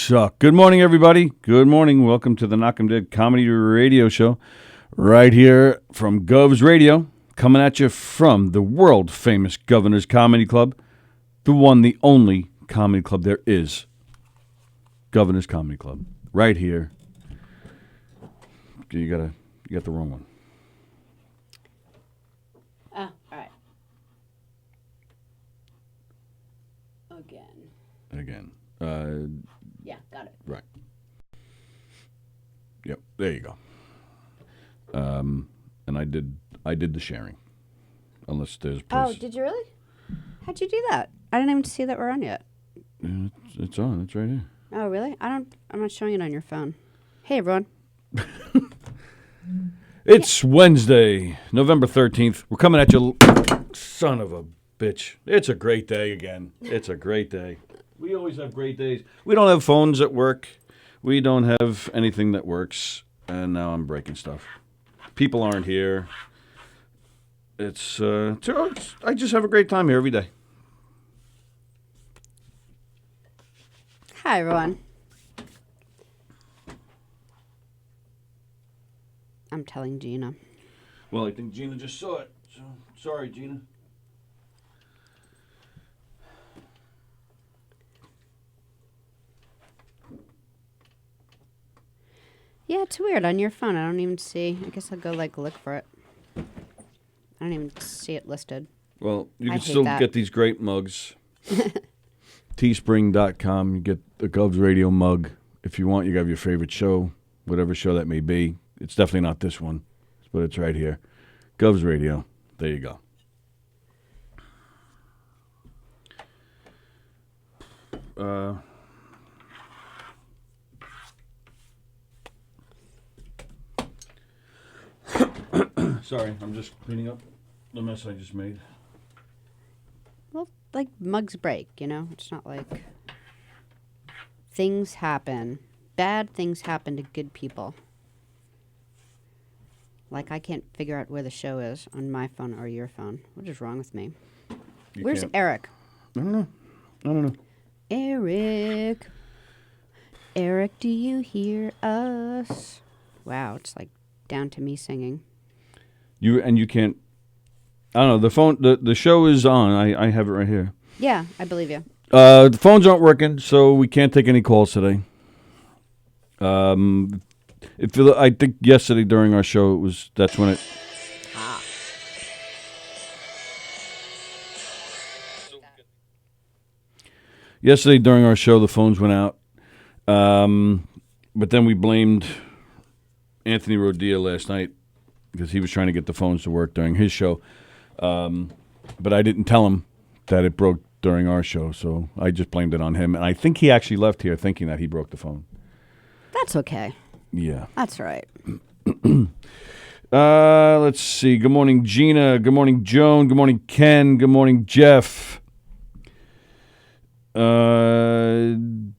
suck. Good morning, everybody. Good morning. Welcome to the Knockem Dead Comedy Radio Show right here from Gov's Radio, coming at you from the world-famous Governor's Comedy Club, the one, the only comedy club there is. Governor's Comedy Club, right here. You got the wrong one. Oh, all right. Again. Yeah, got it. Right. Yep, there you go. And I did the sharing. Unless there's Oh, did you really? How'd you do that? I didn't even see that we're on yet. Yeah, it's on. It's right here. Oh, really? I'm not showing it on your phone. Hey, everyone. It's Wednesday, November 13th. We're coming at you, son of a bitch. It's a great day again. It's a great day. We always have great days. We don't have phones at work. We don't have anything that works. And now I'm breaking stuff. People aren't here. I just have a great time here every day. Hi, everyone. I'm telling Gina. Well, I think Gina just saw it. So sorry, Gina. Yeah, it's weird. On your phone, I don't even see. I guess I'll go, look for it. I don't even see it listed. Well, you I can hate still that. get these great mugs. Teespring.com. You get the Gov's Radio mug. If you want, you have your favorite show, whatever show that may be. It's definitely not this one, but it's right here. Gov's Radio. There you go. Sorry, I'm just cleaning up the mess I just made. Well, mugs break, It's not like things happen. Bad things happen to good people. I can't figure out where the show is on my phone or your phone. What is wrong with me? Where's Eric? I don't know. Eric. Eric, do you hear us? Wow, it's down to me singing. You can't. I don't know. The phone. The show is on. I have it right here. Yeah, I believe you. The phones aren't working, so we can't take any calls today. I think yesterday during our show that's when it. Yesterday during our show, the phones went out, but then we blamed Anthony Rodia last night because he was trying to get the phones to work during his show, but I didn't tell him that it broke during our show, so I just blamed it on him, and I think he actually left here thinking that he broke the phone. That's okay. Yeah. That's right. Let's see. Good morning, Gina. Good morning, Joan. Good morning, Ken. Good morning, Jeff. Gina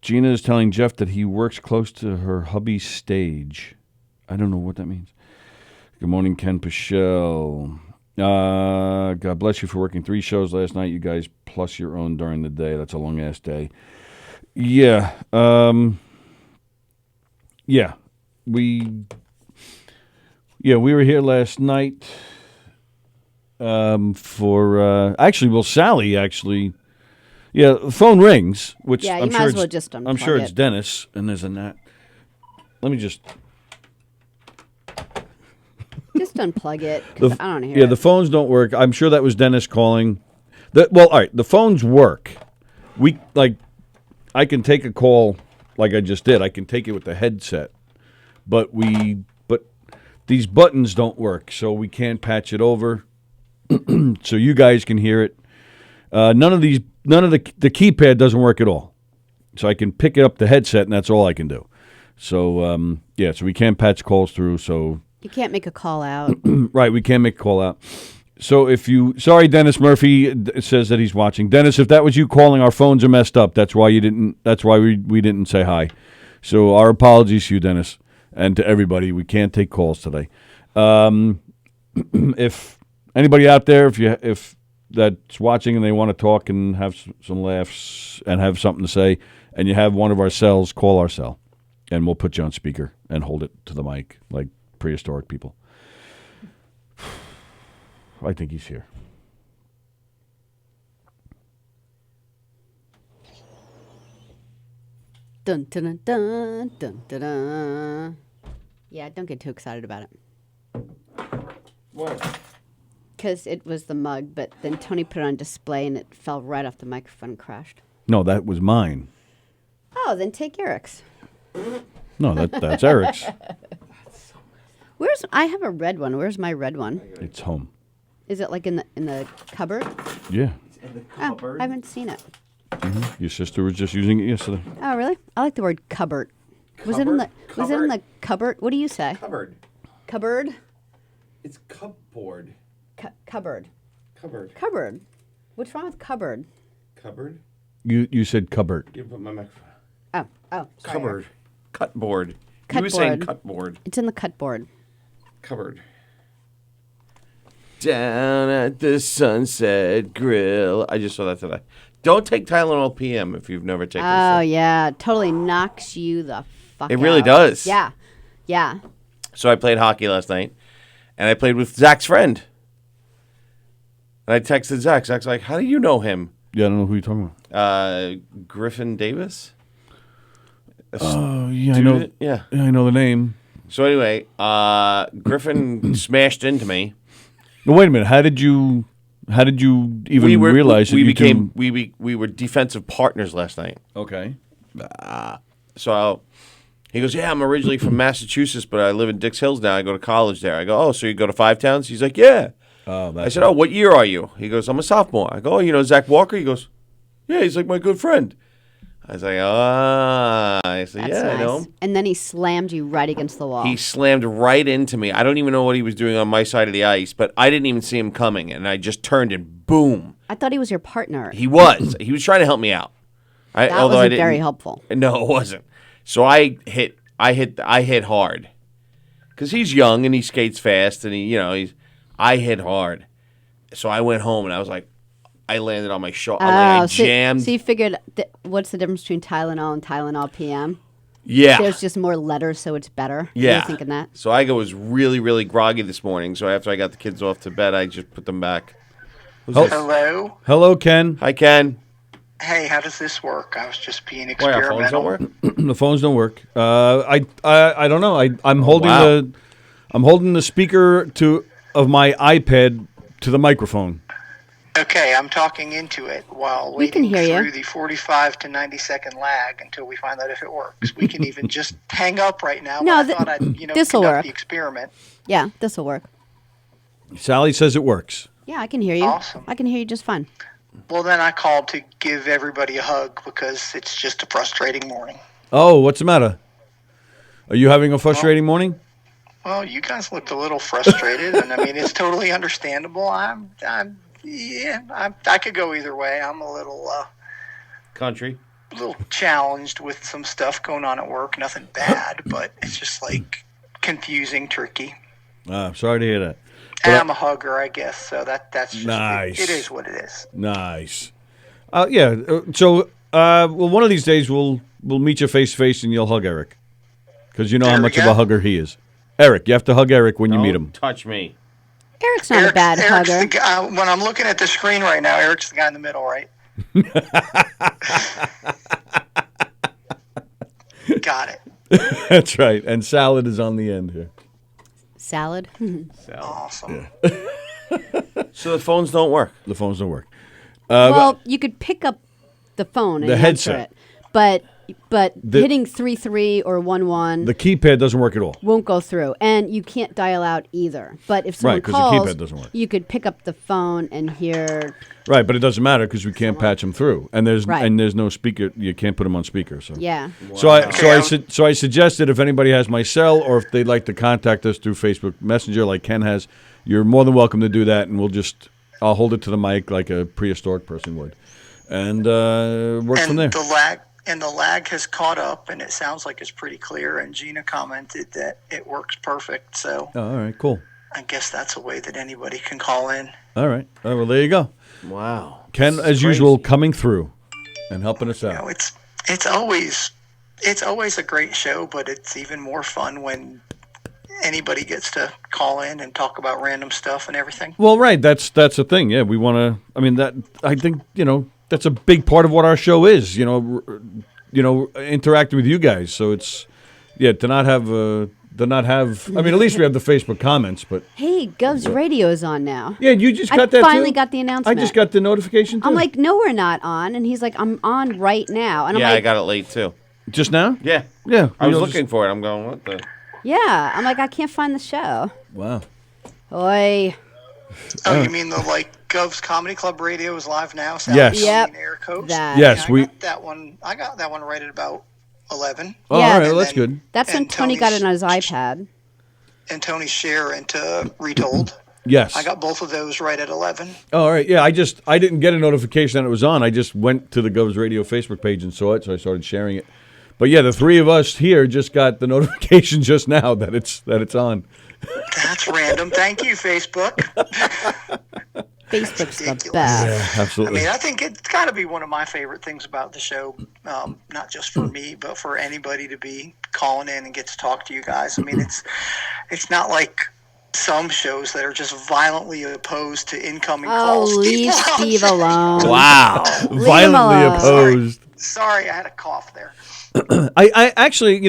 is telling Jeff that he works close to her hubby's stage. I don't know what that means. Good morning, Ken Pichelle. God bless you for working 3 shows last night, you guys, plus your own during the day. That's a long-ass day. Yeah. Yeah. We were here last night Sallie actually. Yeah, the phone rings, which Yeah, I'm you sure might as well just unplug I'm sure it's it. Dennis, and there's a Nat. Let me just. Just unplug it, 'cause I don't hear it. Yeah, the phones don't work. I'm sure that was Dennis calling. All right, the phones work. I can take a call like I just did. I can take it with the headset, but these buttons don't work, so we can't patch it over, so you guys can hear it. None of the keypad doesn't work at all, so I can pick up the headset, and that's all I can do. So so we can't patch calls through. So You can't make a call out. right, we can't make a call out. So sorry, Dennis Murphy says that he's watching. Dennis, if that was you calling, our phones are messed up. That's why we didn't say hi. So our apologies to you, Dennis, and to everybody. We can't take calls today. If anybody out there, if that's watching and they want to talk and have some laughs and have something to say, and you have one of our cells, call our cell, and we'll put you on speaker and hold it to the mic like prehistoric people. I think he's here. Dun, dun, dun, dun, dun, dun, dun. Yeah, don't get too excited about it. What? Because it was the mug, but then Tony put it on display and it fell right off the microphone and crashed. No, that was mine. Oh, then take Eric's. No, that's Eric's. I have a red one. Where's my red one? It's home. Is it like in the cupboard? Yeah. In the Oh, cupboard? I haven't seen it. Your sister was just using it yesterday. Oh, really? I like the word cupboard. Was it in the cupboard? What do you say? Cupboard. Cupboard? It's cupboard. Cupboard. Cupboard. Cupboard. What's wrong with cupboard? Cupboard? You said cupboard. You put my microphone. Oh, sorry. Cupboard. Cutboard. You were saying Cutboard. cutboard. It's in the cupboard. Cupboard. Down at the Sunset Grill. I just saw that today. Don't take Tylenol PM if you've never taken Oh, it. yeah. Totally knocks you the fuck out. It really does. Yeah. Yeah. So I played hockey last night, and I played with Zach's friend. And I texted Zach. Zach's like, how do you know him? Yeah, I don't know who you're talking about. Griffin Davis? Oh, yeah, I know. Yeah. Yeah, I know the name. So anyway, Griffin smashed into me. No, wait a minute. How did you even realize that we you became two... we were defensive partners last night? Okay. So he goes, yeah, I'm originally from Massachusetts, but I live in Dix Hills now. I go to college there. I go, oh, so you go to Five Towns? He's like, yeah. I said, oh, what year are you? He goes, I'm a sophomore. I go, oh, you know Zach Walker? He goes, yeah, he's like my good friend. I was like, I said, That's yeah, nice. I know him. And then he slammed you right against the wall. He slammed right into me. I don't even know what he was doing on my side of the ice, but I didn't even see him coming, and I just turned and boom. I thought he was your partner. He was. He was trying to help me out. That wasn't very helpful. No, it wasn't. So I hit hard, because he's young and he skates fast, and I hit hard. So I went home and I was like, I landed on my shoulder. I jammed. So you figured, what's the difference between Tylenol and Tylenol PM? Yeah. There's just more letters, so it's better. Yeah. You're thinking that? So I was really, really groggy this morning. So after I got the kids off to bed, I just put them back. Hello? Hello, Ken. Hi, Ken. Hey, how does this work? I was just being Why, our phones don't experimental. work? The phones don't work. I don't know. I'm holding wow. I'm holding the speaker of my iPad to the microphone. Okay, I'm talking into it while We can waiting hear you. through the 45 to 90 second lag until we find out if it works. We can even just hang up right now. No, but I thought I'd this'll conduct work. the experiment. Yeah, this will work. Sallie says it works. Yeah, I can hear you. Awesome. I can hear you just fine. Well, then I called to give everybody a hug because it's just a frustrating morning. Oh, what's the matter? Are you having a frustrating morning? Well, you guys looked a little frustrated, and I mean, it's totally understandable. I could go either way. I'm a little Country. challenged with some stuff going on at work. Nothing bad, but it's just like confusing, tricky. Sorry to hear that. And I'm a hugger, I guess. So that's just Nice. it is what it is. Nice. Yeah. So, one of these days we'll meet you face to face and you'll hug Eric, because you know There how we much of go. a hugger he is. Eric, you have to hug Eric when you meet him. Don't touch me. Eric's not a bad Eric's hugger. the guy, when I'm looking at the screen right now, Eric's the guy in the middle, right? Got it. That's right. And salad is on the end here. Salad? Awesome. So the phones don't work. The phones don't work. Well, you could pick up the phone and The answer headset. it. But hitting 3-3 or 1-1 The keypad doesn't work at all. won't go through. And you can't dial out either. But if someone Right, 'cause the calls, keypad doesn't work. you could pick up the phone and hear. Right, but it doesn't matter because we can't patch them through, and there's Right. no speaker. You can't put them on speaker. So Yeah. So I suggested if anybody has my cell or if they'd like to contact us through Facebook Messenger like Ken has, you're more than welcome to do that, and I'll hold it to the mic like a prehistoric person would, and work from there. The lag has caught up, and it sounds like it's pretty clear. And Gina commented that it works perfect. So Oh, all right, cool. I guess that's a way that anybody can call in. All right, well there you go. Wow. Ken, This as is usual, crazy. coming through and helping us You out. know, it's always a great show, but it's even more fun when anybody gets to call in and talk about random stuff and everything. Well, right. That's the thing. Yeah, we want to. I mean, I think that's a big part of what our show is. Interacting with you guys. So it's to not have. I mean, at least we have the Facebook comments, but Hey, Gov's Radio is on now. yeah, you just I got that. finally too? got the announcement. I just got the notification too. I'm like, no, we're not on. And he's like, I'm on right now. And I'm Yeah, like, I got it late too. just now. Yeah. Yeah, I was just- looking for it. I'm going, what the? yeah. I'm like, I can't find the show. Wow. Oi. Oh, you mean the Gov's Comedy Club Radio is live now? Yes. Sallie Yep. and Eric host? That. Yes, I got that one. I got that one right at about 11. Oh, Yeah, all right. and Well, that's then- good. That's when And Tony got it Tony's- on his iPad. And Tony's share into Retold. Yes. I got both of those right at 11. Oh, all right. Yeah, I didn't get a notification that it was on. I just went to the Govs Radio Facebook page and saw it, so I started sharing it. But yeah, the three of us here just got the notification just now that it's on. That's random. Thank you, Facebook. Facebook's the ridiculous. best. I Absolutely. mean, I think it's got to be one of my favorite things about the show, not just for me, but for anybody to be calling in and get to talk to you guys. I mean, it's not like some shows that are just violently opposed to incoming Oh, calls. leave Steve alone. Wow. him Violently alone. opposed. Sorry, I had a cough there. I actually,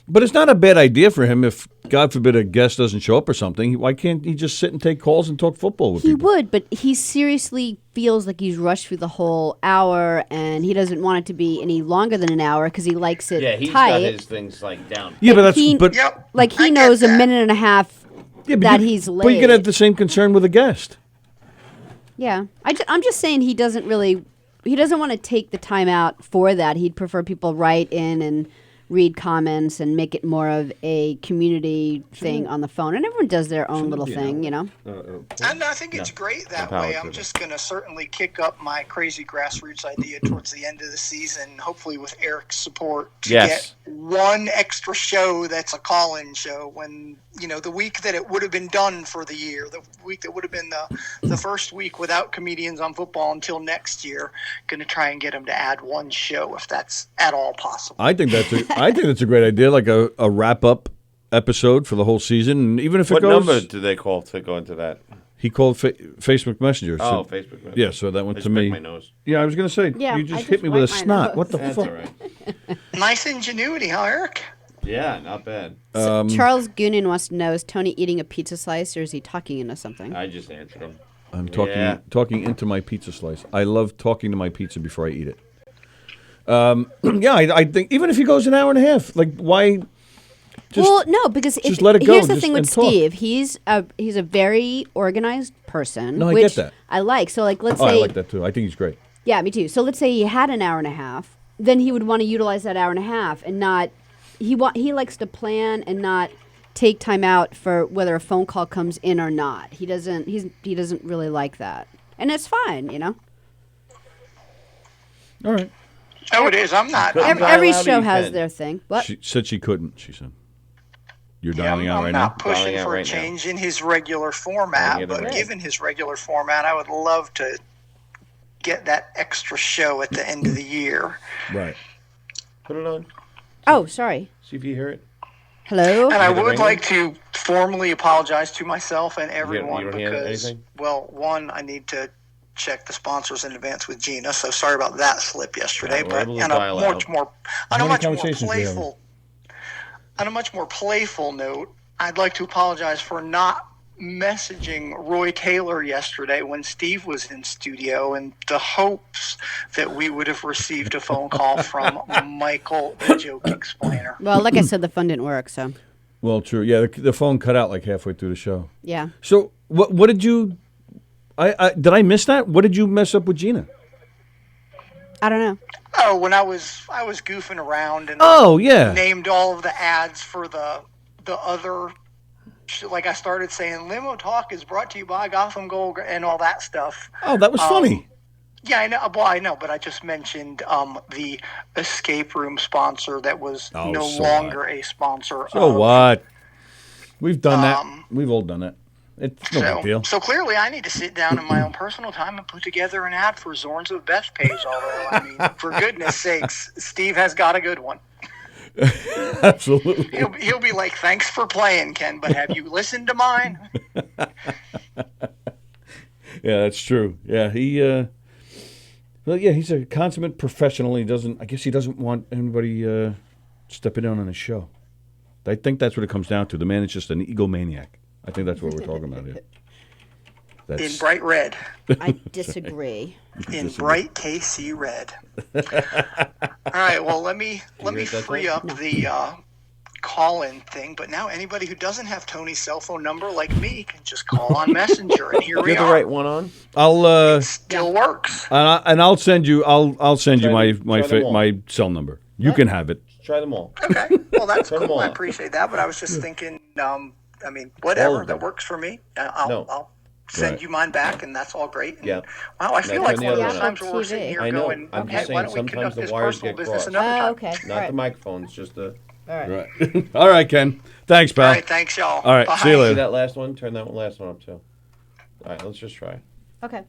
but it's not a bad idea for him if, God forbid, a guest doesn't show up or something. Why can't he just sit and take calls and talk football with He people? would, but he seriously feels like he's rushed through the whole hour, and he doesn't want it to be any longer than an hour because he likes it Yeah, he's tight. got his things down. Yeah, but that's he- but Yep. Like he I get knows a that. minute and a half yeah, but that you, he's late. But you could have the same concern with a guest. Yeah, I'm just saying he doesn't want to take the time out for that. He'd prefer people write in and read comments and make it more of a community thing on the phone. And everyone does their own little thing, you know. And I think it's great that power way. to I'm them. just going to certainly kick up my crazy grassroots idea towards the end of the season, hopefully with Eric's support, to Yes. get one extra show that's a call-in show when, the week that it would have been done for the year, the week that would have been the first week without comedians on football until next year, going to try and get them to add one show if that's at all possible. I think that's a great idea, like a wrap up episode for the whole season, and even if What it goes, number do they call to go into that? he called Facebook Messenger. Oh, So, Facebook. Messenger. yeah, so that I went just to me. picked my nose. Yeah, I was gonna say, Yeah, you I just just hit me with a wiped my snot. nose. What the That's fuck? all right. Nice ingenuity, huh, Eric? Yeah, not bad. Charles Goonan wants to know, is Tony eating a pizza slice or is he talking into something? I just answered him. I'm talking Yeah. talking into my pizza slice. I love talking to my pizza before I eat it. Yeah, I think even if he goes an hour and a half, like why? Well, no, because just let it go, here's the just- thing with and talk. Steve. He's a very organized person. No, I which get that. I like. So, like, let's Oh, I say, like that too. I think he's great. yeah, me too. So, let's say he had an hour and a half, then he would want to utilize that hour and a half and not. He likes to plan and not take time out for whether a phone call comes in or not. He doesn't really like that, and it's fine, you know. All right. Oh, it is. I'm not. Every allowed to show eat has then? their thing. What? She said she couldn't. She said, "You're Yeah, dialing out I'm right not now." pushing Dialing out for a right now. change in his regular format, Dialing it but right. given his regular format, I would love to get that extra show at the end of the year. Right. Put it on. Oh, sorry. See if you hear it. Hello. And I Hear the would ringing? like to formally apologize to myself and you everyone don't hear because, anything? well, one, I need to check the sponsors in advance with Gina, so sorry about that slip yesterday. Yeah, we're but able to on a dial much out. more, How many conversations we having? on a much more playful note, I'd like to apologize for not messaging Roy Taylor yesterday when Steve was in studio in the hopes that we would have received a phone call from Michael, the joke explainer. Well, like I said, the phone didn't work, so Well, true. Yeah, the phone cut out like halfway through the show. yeah. So what did you? Did I miss that? What did you mess up with Gina? I don't know. Oh, when I was goofing around and Oh yeah. named all of the ads for the other, like I started saying, Limo Talk is brought to you by Gotham Gold and all that stuff. Oh, that was funny. Yeah, I know. Well, I know, but I just mentioned the escape room sponsor that was Oh, no so longer a sponsor. So of, what? We've done that. Um, We've all done that. It's no big deal. So clearly, I need to sit down in my own personal time and put together an ad for Zorns of Beth page. Although, I mean, for goodness sakes, Steve has got a good one. Absolutely. He'll be like, "Thanks for playing, Ken, but have you listened to mine?" Yeah, that's true. Yeah, he's a consummate professional. I guess he doesn't want anybody stepping in on his show. I think that's what it comes down to. The man is just an egomaniac. I think that's what we're talking about here. In bright red. I disagree. In bright KC red. All right. Well, let me free up the call-in thing. But now anybody who doesn't have Tony's cell phone number, like me, can just call on Messenger, and here we You're are. the right one on. I'll Still works. and I'll send you. I'll send you Try my them all. my cell number. You can have it. Try them all. Okay. Well, that's Turn them cool. all I on. appreciate that. But I was just thinking, I mean, All whatever of them. that works for me. No. I'll send Right. you mine back, and that's all great. And, Yeah. wow, I feel Now like turn one the of other those one times where we're sitting here I know. going, I'm okay, just why saying don't we sometimes conduct the this wires personal get business crossed. another time? Okay. Not All right. the microphones, just the. All right. Right. All right, Ken. Thanks, pal. All right, thanks, y'all. All right, Bye. see you See later. that last one? Turn that last one up too. All right, let's just try. Okay.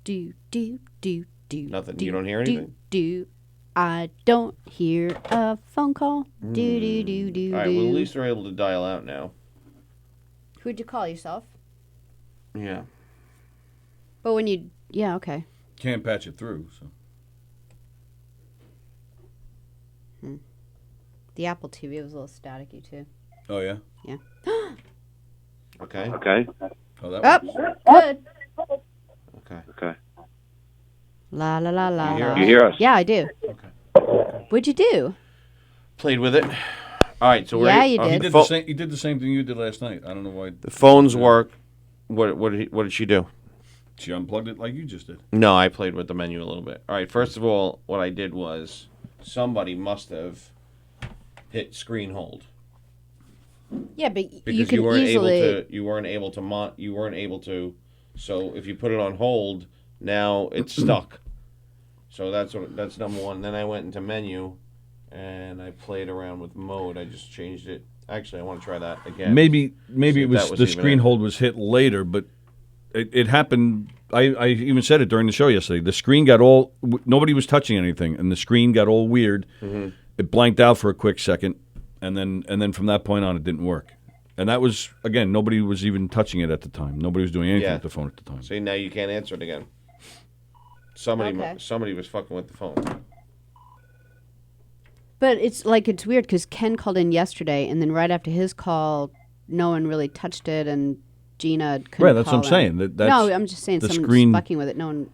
Do. Nothing. Do, You don't hear anything? Do. I don't hear a phone call. Do. All right. Well, at least we're able to dial out now. Who'd you call yourself? Yeah. But when you, yeah, okay. Can't patch it through. So. The Apple TV was a little staticky too. Oh yeah. Yeah. Okay. Oh, that Up. was. Good. Okay. La la la la. You hear la. us? You hear us? Yeah, I do. Okay. What'd you do? Played with it. All right. So Yeah, we're you He did. did the same. He did the same thing you did last night. I don't know why. The phones work. What did she do? She unplugged it like you just did. No, I played with the menu a little bit. All right. First of all, what I did was somebody must have hit screen hold Yeah, but because you can weren't easily. you weren't able to. So if you put it on hold, now it's stuck. So that's number one. Then I went into menu, and I played around with mode. I just changed it. Actually, I want to try that again. Maybe See it if was that was the even screen it. hold was hit later, but it happened. I even said it during the show yesterday. The screen got all. Nobody was touching anything, and the screen got all weird. Mm-hmm. It blanked out for a quick second, and then from that point on, it didn't work. And that was, again, nobody was even touching it at the time. Nobody was doing anything Yeah. with the phone at the time. See, now you can't answer it again. Somebody Okay. was fucking with the phone. But it's weird because Ken called in yesterday, and then right after his call, no one really touched it, and Gina couldn't Right, that's what call I'm saying. in. That's No, I'm just saying the someone's screen- fucking with it. No one.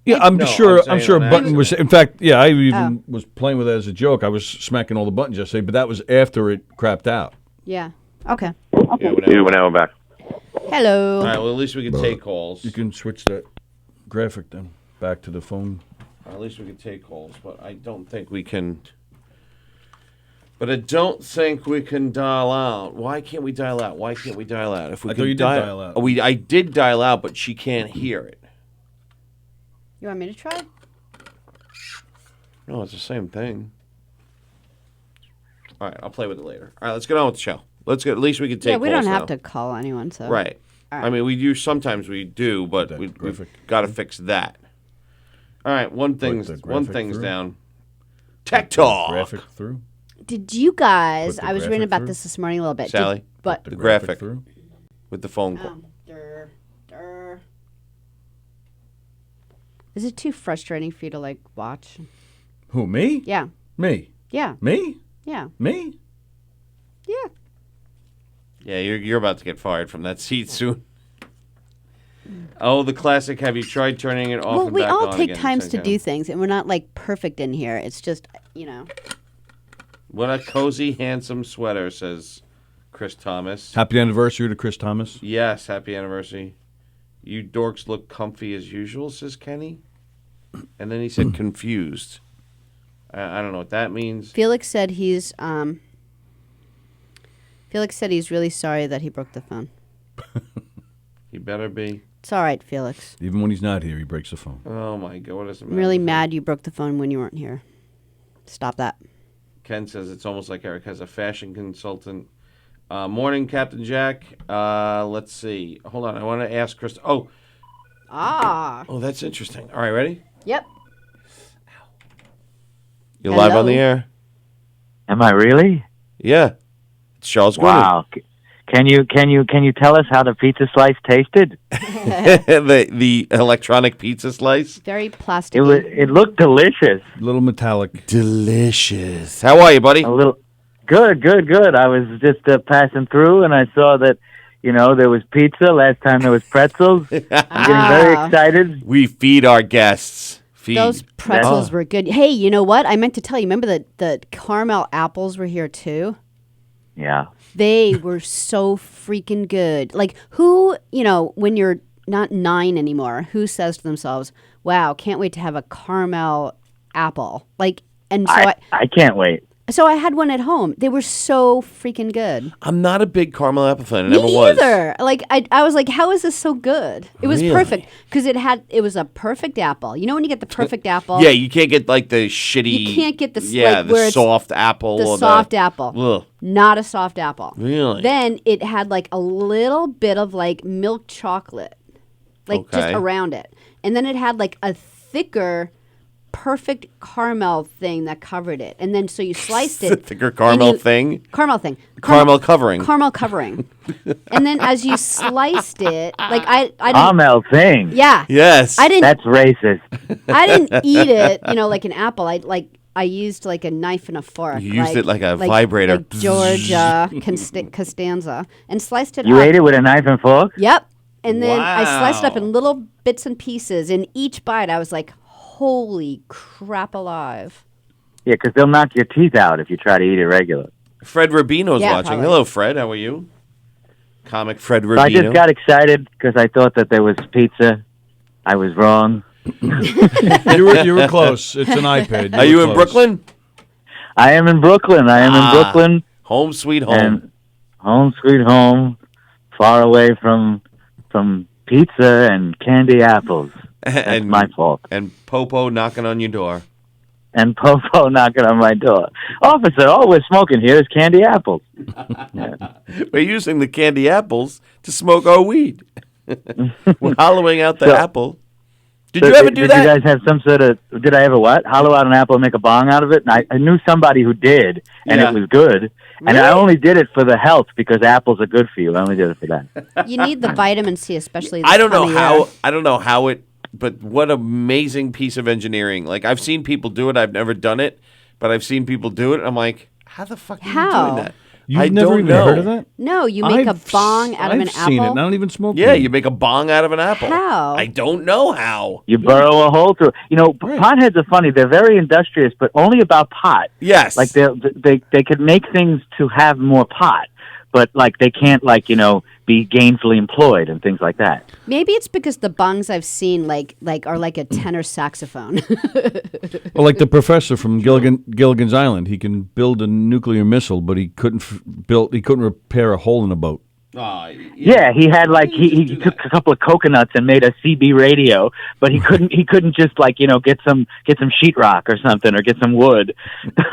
Yeah, I'm No, sure. I'm I'm saying sure on Button was. accident. In fact, yeah, I even was playing with it as a joke. I was smacking all the buttons yesterday, but that was after it crapped out. Yeah. Okay. Yeah, whatever. You now we're back. Hello. All right, well, at least we could take calls. You can switch that graphic then back to the phone. At least we could take calls, but I don't think we can. But I don't think we can dial out. Why can't we dial out? Why can't we dial out? If we I can thought you did dial out. Oh, I did dial out, but she can't hear it. You want me to try? No, it's the same thing. All right, I'll play with it later. All right, let's get on with the show. Let's get. At least we can take. Yeah, we don't calls have now. to call anyone. So. Right. All right. I mean, we do. Sometimes we do, but That we've graphic. got to fix that. All right, one thing's the graphic through? down. Tech talk. Graphic through. Did you guys? Put the I was reading graphic about through? this morning a little bit. Sallie? But The graphic. through. With the phone call. Is it too frustrating for you to watch? Who, me? Yeah. Me? Yeah. Me? Yeah. Me? Yeah. Yeah, you're about to get fired from that seat soon. Oh, the classic. Have you tried turning it off? Well, and we back all on take again at the times same to time? do things, and we're not perfect in here. It's just What a cozy, handsome sweater, says Chris Thomas. Happy anniversary to Chris Thomas. Yes, happy anniversary. You dorks look comfy as usual, says Kenny. And then he said confused. I don't know what that means. Felix said he's really sorry that he broke the phone. He better be. It's all right, Felix. Even when he's not here, he breaks the phone. Oh my God, what is it? I'm really mad you broke the phone when you weren't here. Stop that. Ken says it's almost like Eric has a fashion consultant. Morning, Captain Jack. Let's see. Hold on, I want to ask Chris. Oh, that's interesting. All right, ready? Yep. You're live on the air. Am I really? Yeah, it's Charles Gurney. Wow. Can you tell us how the pizza slice tasted? the electronic pizza slice. Very plastic. It looked delicious. A little metallic. Delicious. How are you, buddy? A little good. I was just passing through and I saw that there was pizza. Last time there was pretzels. I'm getting very excited. We feed our guests. Those pretzels were good. Hey, you know what? I meant to tell you. Remember the caramel apples were here too? Yeah. They were so freaking good. Like, who, when you're not 9 anymore, who says to themselves, wow, can't wait to have a caramel apple? Like, and so I can't wait. So I had one at home. They were so freaking good. I'm not a big caramel apple fan. I Me never was. either. Like, I was like, how is this so good? It was Really? perfect because it was a perfect apple. You know when you get the perfect apple? Yeah, you can't get like the shitty. You can't get the the soft apple. The or soft apple. Ugh. Not a soft apple. Really? Then it had like a little bit of like milk chocolate, like just Okay. around it, and then it had like a thicker, perfect caramel thing that covered it, and then so you sliced it. Thicker caramel thing. Caramel thing. Caramel covering. Caramel covering. And then as you sliced it, like I didn't. Caramel thing. Yeah. Yes. I didn't. That's racist. I didn't eat it. Like an apple. I used like a knife and a fork. You used it like a vibrator. Like Georgia Costanza, and sliced it You up. ate it with a knife and fork? Yep. And then I sliced it up Wow. in little bits and pieces. And each bite, I was like, holy crap alive. Yeah, because they'll knock your teeth out if you try to eat it regular. Fred Rubino's Yeah, watching. probably. Hello, Fred. How are you? Comic Fred So Rubino. I just got excited because I thought that there was pizza. I was wrong. You were close. It's an iPad. Are you were in close. Brooklyn? I am in Brooklyn. Home sweet home. And home sweet home, far away from pizza and candy apples. That's and my fault. And Popo knocking on your door. And Popo knocking on my door. Officer, all we're smoking here is candy apples. We're using the candy apples to smoke our weed. We're hollowing out the So- apple. Did you ever do Did that? you guys have some sort of, did I ever what? Hollow out an apple and make a bong out of it? And I knew somebody who did, and Yeah. it was good. And I only did it for the health because apples are good for you. I only did it for that. You need the vitamin C, especially this I don't know time of how. year. I don't know how it. But what amazing piece of engineering! Like I've seen people do it. I've never done it, but I've seen people do it. I'm like, how the fuck are you How? doing that? You've I never don't even know. heard of that? No, you make a bong out of an I've seen it. apple. And I don't even smoke. Yeah, weed. you make a bong out of an apple. How? I don't know how. You burrow a hole through. Potheads are funny. They're very industrious, but only about pot. Yes. Like they could make things to have more pot, but like they can't be gainfully employed and things like that. Maybe it's because the bongs I've seen are like a tenor saxophone. Well, like the professor from Gilligan's Island, he can build a nuclear missile, but he couldn't repair a hole in a boat. Yeah, he had he took a couple of coconuts and made a CB radio, but he couldn't just get some sheetrock or something or get some wood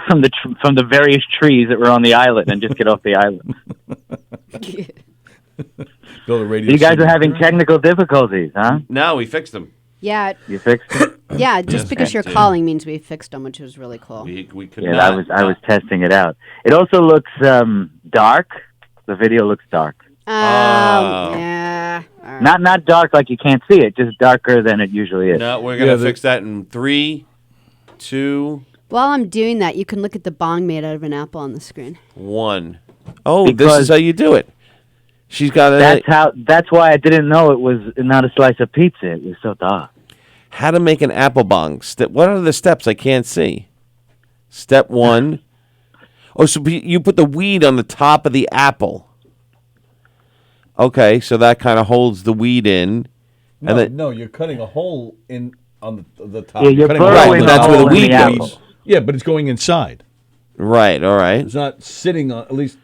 from the various trees that were on the island and just get off the island. Build a radio. You guys are signal. having technical difficulties, huh? No, we fixed them. Yeah, You fixed it? yeah. Just because you're calling means we fixed them, which was really cool. We could Yeah, not. I was testing it out. It also looks dark. The video looks dark. Yeah. All right. Not dark like you can't see it, just darker than it usually is. No, we're gonna Yeah, fix that in 3, 2, While I'm doing that, you can look at the bong made out of an apple on the screen. 1. Oh, this Because- is how you do it. She's got a. That's why I didn't know it was not a slice of pizza. It was so dark. How to make an apple bong. What are the steps? I can't see. Step 1. Oh, so you put the weed on the top of the apple. Okay, so that kind of holds the weed in. No, and then, no, you're cutting a hole in on the top. Yeah, you're cutting a hole burrowing in that's the where the hole in weed apple. goes. Yeah, but it's going inside. right, all right. It's not sitting on. At least,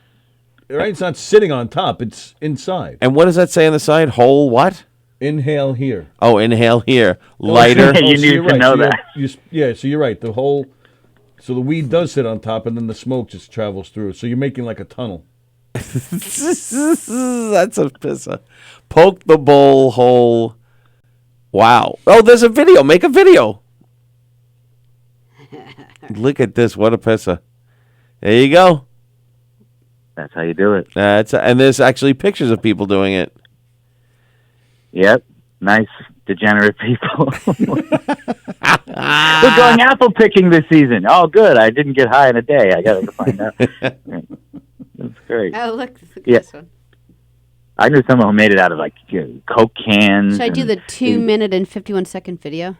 right? It's not sitting on top. It's inside. And what does that say on the side? Hole what? Inhale here. Oh, inhale here. Lighter. Yeah, you so need you're to right. know So that. so you're right. So the weed does sit on top, and then the smoke just travels through. So you're making like a tunnel. That's a pisser. Poke the bowl hole. Wow. Oh, there's a video. Make a video. Look at this. What a pisser. There you go. That's how you do it. And there's actually pictures of people doing it. Yep. Nice degenerate people. We're going apple picking this season. Oh, good. I didn't get high in a day. I got to find out. That's great. Oh, look at Yeah. this one. I knew someone who made it out of like Coke cans. Should I do and- the 2-minute and 51-second video?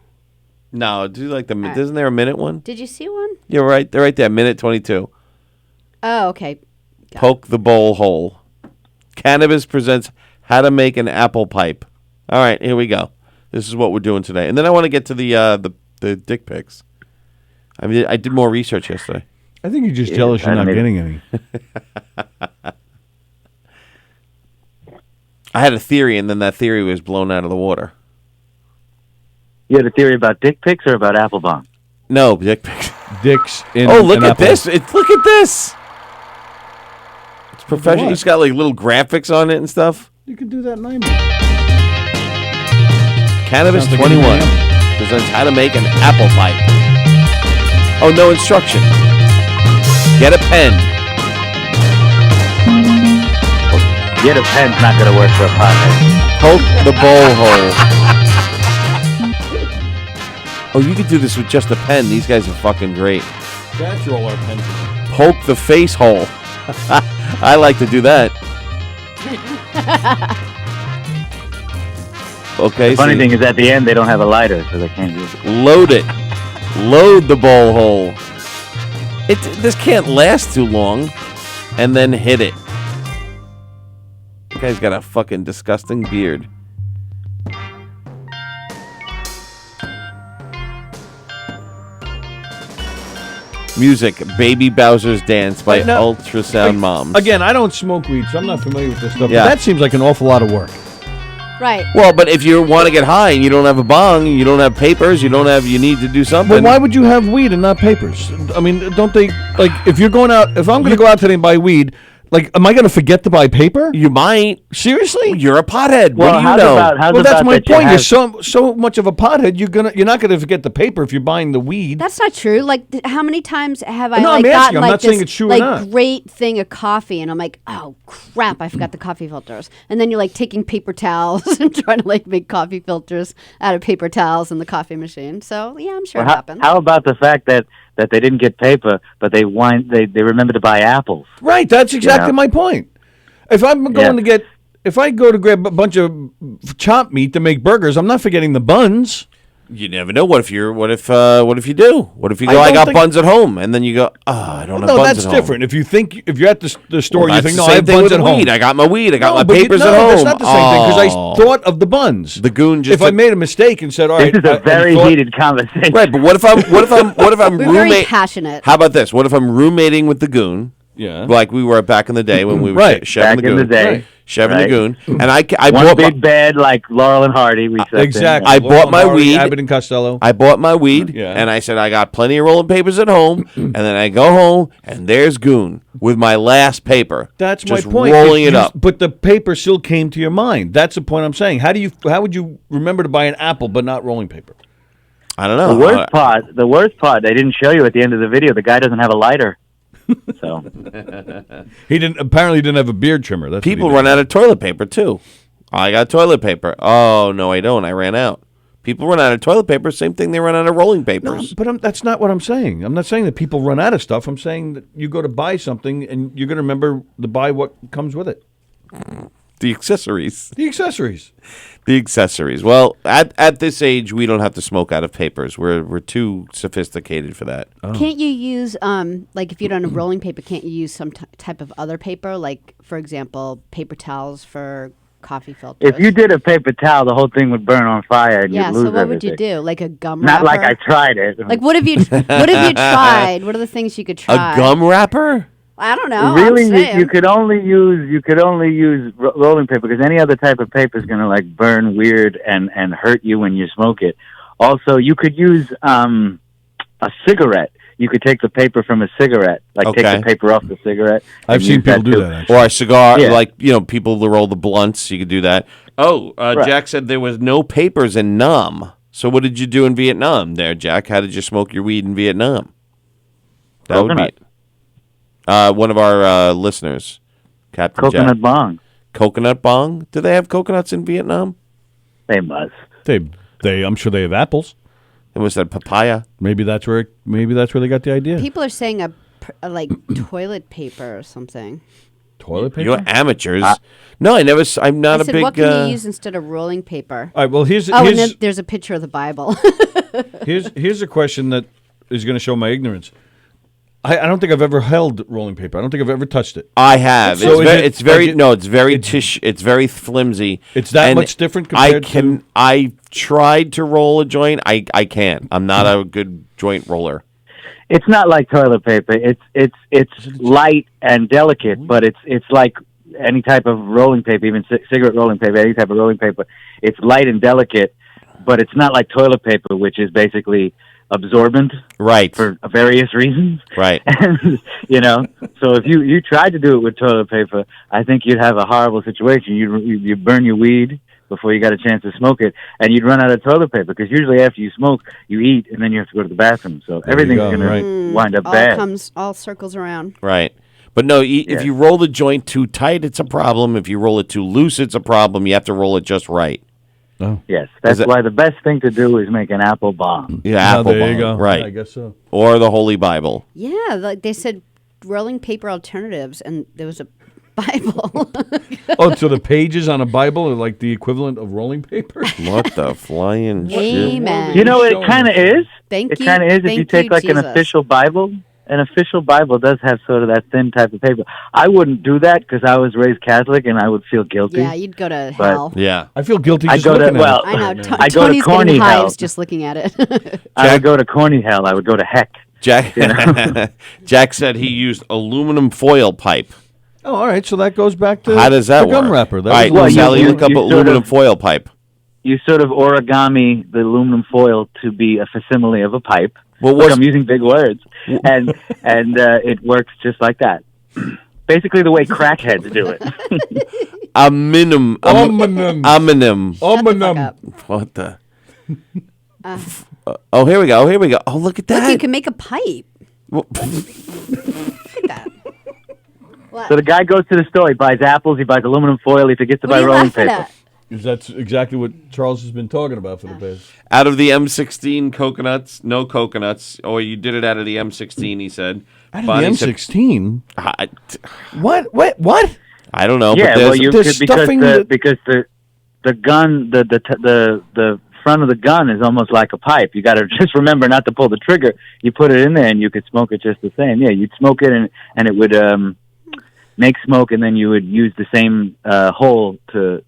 No, do like the. right. Isn't there a minute one? Did you see one? You're right. They're right there. Minute 22. Oh, okay. Poke the bowl hole. Cannabis presents how to make an apple pipe. All right, here we go. This is what we're doing today, and then I want to get to the dick pics. I mean, I did more research yesterday. I think you're just jealous you're not getting any. I had a theory, and then that theory was blown out of the water. You had a theory about dick pics or about apple bomb? No, dick pics. Dicks in Oh, look an at apple. this! Look at this! It's professional. what? He's got like little graphics on it and stuff. You can do that in iMovie. Cannabis Sounds like 21 an presents how to make an apple pipe. Oh, no instruction. Get a pen. Get a pen's not going to work for a pothead. Poke the bowl hole. Oh, you could do this with just a pen. These guys are fucking great. That's roll our pen. Poke the face hole. I like to do that. Okay. The funny thing is, at the end, they don't have a lighter, so they can't use it. Load it. Load the bowl hole. This can't last too long. And then hit it. The guy's got a fucking disgusting beard. Music, Baby Bowser's Dance by No, Ultrasound Moms. Again, I don't smoke weed, so I'm not familiar with this stuff. Yeah. But that seems like an awful lot of work. Right. Well, but if you want to get high and you don't have a bong, you don't have papers, you need to do something. But why would you have weed and not papers? I mean, don't they, like, if you're going out, if I'm going to go out today and buy weed, like, am I going to forget to buy paper? You might. Seriously? You're a pothead. Well, what do you how's know? about- how's Well, that's about my that you point. You're have- so much of a pothead. You're not going to forget the paper if you're buying the weed. That's not true. Like, how many times have I No, I'm like asking. gotten I'm like not this saying it's true or like not. great thing of coffee, and I'm like, oh crap, I forgot the coffee filters. And then you're like taking paper towels and trying to like make coffee filters out of paper towels in the coffee machine. So yeah, I'm sure Well, it happens. how about the fact that they didn't get paper, but they remember to buy apples? Right. That's exactly Yeah. my point. If I'm going if I go to grab a bunch of chopped meat to make burgers, I'm not forgetting the buns. You never know. What if you do? What if you go? I I don't got think- buns at home, and then you go, I don't have No, buns that's at home. different. If you're at the store, Well, you that's think, the no, same I have thing buns with at home. weed. I got my weed. I got my but papers no, at home. That's not the same thing because Oh. I thought of the buns. The goon just If I made a mistake and said, "All right," This is a and very thought- heated conversation. right, but what if I'm We're very roommate? passionate. How about this? What if I'm roommating with the goon? Yeah. Like we were back in the day when we were Right. Cheving Back the in goon. the day. Right. Cheving Right. the goon. And I One bought big bed like Laurel and Hardy. We slept in. Exactly. I bought my Lombardi, weed. Abbott and Costello. I bought my weed, Yeah. and I said I got plenty of rolling papers at home, and then I go home, and there's Goon with my last paper. That's just my point. rolling If it you- up. But the paper still came to your mind. That's the point I'm saying. How would you remember to buy an apple but not rolling paper? I don't know. The worst part, they didn't show you at the end of the video. The guy doesn't have a lighter. So He apparently didn't have a beard trimmer. That's what People he run out of toilet paper too. I got toilet paper. Oh no, I don't. I ran out. People run out of toilet paper. Same thing. They run out of rolling No, papers. but that's not what I'm saying. I'm not saying that people run out of stuff. I'm saying that you go to buy something and you're going to remember to buy what comes with it. The accessories. The accessories. The accessories. Well, at this age, we don't have to smoke out of papers. We're too sophisticated for that. Can't you use like if you don't have rolling paper? Can't you use some type of other paper, like for example, paper towels for coffee filters? if you did a paper towel, the whole thing would burn on fire and yeah, you'd lose so what would you everything. do? Like a gum Not wrapper? like I tried it. Like what have you tried? What are the things you could try? A gum wrapper? I don't know. Really, I'm saying. you could only use rolling paper because any other type of paper is going to like burn weird and hurt you when you smoke it. Also, you could use a cigarette. You could take the paper from a cigarette, like take the paper off the cigarette. I've seen people do that. Actually. Or a cigar, Yeah. like, people that roll the blunts. You could do that. Oh, Right. Jack said there was no papers in Nam. So what did you do in Vietnam there, Jack? How did you smoke your weed in Vietnam? That Coconut. would be one of our listeners, Captain Coconut Jack. bong. Coconut bong? Do they have coconuts in Vietnam? They must. I'm sure they have apples. It was that papaya. Maybe that's where they got the idea. People are saying a like toilet paper or something. Toilet paper. You're amateurs. No, I'm not I a said, big. what can you use instead of rolling paper? All right. Well, here's And then there's a picture of the Bible. here's a question that is going to show my ignorance. I don't think I've ever held rolling paper. I don't think I've ever touched it. I have. So It's very it's- It's very flimsy. It's that And much different compared to. I tried to roll a joint. I can't. I'm not a good joint roller. It's not like toilet paper. It's light and delicate, but it's like any type of rolling paper, even cigarette rolling paper, any type of rolling paper. It's light and delicate, but it's not like toilet paper, which is basically absorbent, Right. for various reasons. Right. And, so if you tried to do it with toilet paper, I think you'd have a horrible situation. You burn your weed before you got a chance to smoke it, and you'd run out of toilet paper because usually after you smoke, you eat and then you have to go to the bathroom. So everything's go, going to right. wind up bad. all circles around. Right. But no, if you roll the joint too tight, it's a problem. If you roll it too loose, it's a problem. You have to roll it just right. Yes, that's why the best thing to do is make an apple bomb. Yeah, apple there you bomb. go. Right. Yeah, I guess so. Or the Holy Bible. Yeah, like they said, rolling paper alternatives, and there was a Bible. Oh, so the pages on a Bible are like the equivalent of rolling paper? What the flying shit? Amen. You know, it kind of is. Thank It you. kind of is. If Thank you take like an Jesus. official Bible, an official Bible does have sort of that thin type of paper. I wouldn't do that because I was raised Catholic and I would feel guilty. Yeah, you'd go to But- hell. Yeah. I feel guilty I just go to looking well. at it. I know. right now. I go to Tony's corny getting hell. hives just looking at it. I would go to corny hell. I would go to heck. Jack Jack said he used aluminum foil pipe. Oh, all right. So that goes back to How does that the gum work? wrapper. That All right, was Well, Sally, you- look up you sort aluminum of- foil pipe. You sort of origami the aluminum foil to be a facsimile of a pipe. Well, Look, I'm using big words, and it works just like that. Basically, the way crackheads do it. Aminum. Ominum. Aminum. Shut the fuck up. What the? Oh, here we go. Here we go. Oh, look at that. Look, you can make a pipe. Well, Look at that. What? So the guy goes to the store. He buys apples. He buys aluminum foil. He forgets to What buy are you rolling laughing paper. at? That's exactly what Charles has been talking about for the past. out of the M16 coconuts, no coconuts. Or you did it out of the M16, he said. Out of Bonnie the said- M16? I, What? What? I don't know. Yeah, but well, there's, you there's could, because stuffing the that- because the gun the front of the gun is almost like a pipe. You got to just remember not to pull the trigger. You put it in there, and you could smoke it just the same. Yeah, you'd smoke it, and it would make smoke, and then you would use the same hole to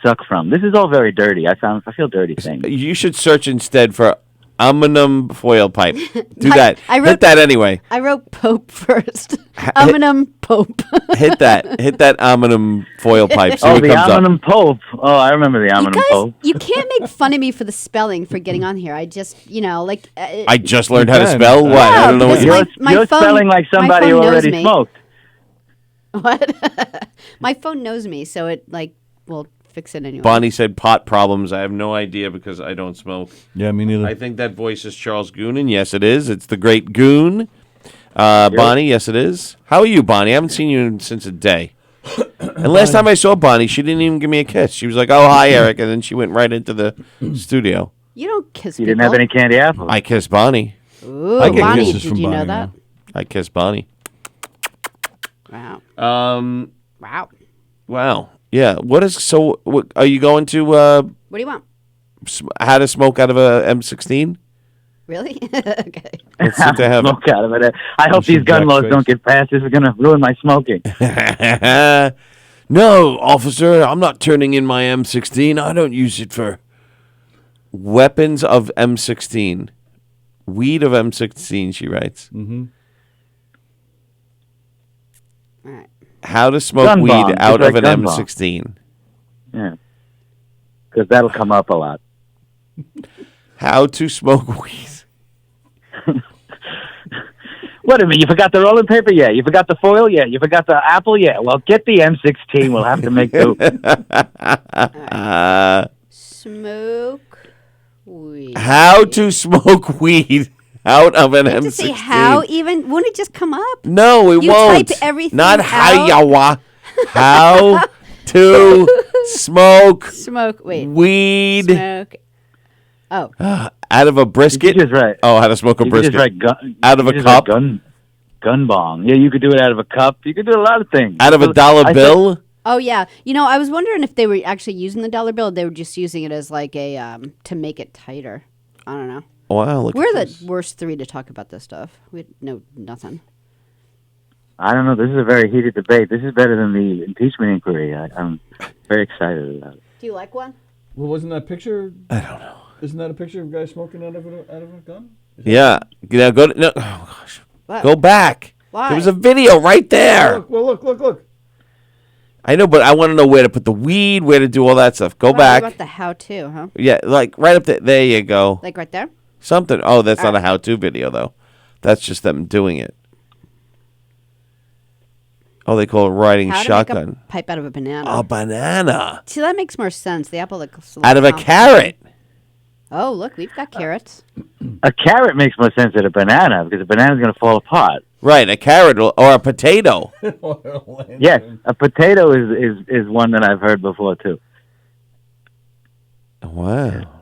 suck from. This is all very dirty. I feel dirty saying this. you should search instead for aluminum foil pipe. Do I- that. I Hit wrote- that anyway. I wrote Pope first. Aluminum Pope. Hit that. Hit that aluminum foil pipe. See Oh, what the comes up. aluminum pope. Oh, I remember the You aluminum guys, pope. you can't make fun of me for the spelling for getting on here. I just, like. I just learned how to can. spell. What? Yeah, I don't know what because you're. my You're phone- spelling like my somebody phone who knows already me. smoked. What? My phone knows me, so it will fix it anyway. Bonnie said pot problems. I have no idea because I don't smoke. Yeah, me neither. I think that voice is Charles Goonan. Yes, it is. It's the great Goon. Bonnie, yes, it is. How are you, Bonnie? I haven't seen you since a day. And last time I saw Bonnie, she didn't even give me a kiss. She was like, "Oh, hi, Eric," and then she went right into the studio. You don't kiss You people. didn't have any candy apples. I kissed Bonnie. Ooh, I get Bonnie, kisses did from you know Bonnie that? now. I kissed Bonnie. Wow. Wow. Wow. Yeah. What is so? What, are you going to What do you want? how to smoke out of a M16? Really? Okay. Let's see if they have. Smoke out of it. I hope see these gun Jack's laws face. don't get passed. This is going to ruin my smoking. No, officer, I'm not turning in my M16. I don't use it for weapons of M16. Weed of M16, she writes. Mm-hmm. All right. How to smoke Gun weed bomb, out just of like an gun bomb. M16. Yeah. Because that'll come up a lot. How to smoke weed. What, I mean, you forgot the rolling paper? Yeah. You forgot the foil? Yeah. You forgot the apple? Yeah. Well, get the M16. We'll have to make do. Smoke weed. How to smoke weed out of an You have M16. to say how even? Won't it just come up? No, it You won't. type everything Not out? hayawa. How to smoke Smoke. Wait. weed Smoke. Oh. out of a brisket. You could just write. Oh, how to smoke a You could just brisket write gun, out of you a could just write cup, gun bong. Yeah, you could do it out of a cup. You could do a lot of things. out of a dollar bill. Oh yeah. You know, I was wondering if they were actually using the dollar bill. Or they were just using it as like a to make it tighter. I don't know. Wow, look We're at the this. worst three to talk about this stuff. We know nothing. I don't know. This is a very heated debate. This is better than the impeachment inquiry. I'm very excited about it. Do you like one? Well, wasn't that picture? I don't know. Isn't that a picture of a guy smoking out of a gun? Yeah, now go to, no. Oh gosh, What? go back. Why? There was a video right there. Look. I know, but I want to know where to put the weed, where to do all that stuff. Go What back. about the how-to, huh? Yeah, like right up there. There you go. Like right there? Something. Oh, that's not Alright. a how-to video though. That's just them doing it. Oh, they call it riding How shotgun. to make a pipe out of a banana. A banana See, that makes more sense. The apple looks out of a carrot. Oh, look, we've got carrots. A carrot makes more sense than a banana because a banana's going to fall apart. Right, a carrot or a potato. Yes, a potato is one that I've heard before too. Wow.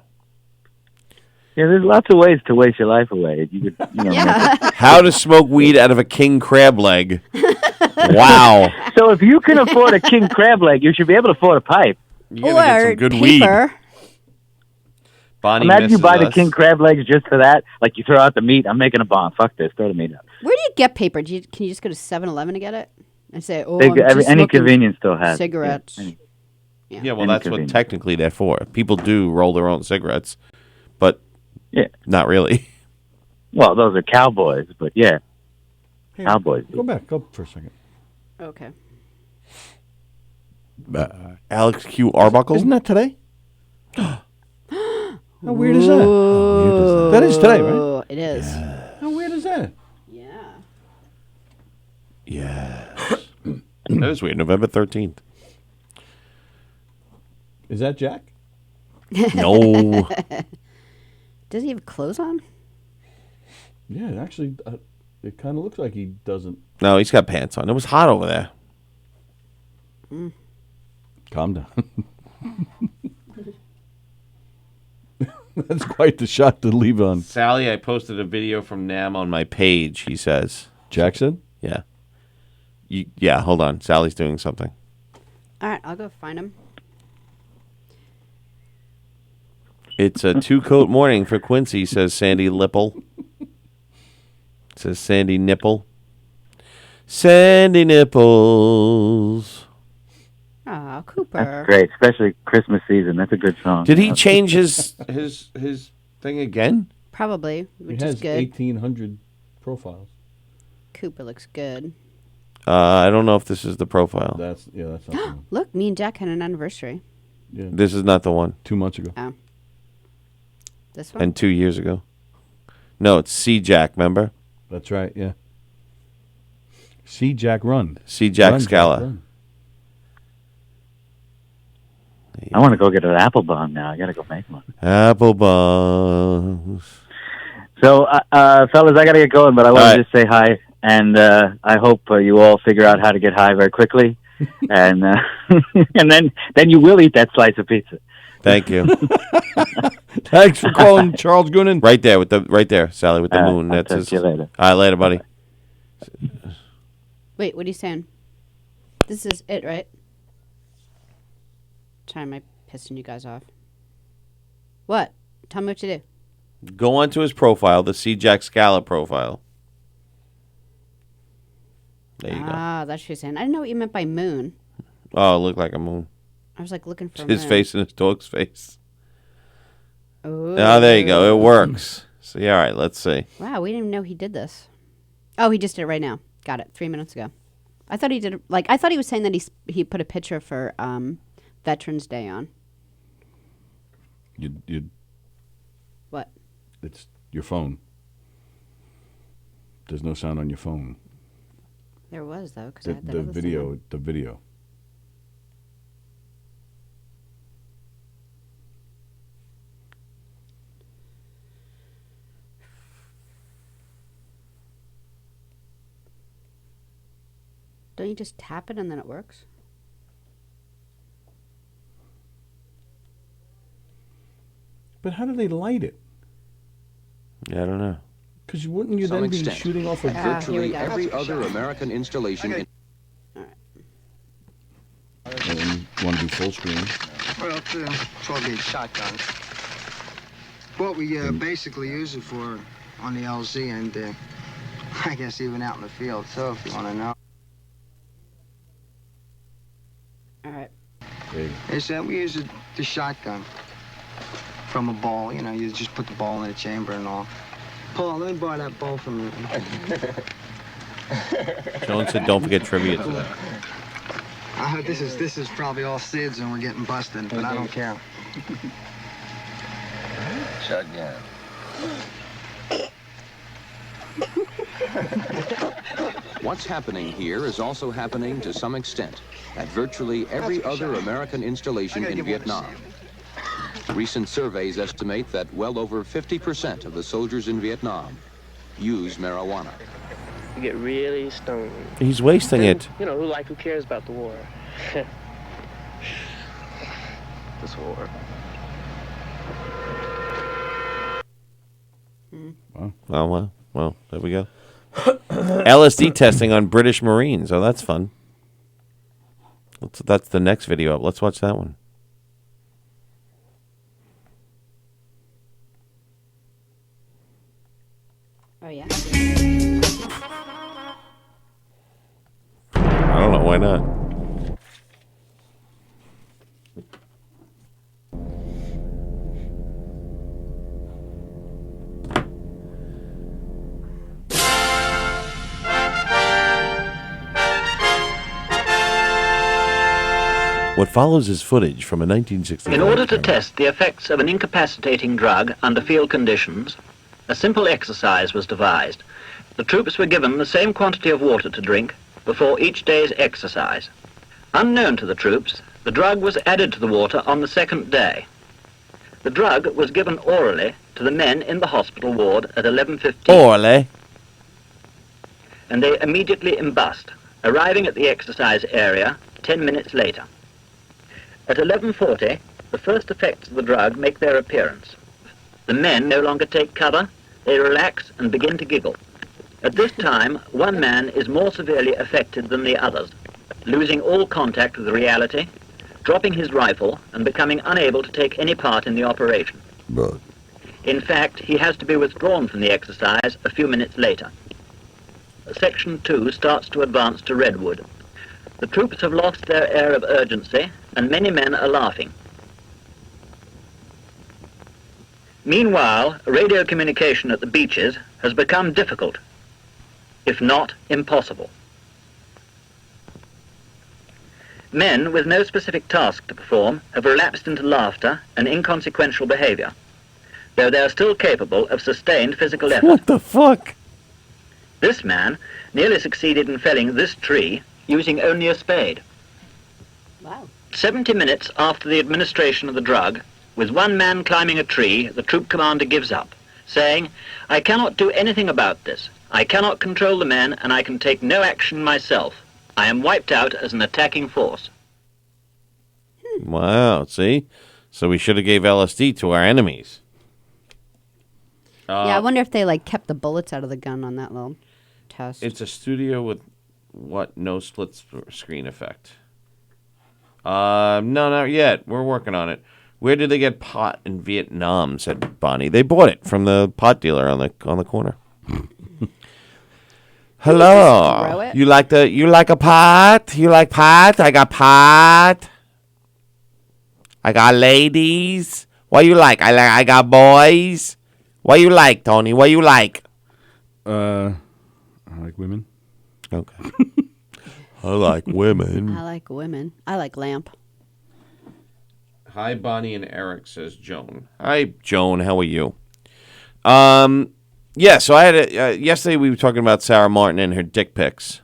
Yeah, there's lots of ways to waste your life away. You could, you know. Yeah. How to smoke weed out of a king crab leg. Wow. So if you can afford a king crab leg, you should be able to afford a pipe. You gotta get Or some good weed. paper. Bonnie Imagine you misses buy the us. king crab legs just for that. Like you throw out the meat. I'm making a bomb. Fuck this. Throw the meat out. Where do you get paper? Can you just go to 7-Eleven to get it? And say, oh, They, I'm just any smoking convenience store has it. cigarettes. Yeah, Yeah, well, Any that's what convenience. technically they're for. People do roll their own cigarettes, but Yeah. not really. Well, those are cowboys, but yeah, cowboys. Go back. Go for a second. Okay. Alex Q. Arbuckle? Isn't that today? How weird is that? That is today, right? Oh, it is. How weird is that? Yeah. Yes. That is weird. November 13th. Is that Jack? No. Does he have clothes on? Yeah, actually, it kind of looks like he doesn't. No, he's got pants on. It was hot over there. Calm down. That's quite the shot to leave on. Sallie, I posted a video from Nam on my page, he says. Jackson? Yeah. Yeah, hold on. Sally's doing something. All right, I'll go find him. It's a two-coat morning for Quincy, says Sandy Lipple. Says Sandy Nipple. Sandy Nipples. Oh, Cooper. That's great, especially Christmas season. That's a good song. Did he change his thing again? Probably, He which has is good. 1,800 profiles. Cooper looks good. I don't know if this is the profile. That's not the one. Look, me and Jack had an anniversary. Yeah, This is not the one. 2 months ago. Oh. This one? And 2 years ago. No, it's C Jack, remember? That's right, yeah. See Jack run. C Jack Run, Scala. run. I want to go get an apple bomb now. I got to go make one. Apple bombs. So, fellas, I got to get going, but I want All to just say hi, and I hope you all figure out how to get high very quickly, and and then you will eat that slice of pizza. Thank you. Thanks for calling, Charles Goonan. Right there, Sally, with the moon. I'll That's talk his. to you later. All right, later, buddy. Wait, what are you saying? This is it, right? Sorry, am I pissing you guys off? What? Tell me what you do. Go onto his profile, the C Jack Scala profile. There you go. Ah, that's what you're saying. I didn't know what you meant by moon. Oh, it looked like a moon. I was like looking for His moon. face and his dog's face. Oh, Oh, there you go. It works. So, yeah, all right, let's see. Wow, we didn't even know he did this. Oh, he just did it right now. Got it. 3 minutes ago. I thought he did. I thought he was saying that he put a picture for Veterans Day on. You. What? It's your phone. There's no sound on your phone. There was though, because The video. The video. Don't you just tap it and then it works? But how do they light it? Yeah, I don't know. Because wouldn't you Some then be extent. shooting off a Virtually go. every other American installation in Want to do full screen? Well, it's a 12-gauge shotgun. What we basically use it for on the LZ and I guess even out in the field, so if you want to know. All right. Is that we use the shotgun from a ball. You know, you just put the ball in the chamber and all. Paul, let me borrow that ball from you. Sean said don't forget trivia today. I heard this is probably all SIDS and we're getting busted, but I don't care. shotgun. What's happening here is also happening to some extent at virtually every other American installation in Vietnam. Recent surveys estimate that well over 50% of the soldiers in Vietnam use marijuana. You get really stoned. He's wasting it. You know, who cares about the war? This war. Well, there we go. LSD testing on British Marines. Oh, that's fun. That's the next video up. Let's watch that one. Oh yeah. I don't know. Why not? What follows is footage from a 1969. In order to test the effects of an incapacitating drug under field conditions, a simple exercise was devised. The troops were given the same quantity of water to drink before each day's exercise. Unknown to the troops, the drug was added to the water on the second day. The drug was given orally to the men in the hospital ward at 11:15. Orally. And they immediately embussed, arriving at the exercise area 10 minutes later. At 11:40, the first effects of the drug make their appearance. The men no longer take cover, they relax and begin to giggle. At this time, one man is more severely affected than the others, losing all contact with reality, dropping his rifle and becoming unable to take any part in the operation. In fact, he has to be withdrawn from the exercise a few minutes later. Section 2 starts to advance to Redwood. The troops have lost their air of urgency, and many men are laughing. Meanwhile, radio communication at the beaches has become difficult, if not impossible. Men with no specific task to perform have relapsed into laughter and inconsequential behavior, though they are still capable of sustained physical effort. What the fuck? This man nearly succeeded in felling this tree using only a spade. Wow. 70 minutes after the administration of the drug, with one man climbing a tree, the troop commander gives up, saying, "I cannot do anything about this. I cannot control the men, and I can take no action myself. I am wiped out as an attacking force." Wow, see? So we should have gave LSD to our enemies. Yeah, I wonder if they kept the bullets out of the gun on that little test. It's a studio with no split screen effect. No, not yet. We're working on it. Where did they get pot in Vietnam? Said Bonnie. They bought it from the pot dealer on the corner. Hello. Throw it? You like a pot? You like pot? I got pot. I got ladies. What you like? I got boys. What you like, Tony? What you like? I like women. Okay. I like women. I like women. I like lamp. Hi, Bonnie and Eric, says Joan. Hi, Joan. How are you? Yeah, so I had yesterday we were talking about Sarah Martin and her dick pics.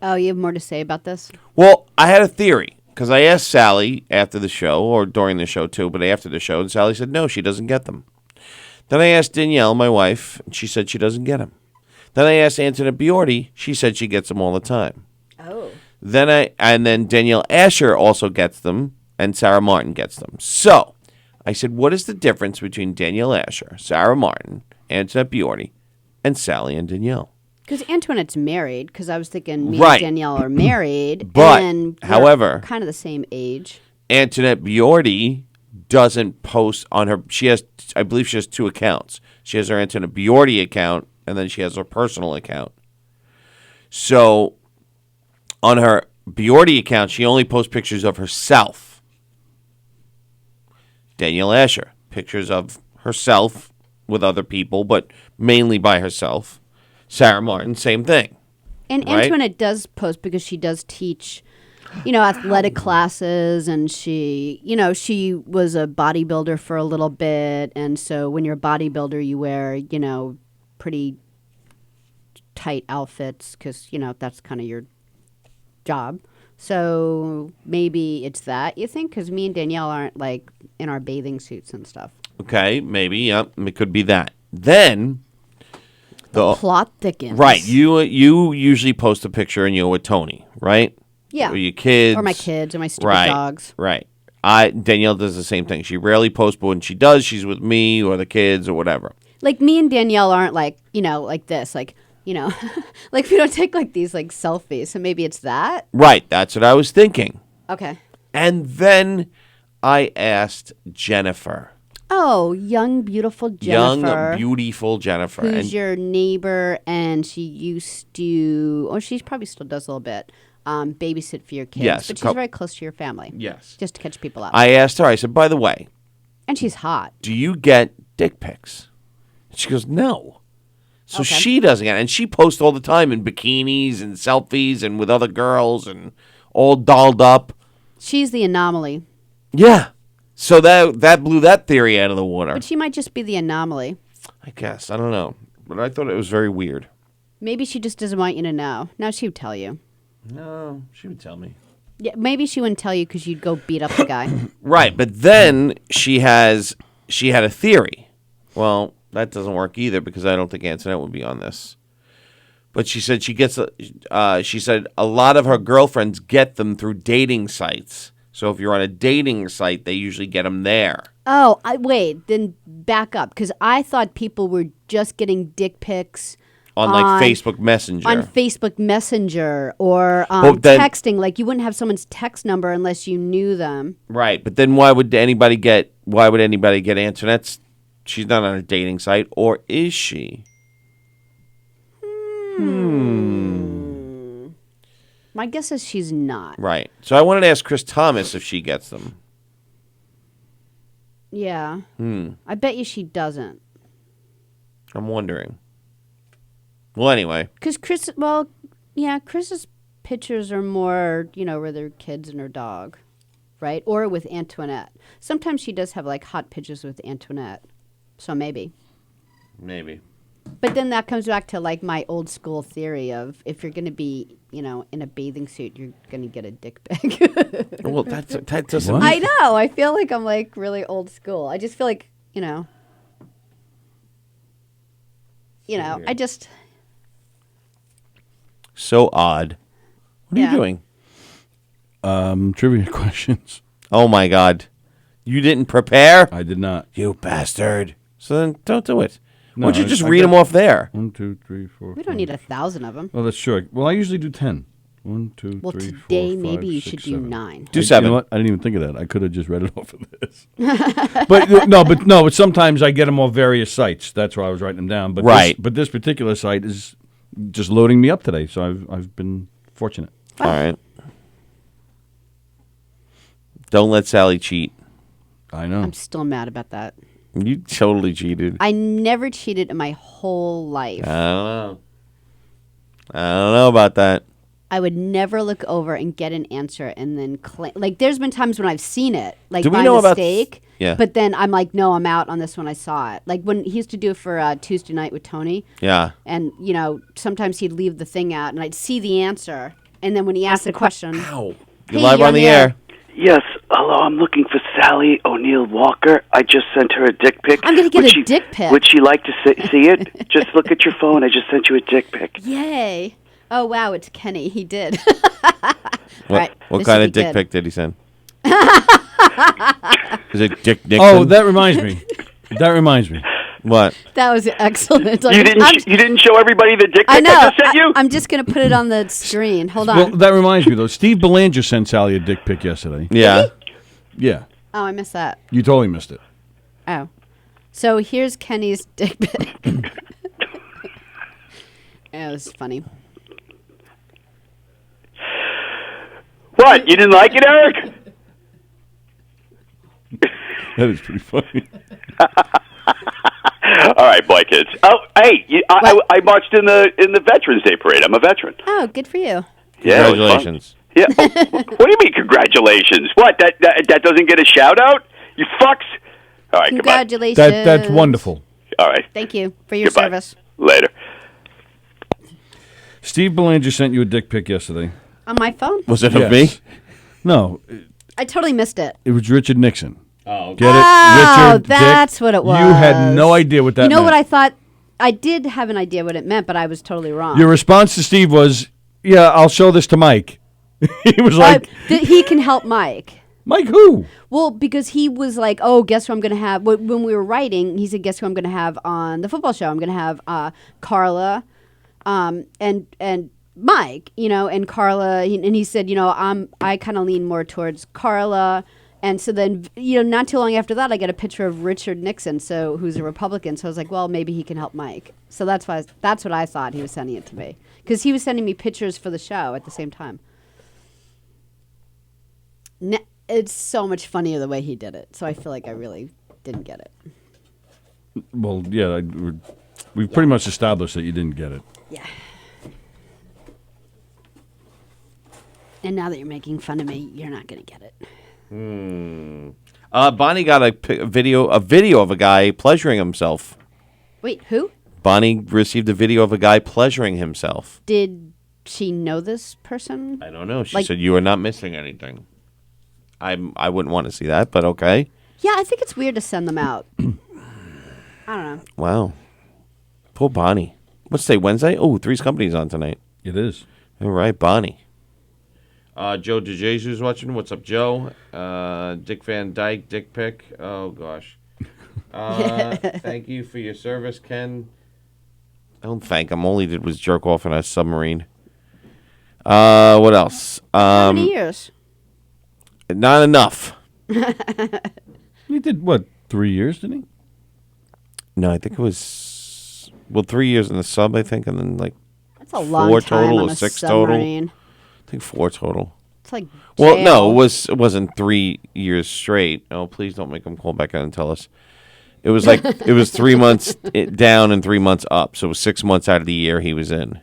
Oh, you have more to say about this? Well, I had a theory because I asked Sallie after the show, or during the show too, but after the show, and Sallie said no, she doesn't get them. Then I asked Danielle, my wife, and she said she doesn't get them. Then I asked Antoinette Biordi, she said she gets them all the time. Oh. Then Danielle Asher also gets them, and Sarah Martin gets them. So I said, what is the difference between Danielle Asher, Sarah Martin, Antoinette Biordi, and Sallie and Danielle? Because Antoinette's married, because I was thinking me Right. and Danielle are married. But, and we're however, kind of the same age. Antoinette Biordi doesn't post on her. I believe she has 2 accounts. She has her Antoinette Biordi account, and then she has her personal account. So on her Biordi account, she only posts pictures of herself. Danielle Asher, pictures of herself with other people, but mainly by herself. Sarah Martin, same thing. And right? Antoinette does post because she does teach, athletic classes, and she was a bodybuilder for a little bit, and so when you're a bodybuilder, you wear, pretty tight outfits because, that's kind of your job. So maybe it's that, you think? Because me and Danielle aren't, like, in our bathing suits and stuff. Okay, maybe, yeah, it could be that. Then the plot thickens. Right, you usually post a picture and you're with Tony, right? Yeah. Or your kids. Or my kids or my stupid dogs. Right. Danielle does the same thing. She rarely posts, but when she does, she's with me or the kids or whatever. Like, me and Danielle aren't like, like this, like, like we don't take like these like selfies. So maybe it's that. Right. That's what I was thinking. Okay. And then I asked Jennifer. Oh, young, beautiful Jennifer. Young, beautiful Jennifer. Who's your neighbor, and she used to, or she probably still does a little bit, babysit for your kids. Yes. But she's very close to your family. Yes. Just to catch people up. I asked her, I said, by the way. And she's hot. Do you get dick pics? She goes, no. So Okay. she doesn't get it. And she posts all the time in bikinis and selfies and with other girls and all dolled up. She's the anomaly. Yeah. So that blew that theory out of the water. But she might just be the anomaly. I guess. I don't know. But I thought it was very weird. Maybe she just doesn't want you to know. Now she would tell you. No, she would tell me. Yeah, maybe she wouldn't tell you because you'd go beat up the guy. Right. But then she had a theory. Well, that doesn't work either because I don't think Antoinette would be on this. But she said she said a lot of her girlfriends get them through dating sites. So if you're on a dating site, they usually get them there. Oh, wait, then back up, because I thought people were just getting dick pics on like Facebook Messenger. On Facebook Messenger or texting. Like you wouldn't have someone's text number unless you knew them. Right, but then why would anybody get Antoinette's? She's not on a dating site, or is she? My guess is she's not. Right. So I wanted to ask Chris Thomas if she gets them. Yeah. I bet you she doesn't. I'm wondering. Well, anyway. Because Chris's pictures are more, with her kids and her dog, right? Or with Antoinette. Sometimes she does have, like, hot pictures with Antoinette. So maybe. Maybe. But then that comes back to, like, my old school theory of if you're going to be, in a bathing suit, you're going to get a dick pic. Well, that doesn't... I know. I feel like I'm, like, really old school. I just feel like, I just... So odd. What are you doing? Trivia questions. Oh, my God. You didn't prepare? I did not. You bastard. So then don't do it. No, Why don't you just read them off there? 1, 2, 3, 4. We don't need 1,000 of them. Well, that's true. Well, I usually do 10. 1, 2, Well, 3, 4, today 5, maybe you 6, should 7. do 9. Do 7. You know what? I didn't even think of that. I could have just read it off of this. But sometimes I get them off various sites. That's why I was writing them down. But right. But this particular site is just loading me up today, so I've been fortunate. All right. Don't let Sallie cheat. I know. I'm still mad about that. You totally cheated. I never cheated in my whole life. I don't know about that. I would never look over and get an answer and then claim. Like, there's been times when I've seen it, like Do we by know about- mistake. Yeah. But then I'm like, no, I'm out on this one. I saw it. Like when he used to do it for Tuesday night with Tony. Yeah. And, sometimes he'd leave the thing out and I'd see the answer. And then when he asked the question. Ow. Hey, You're live you're on the air. Yes, hello, I'm looking for Sallie O'Neill Walker. I just sent her a dick pic. I'm going to get a dick pic. Would she like to see it? Just look at your phone. I just sent you a dick pic. Yay. Oh, wow, it's Kenny. He did. What this kind should of be dick good. pic did he send? Is it Dick Nixon? Oh, that reminds me. What? That was excellent. You didn't show everybody the dick pic I know. I just sent you? I'm just going to put it on the screen. Hold on. Well, that reminds me, though. Steve Belanger sent Sallie a dick pic yesterday. Yeah. Yeah. Oh, I missed that. You totally missed it. Oh. So here's Kenny's dick pic. It was funny. What? You didn't like it, Eric? That is pretty funny. All right, boy, kids. Oh, hey, I marched in the Veterans Day parade. I'm a veteran. Oh, good for you. Yeah, it was fun. Congratulations. Yeah. Oh, what do you mean, congratulations? What? That doesn't get a shout out? You fucks. All right, goodbye. Congratulations. That's wonderful. All right. Thank you for your Goodbye. service. Later. Steve Belanger sent you a dick pic yesterday. On my phone? Was it of Yes. me? No, I totally missed it. it was Richard Nixon. Oh, Get it? Oh, Richard, that's Dick. what it was. You had no idea what that You know meant. what I thought? I did have an idea what it meant, but I was totally wrong. Your response to Steve was, yeah, I'll show this to Mike. He was like, he can help Mike. Mike who? Well, because he was like, oh, guess who I'm going to have? When we were writing, he said, guess who I'm going to have on the football show? I'm going to have Carla and Mike, and Carla. And he said, I kind of lean more towards Carla. And so then, not too long after that, I get a picture of Richard Nixon, who's a Republican. So I was like, well, maybe he can help Mike. So that's what I thought he was sending it to me. Because he was sending me pictures for the show at the same time. It's so much funnier the way he did it. So I feel like I really didn't get it. Well, yeah, we've pretty much established that you didn't get it. Yeah. And now that you're making fun of me, you're not going to get it. Bonnie got a video of a guy pleasuring himself. Wait, who? Bonnie received a video of a guy pleasuring himself. Did she know this person? I don't know. She said you are not missing anything. I wouldn't want to see that, but okay. Yeah, I think it's weird to send them out. I don't know. Wow. Poor Bonnie. What's today, Wednesday? Oh, Three's Company's on tonight. It is. All right, Bonnie. Joe DeJesus watching. What's up, Joe? Dick Van Dyke, dick pic. Oh, gosh. Thank you for your service, Ken. I don't thank him. All he did was jerk off in a submarine. What else? How many years? Not enough. He did, 3 years, didn't he? No, I think it was, 3 years in the sub, I think, and then That's a long 4 time total on or a 6 submarine. total. I think 4 total. It's like Well, jail. no, it wasn't 3 years straight. Oh, please don't make him call back out and tell us. It was it was 3 months down and 3 months up. So it was 6 months out of the year he was in.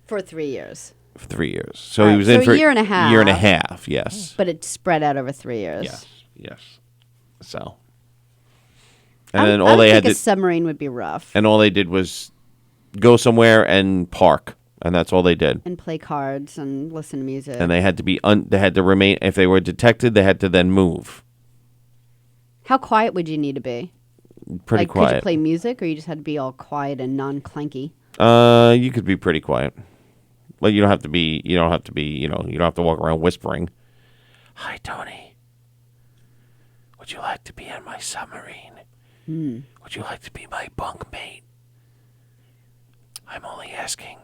For 3 years. For 3 years. So All he right, was so in a for year and a half. Year and a half, yes. But it's spread out over 3 years. Yes. So. And then all I they would had think to, a submarine would be rough. and all they did was go somewhere and park, and that's all they did. And play cards and listen to music. And they had to be they had to remain. If they were detected, they had to then move. How quiet would you need to be? Pretty Could quiet. you play music, or you just had to be all quiet and non-clanky? You could be pretty quiet. Well, you don't have to be. You don't have to be. You don't have to walk around whispering. Hi, Tony. Would you like to be in my submarine? Would you like to be my bunkmate? I'm only asking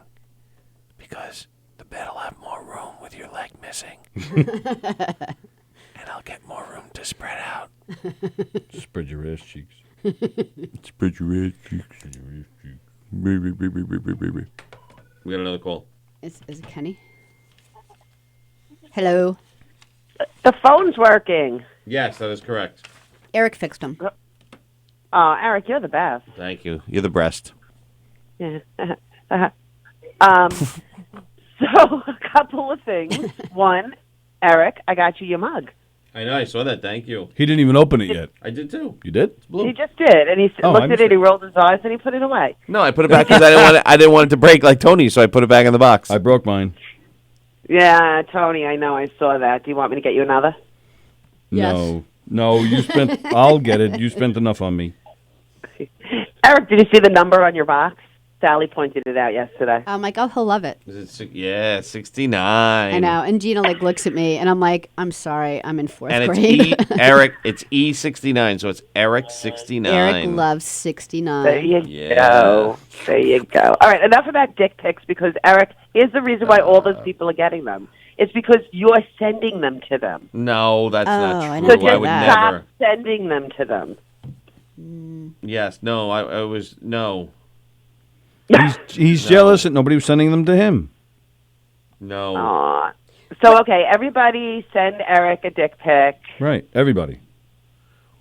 because the bed will have more room with your leg missing. And I'll get more room to spread out. Spread your ass cheeks. Spread your ass cheeks. We got another call. Is it Kenny? Hello. The phone's working. Yes, that is correct. Eric fixed him. Oh, Eric, you're the best. Thank you. You're the breast. Yeah. So, a couple of things. One, Eric, I got you your mug. I know. I saw that. Thank you. He didn't even open it yet. I did too. You did? It's blue. He just did, and he looked at it, he rolled his eyes, and he put it away. No, I put it back because I didn't want it to break like Tony, so I put it back in the box. I broke mine. Yeah, Tony, I know, I saw that. Do you want me to get you another? Yes. No, you spent. I'll get it. You spent enough on me. Eric, did you see the number on your box? Sallie pointed it out yesterday. I'm like, oh, he'll love it. Is it 69. I know. And Gina looks at me, and I'm like, I'm sorry, I'm in fourth And grade. it's Eric. It's E69, so it's Eric 69. Eric loves 69. There you go. There you go. All right, enough about dick pics because, Eric, here's the reason why all those people are getting them. It's because you're sending them to them. No, that's not I true. didn't I would Stop never. sending them to them. Yes, no, I was no. He's jealous that nobody was sending them to him. No. Aw. So, okay, everybody send Eric a dick pic. Right. Everybody.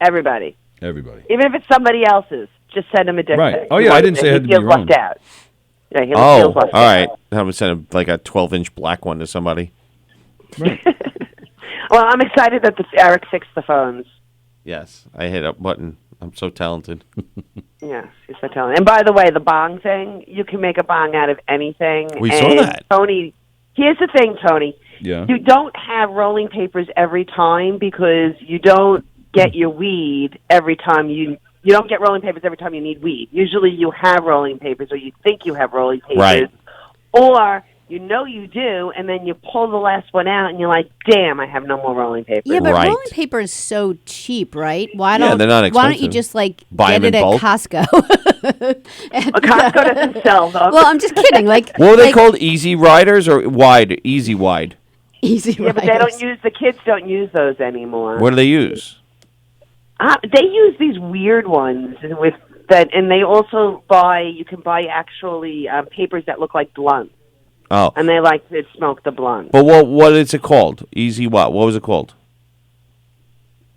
Everybody. Everybody. Even if it's somebody else's, just send him a dick Right. pic. Oh, yeah, I didn't say it had to be He feels your own. left out. Yeah, he Oh, feels all left right. out. I'm gonna send like a 12-inch black one to somebody. Well, I'm excited that Eric fixed the phones. Yes, I hit a button. I'm so talented. Yes, he's so talented. And by the way, the bong thing, you can make a bong out of anything. We saw that. Tony, here's the thing, Tony. Yeah. You don't have rolling papers every time because you don't get your weed every time you don't get rolling papers every time you need weed. Usually you have rolling papers or you think you have rolling papers. Right. Or you know you do, and then you pull the last one out, and you're like, damn, I have no more rolling papers. Yeah, but Right. rolling paper is so cheap, right? Why Yeah, don't they're not Why don't you expensive. just like Buy get them it in at bulk? Costco? Costco doesn't sell them. Well, I'm just kidding. Like, What were they like called? Easy Riders or wide? Easy wide. Easy Yeah, but they don't use, the kids don't use those anymore. What do they use? They use these weird ones with that, and they also you can buy actually papers that look like blunts. Oh, And they like to smoke the blunt. but what is it called? Easy what? What was it called?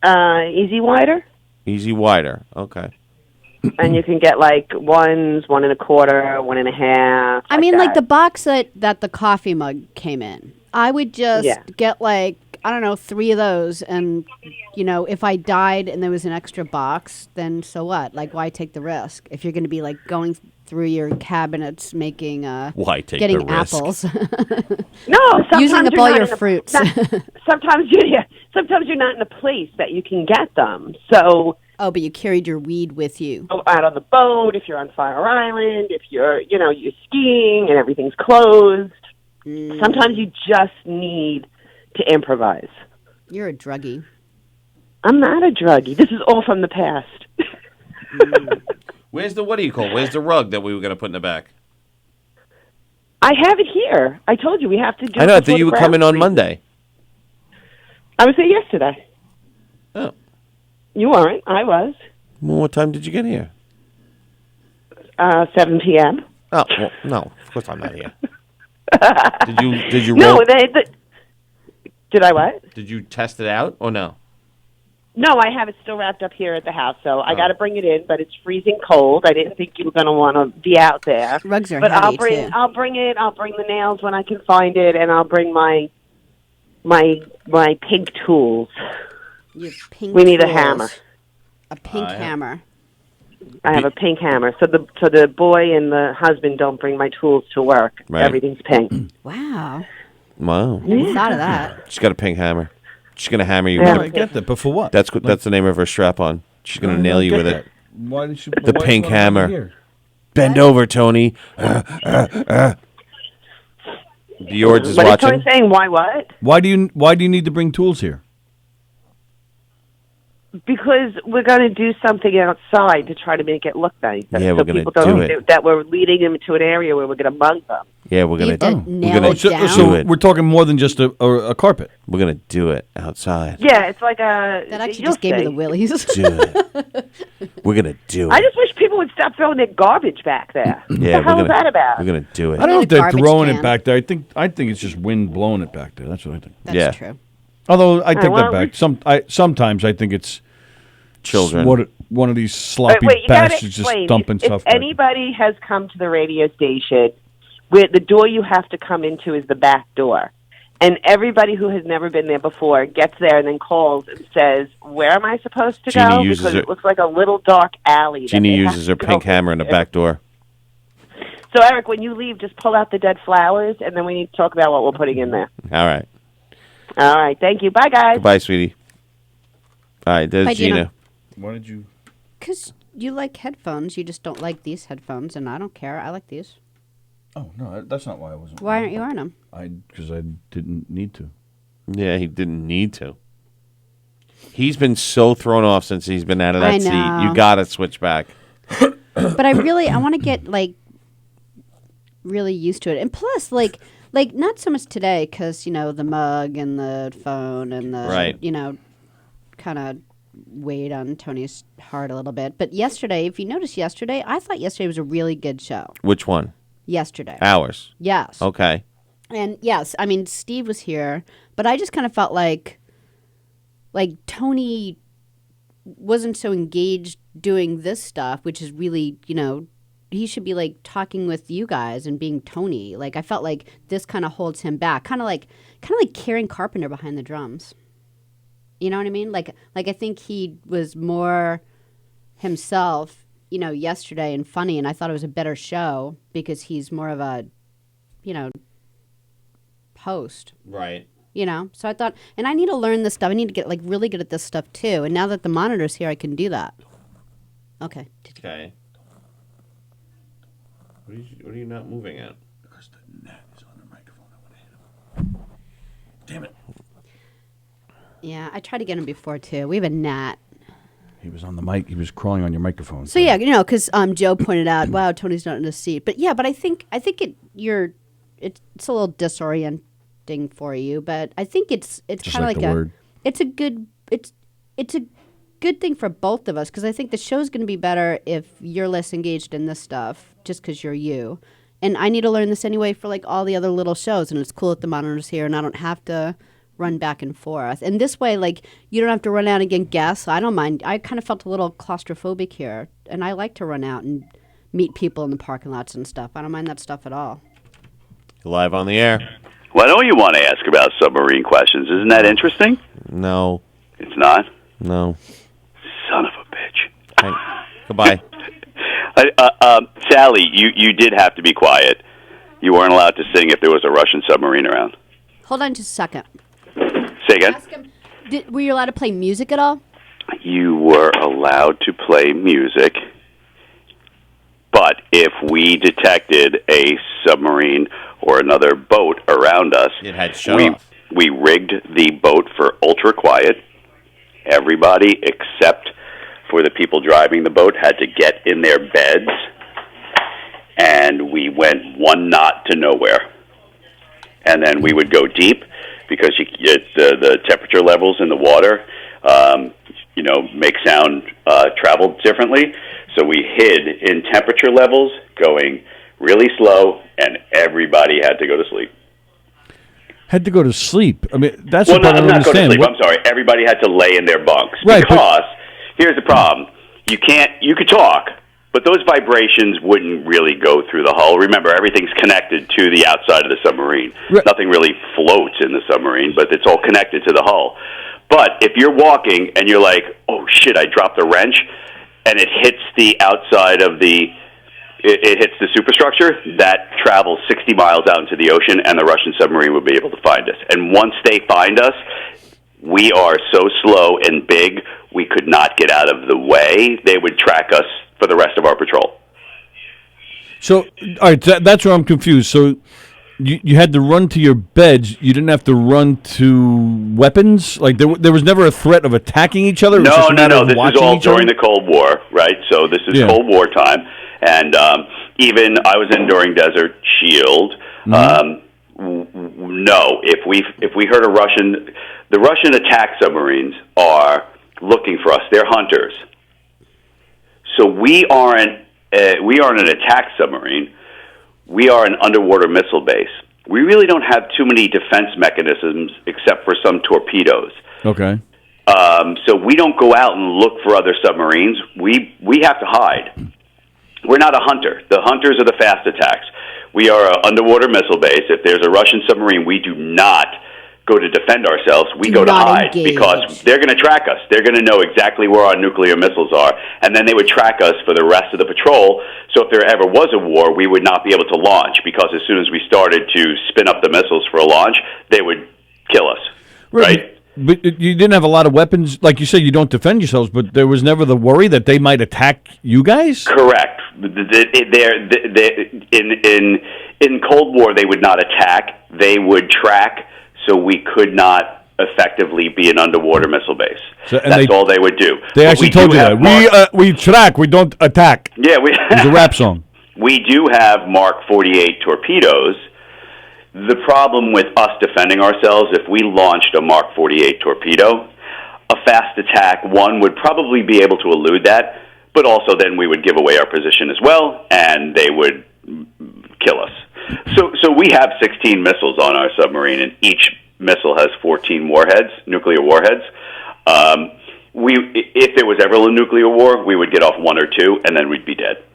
Easy Wider, Easy Wider. Okay. and you can get like ones, 1 1/4, 1 1/2. I mean, like that. the box that the coffee mug came in. I would just Yeah. get like, I don't know, 3 of those, and if I died and there was an extra box, then so what? Like, why take the risk if you're going to be like going through your cabinets making Why take getting the risk? apples, No, sometimes using up you're all not your in a- fruits. sometimes you're not in a place that you can get them. So Oh, but you carried your weed with you. go out on the boat, if you're on Fire Island, if you're skiing and everything's closed. Sometimes you just need to improvise. You're a druggie. I'm not a druggie. This is all from the past. Where's the what do you call? Where's the rug that we were gonna put in the back? I have it here. I told you we have to do. I know. I before thought you the would come in ground on freezes. Monday. I was there yesterday. Oh. You weren't. I was. Well, what time did you get here? 7 p.m. Oh, well, no. Of course I'm not here. Did you No, roll, did I what? did you test it out or no? No, I have it still wrapped up here at the house, so I got to bring it in. But it's freezing cold. I didn't think you were going to want to be out there. Rugs are But heavy I'll bring too. I'll bring it. I'll bring the nails when I can find it, and I'll bring my pink tools. You have pink We need a tools. hammer. A pink hammer. I have a pink hammer. So the boy and the husband don't bring my tools to work. Right. Everything's pink. Wow. Wow. Never thought of that. She's got a pink hammer. She's gonna hammer you. Yeah. with I it. get that, but for what? That's the name of her strap on. She's gonna nail you with it. Why did you? The why pink do you want it hammer. here? Bend over, Tony. George is What is watching. Tony saying? Why what? Why do you need to bring tools here? Because we're going to do something outside to try to make it look nice. Yeah, we're so gonna people don't do it. think that we're leading them to an area where we're going to mug them. Yeah, we're You gonna have to we're nail gonna it So, down. so do it. we're talking more than just a carpet. We're gonna do it outside. Yeah, it's like a. That actually you'll just gave me see. the willies. Do it. We're gonna do it. I just wish people would stop throwing their garbage back there. What yeah, the hell we're is gonna that about? we're gonna do it. I don't know if Need a they're garbage throwing can. it back there. I think it's just wind blowing it back there. That's what I think. That's Yeah. true. Although I take well, that back. Sometimes I think it's Children. One of these sloppy Wait, you gotta bastards just explain. dumping if stuff. back there. anybody has come to the radio station where the door you have to come into is the back door. And everybody who has never been there before gets there and then calls and says, "Where am I supposed to go?" Because it looks like a little dark alley. Jeannie uses her pink hammer in the back door. So, Eric, when you leave, just pull out the dead flowers, and then we need to talk about what we're putting in there. All right. All right. Thank you. Bye, guys. Goodbye, sweetie. All right, there's Bye, Gina. Why did you? Because you like headphones. You just don't like these headphones, and I don't care. I like these. Oh, no, that's not why I wasn't. Why aren't you wearing them? Because I didn't need to. Yeah, he didn't need to. He's been so thrown off since he's been out of that seat. You got to switch back. But I want to get, like, really used to it. And plus, like not so much today because, the mug and the phone and the, kind of weighed on Tony's heart a little bit. But yesterday, if you noticed yesterday, I thought yesterday was a really good show. Which one? Yesterday. Ours. Yes. Okay. And yes, I mean, Steve was here, but I just kind of felt like Tony wasn't so engaged doing this stuff, which is really, he should be like talking with you guys and being Tony. Like I felt like this kind of holds him back, kind of like Karen Carpenter behind the drums. You know what I mean? Like I think he was more himself, yesterday and funny, and I thought it was a better show because he's more of a, host. Right. So I thought, and I need to learn this stuff. I need to get really good at this stuff too. And now that the monitor's here, I can do that. Okay. Okay. What are you not moving at? Because the net is on the microphone. I want to hit him. Damn it. Yeah, I tried to get him before too. We have a gnat. He was on the mic. He was crawling on your microphone. So yeah, because Joe pointed out, wow, Tony's not in the seat. But yeah, but I think it's a little disorienting for you. But I think it's kind of like it's a good thing for both of us because I think the show's going to be better if you're less engaged in this stuff just because you're you. And I need to learn this anyway for all the other little shows. And it's cool that the monitor's here and I don't have to run back and forth. And this way, you don't have to run out and get guests. I don't mind. I kind of felt a little claustrophobic here. And I like to run out and meet people in the parking lots and stuff. I don't mind that stuff at all. Live on the air. Why don't you want to ask about submarine questions? Isn't that interesting? No. It's not? No. Son of a bitch. Hey, goodbye. Sallie, you did have to be quiet. You weren't allowed to sing if there was a Russian submarine around. Hold on just a second. Say again? Ask him, were you allowed to play music at all? You were allowed to play music, but if we detected a submarine or another boat around us, it had shut off. We rigged the boat for ultra quiet. Everybody except for the people driving the boat had to get in their beds, and we went 1 knot to nowhere. And then we would go deep because the temperature levels in the water, make sound travel differently. So we hid in temperature levels going really slow, and everybody had to go to sleep. Had to go to sleep. I mean, that's well, what I don't not understand. Go to sleep. I'm sorry. Everybody had to lay in their bunks. Right, because here's the problem. You could talk, but those vibrations wouldn't really go through the hull. Remember, everything's connected to the outside of the submarine. Right. Nothing really floats in the submarine, but it's all connected to the hull. But if you're walking and you're like, oh, shit, I dropped the wrench, and it hits the outside of it hits the superstructure, that travels 60 miles out into the ocean, and the Russian submarine would be able to find us. And once they find us, we are so slow and big, we could not get out of the way. They would track us for the rest of our patrol. So, all right, that's where I'm confused. So, you had to run to your beds. You didn't have to run to weapons? Like, there was never a threat of attacking each other? No. This is all during the Cold War, right? So this is Cold War time. And even I was in during Desert Shield. Mm-hmm. No, if we heard the Russian attack submarines are looking for us. They're hunters. So we aren't an attack submarine. We are an underwater missile base. We really don't have too many defense mechanisms except for some torpedoes. Okay. So we don't go out and look for other submarines. We have to hide. We're not a hunter. The hunters are the fast attacks. We are an underwater missile base. If there's a Russian submarine, we do not go to defend ourselves. We go to hide because they're going to track us. They're going to know exactly where our nuclear missiles are, and then they would track us for the rest of the patrol. So if there ever was a war, we would not be able to launch because as soon as we started to spin up the missiles for a launch, they would kill us, right? But you didn't have a lot of weapons. Like you said, you don't defend yourselves, but there was never the worry that they might attack you guys? Correct. In Cold War, they would not attack. They would track, so we could not effectively be an underwater missile base. So, that's all they would do. They actually told you that. We track, we don't attack. Yeah. It's a rap song. We do have Mark 48 torpedoes. The problem with us defending ourselves, if we launched a Mark 48 torpedo, a fast attack, one, would probably be able to elude that, but also then we would give away our position as well, and they would kill us. So we have 16 missiles on our submarine, and each missile has 14 warheads, nuclear warheads. If there was ever a nuclear war, we would get off one or two, and then we'd be dead.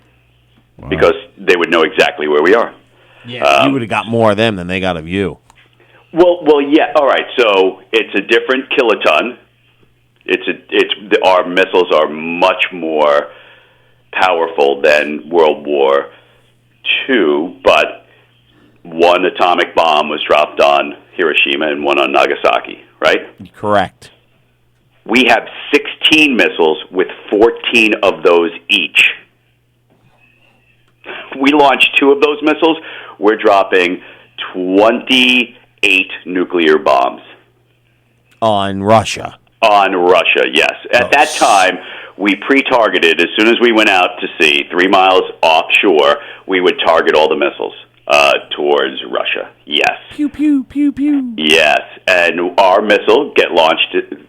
Wow. Because they would know exactly where we are. Yeah, you would have got more of them than they got of you. Well, yeah. All right. So it's a different kiloton. Our missiles are much more powerful than World War II, but one atomic bomb was dropped on Hiroshima and one on Nagasaki, right? Correct. We have 16 missiles with 14 of those each. We launched 2 of those missiles. We're dropping 28 nuclear bombs. On Russia. On Russia, yes. At that time, we pre-targeted, as soon as we went out to sea, 3 miles offshore, we would target all the missiles towards Russia. Yes. Pew, pew, pew, pew. Yes, and our missile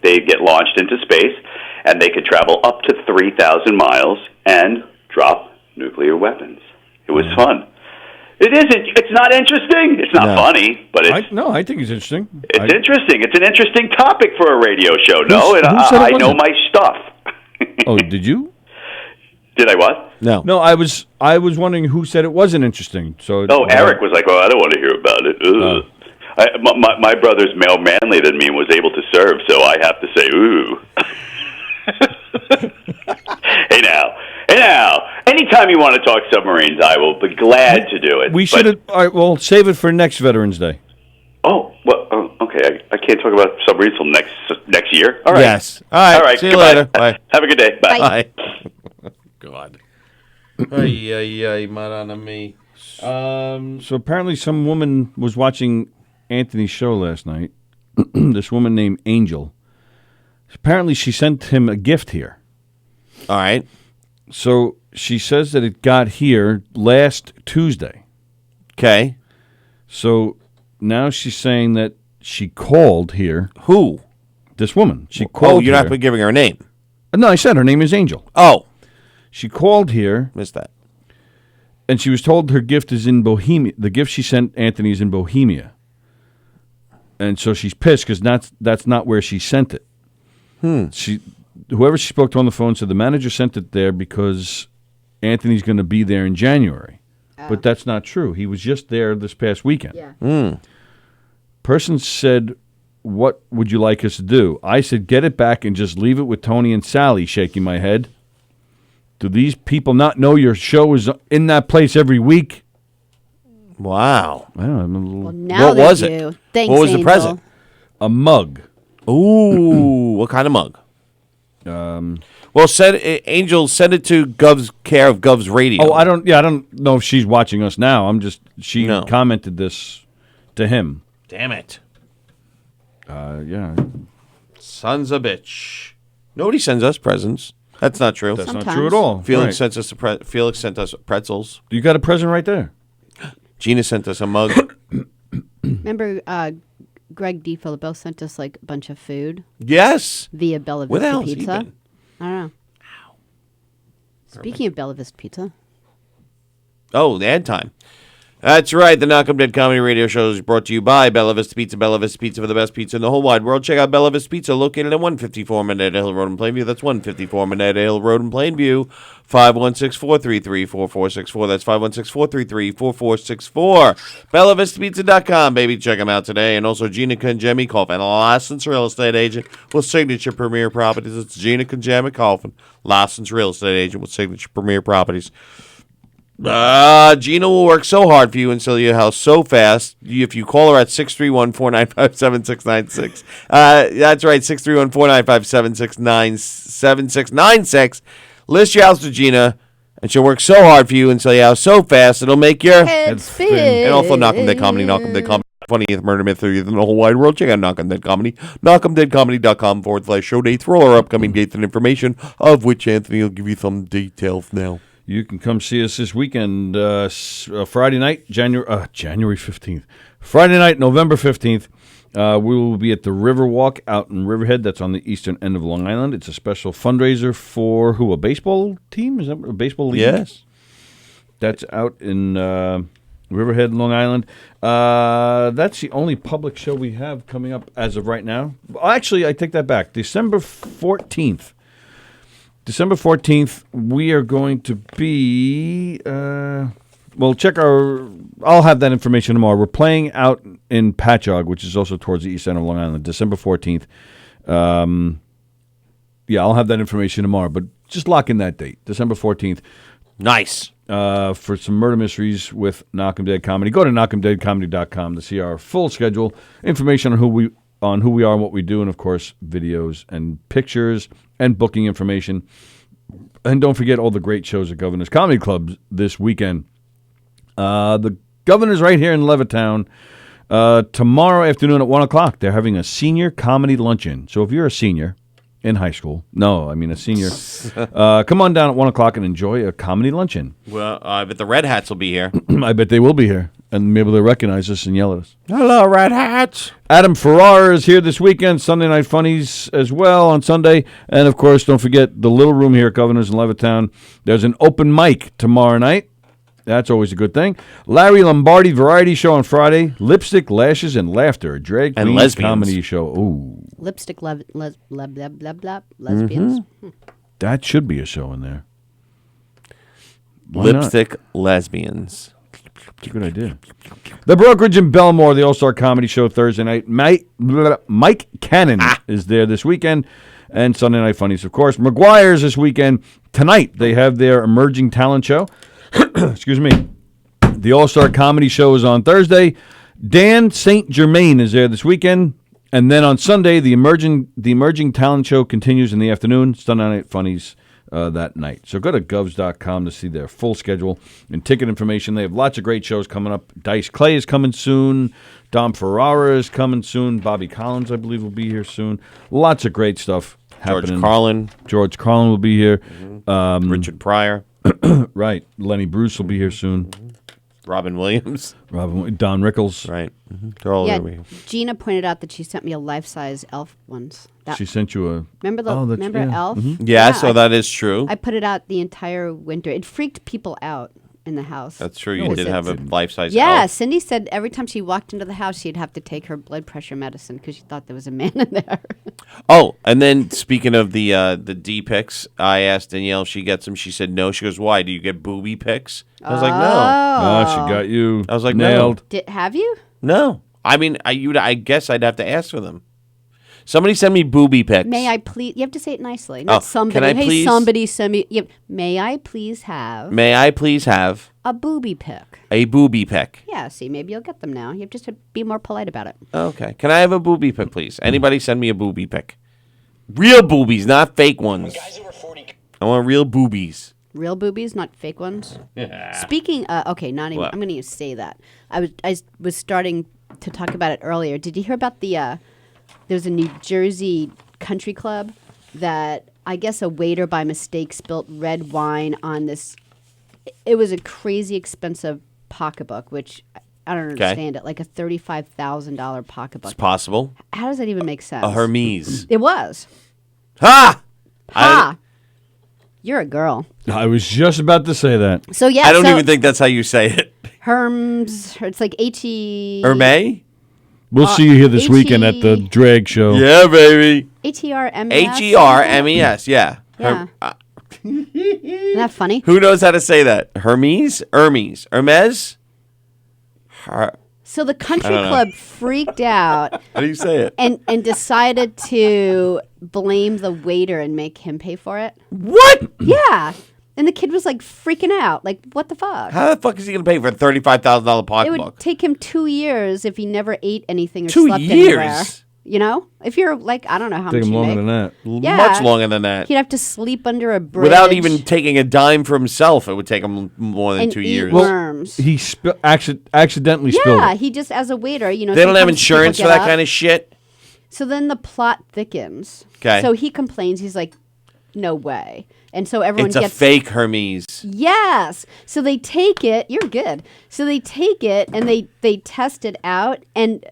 they get launched into space, and they could travel up to 3,000 miles and drop nuclear weapons. It was fun. It isn't. It's not interesting. It's not funny, but it's. I think it's interesting. It's interesting. It's an interesting topic for a radio show. I know my stuff. Oh, did you? Did I what? No. I was wondering who said it wasn't interesting. So. Oh, Eric was like, "Oh, I don't want to hear about it." My brother's more manly than me and was able to serve, so I have to say, "Ooh." Hey now, anytime you want to talk submarines, I will be glad to do it. We should have. All right, well, save it for next Veterans Day. Oh, well, okay. I can't talk about submarines till next year. All right. Yes. All right. See you later. Bye. Have a good day. Bye. God. Ay, marana me. So apparently some woman was watching Anthony's show last night. This woman named Angel. Apparently she sent him a gift here. All right. So she says that it got here last Tuesday. Okay. So now she's saying that she called here. Who? This woman. She called. Oh, you're not giving her name. No, I said her name is Angel. Oh. She called here. Missed that. And she was told her gift is in Bohemia. The gift she sent Anthony is in Bohemia. And so she's pissed because that's not where she sent it. Whoever she spoke to on the phone said the manager sent it there because Anthony's going to be there in January. But that's not true. He was just there this past weekend. Yeah. Person said, "What would you like us to do?" I said, "Get it back and just leave it with Tony and Sallie," shaking my head. Do these people not know your show is in that place every week? Wow. I don't know. Well, now what was it? Do. Thanks, what was Angel. the present? A mug. Ooh, what kind of mug? Well, Angel, send it to care of Gov's Radio. Oh, I don't know if she's watching us now. She commented this to him. Damn it. Yeah. Sons of bitch. Nobody sends us presents. That's not true. That's not true at all. Felix sent us pretzels. You got a present right there. Gina sent us a mug. Remember, Greg D. Philippo sent us like a bunch of food. Yes. Via Bella Where the Vista hell's he Pizza. been? I don't know. Speaking of Bella Vista Pizza. Oh, the ad time. That's right. The Knockem Dead Comedy Radio Show is brought to you by Bella Vista Pizza. Bella Vista Pizza for the best pizza in the whole wide world. Check out Bella Vista Pizza, located at 154 Moneta Hill Road in Plainview. That's 154 Moneta Hill Road in Plainview. 516-433-4464. That's 516-433-4464. BellaVistaPizza.com, baby. Check them out today. And also Gina Conjemi Coffin, licensed real estate agent with Signature Premier Properties. It's Gina Conjemi Coffin, licensed real estate agent with Signature Premier Properties. Gina will work so hard for you and sell your house so fast. If you call her at 631-495-7696. That's right, 631-495-7696. List your house to Gina, and she'll work so hard for you and sell your house so fast it'll make your head spin. And also Knockem Dead Comedy, Knockem Dead Comedy. 20th murder myth 30th in the whole wide world. Check out Knockem Dead Comedy. KnockemDeadComedy.com/show dates for all our upcoming dates and information, of which Anthony will give you some details now. You can come see us this weekend, Friday night, January 15th. Friday night, November 15th. We will be at the Riverwalk out in Riverhead. That's on the eastern end of Long Island. It's a special fundraiser for who? A baseball team? Is that a baseball league? Yes. That's out in Riverhead, Long Island. That's the only public show we have coming up as of right now. Actually, I take that back. December 14th. December 14th, we are going to be, check I'll have that information tomorrow. We're playing out in Patchogue, which is also towards the east end of Long Island, December 14th. I'll have that information tomorrow, but just lock in that date, December 14th. Nice. For some murder mysteries with Knockem Dead Comedy. Go to knockemdeadcomedy.com to see our full schedule, information on who we are and what we do, and, of course, videos and pictures and booking information. And don't forget all the great shows at Governor's Comedy Club this weekend. The Governor's right here in Levittown. Tomorrow afternoon at 1 o'clock, they're having a senior comedy luncheon. So if you're a senior in high school, a senior, come on down at 1 o'clock and enjoy a comedy luncheon. Well, I bet the Red Hats will be here. I bet they will be here. And maybe they'll recognize us and yell at us. Hello, Red Hats. Adam Ferrara is here this weekend. Sunday Night Funnies as well on Sunday. And, of course, don't forget the Little Room here at Governor's in Levittown. There's an open mic tomorrow night. That's always a good thing. Larry Lombardi Variety Show on Friday. Lipstick, Lashes, and Laughter. Drag and Queen lesbians. Comedy Show. Ooh. Lipstick, lesbians. That should be a show in there. Why Lipstick, lesbians. It's a good idea. The Brokerage in Belmore, the All-Star Comedy Show Thursday night. Mike Cannon is there this weekend. And Sunday Night Funnies, of course. McGuire's this weekend. Tonight, they have their Emerging Talent Show. Excuse me. The All-Star Comedy Show is on Thursday. Dan St. Germain is there this weekend. And then on Sunday, the Emerging Talent Show continues in the afternoon. Sunday Night Funnies that night. So go to govs.com to see their full schedule and ticket information. They have lots of great shows coming up. Dice Clay is coming soon. Dom Ferrara is coming soon. Bobby Collins, I believe, will be here soon. Lots of great stuff happening. George Carlin will be here. Mm-hmm. Richard Pryor. Right. Lenny Bruce will be here soon. Mm-hmm. Robin Williams. Don Rickles. Right. Mm-hmm. They're all over here. Gina pointed out that she sent me a life-size elf once. She sent you a... Remember Elf? Mm-hmm. Yeah, so that is true. I put it out the entire winter. It freaked people out in the house. That's true. You did have a life-size elf. Yeah, Cindy said every time she walked into the house, she'd have to take her blood pressure medicine because she thought there was a man in there. Oh, and then speaking of the D pics, I asked Danielle if she gets them. She said no. She goes, why? Do you get booby pics? I was like, no. Oh, she got you. I was like, nailed. No. Have you? No. I mean, I guess I'd have to ask for them. Somebody send me booby pics. May I please? You have to say it nicely. Not somebody. Can I please? Somebody send me. May I please have? May I please have a booby pic? A booby pic. Yeah. See, maybe you'll get them now. You have just to be more polite about it. Okay. Can I have a booby pic, please? Anybody send me a booby pic? Real boobies, not fake ones. I want real boobies. Real boobies, not fake ones. Yeah. Speaking. Okay. Not even. What? I'm going to say that. I was starting to talk about it earlier. Did you hear about the? There's a New Jersey country club that I guess a waiter by mistake spilt red wine on this. It was a crazy expensive pocketbook, which I don't understand it. Like a $35,000 pocketbook. It's possible. How does that even make sense? A Hermes. It was. Ha! You're a girl. I was just about to say that. So yeah, I don't even think that's how you say it. Herms. It's like Hermé? We'll see you here this weekend at the drag show. Yeah, baby. H-E-R-M-E-S. H-E-R-M-E-S, yeah. Yeah. Isn't that funny? Who knows how to say that? Hermes? Hermes? So the country club freaked out. How do you say it? And decided to blame the waiter and make him pay for it. What? Yeah. And the kid was like freaking out. Like, what the fuck? How the fuck is he going to pay for a $35,000 It pocketbook? would take him 2 years if he never ate anything or 2 slept years? anywhere. You know? If you're like, I don't know how Take much him you longer make. than that. Yeah. Much longer than that. He'd have to sleep under a bridge. Without even taking a dime for himself, it would take him more than and 2 eat years. worms. He accidentally spilled Yeah, it. he just, as a waiter, you know. They don't have sometimes people insurance for get that up. kind of shit? So then the plot thickens. 'Kay. So he complains. He's like, no way. And so everyone It's a gets fake Hermes. Yes. So they take it. You're good. So they take it and they test it out, and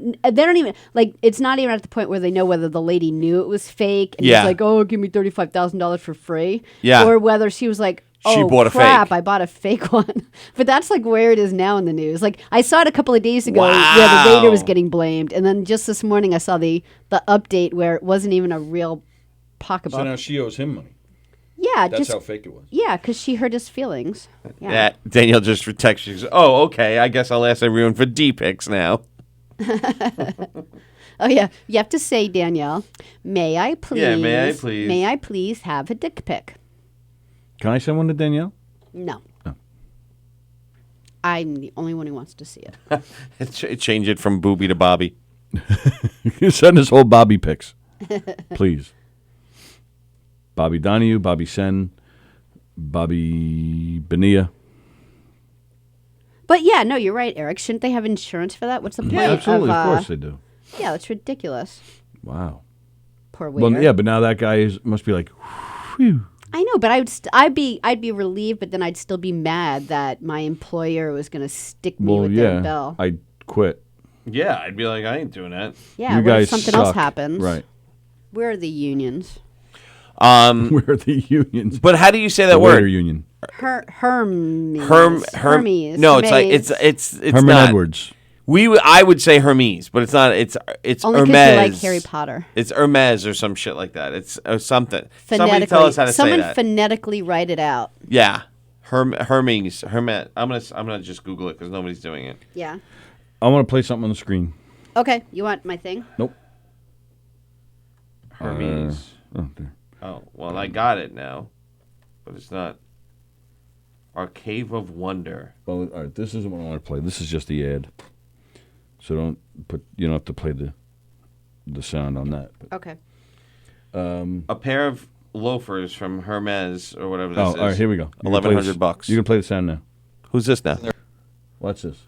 they don't even like. It's not even at the point where they know whether the lady knew it was fake and Yeah. was like, "Oh, give me $35,000 for free," Yeah. or whether she was like, "Oh, She bought a crap, fake. I bought a fake one." But that's like where it is now in the news. Like I saw it a couple of days ago where the waiter was Wow. getting blamed, and then just this morning I saw the update where it wasn't even a real pocketbook. So now she owes him money. Yeah, That's just how fake it was. yeah, because she hurt his feelings. Yeah. Yeah. Danielle just texted. She says, "Oh, okay. I guess I'll ask everyone for D pics now." Oh yeah, you have to say, Danielle, may I please? Yeah, may I please? May I please have a dick pic? Can I send one to Danielle? No. Oh. I'm the only one who wants to see it. Change it from Booby to Bobby. Send us whole Bobby pics, please. Bobby Donahue, Bobby Sen, Bobby Bonilla. But yeah, no, you're right, Eric. Shouldn't they have insurance for that? What's the point? Yeah, absolutely. Of Of course they do. Yeah, that's ridiculous. Wow. Poor waiter. Well, yeah, but now that guy must be like, whew. I know, but I'd be relieved, but then I'd still be mad that my employer was going to stick me Well, with their yeah, bill. I'd quit. Yeah, I'd be like, I ain't doing that. Yeah, You what guys if something else suck. happens? Right. Where are the unions? Where are the unions? But how do you say that The word? waiter union. Hermes. Hermes. No, it's like it's Herman not. Edwards. I would say Hermes, but it's not. It's Only Hermes. because you like Harry Potter. It's Hermes or some shit like that. It's something. Somebody Phonetically, tell us how to say someone that. phonetically write it out. Yeah, Hermes. Hermes. I'm gonna just Google it because nobody's doing it. Yeah. I want to play something on the screen. Okay, you want my thing? Nope. Hermes. Oh, there. Oh well, I got it now, but it's not. Our Cave of Wonder. Well, all right. This isn't what I want to play. This is just the ad. So you don't have to play the sound on that. But, Okay. A pair of loafers from Hermes or whatever this is. all right. Here we go. You can play this- $1,100. You can play the sound now. Who's this now? Watch this.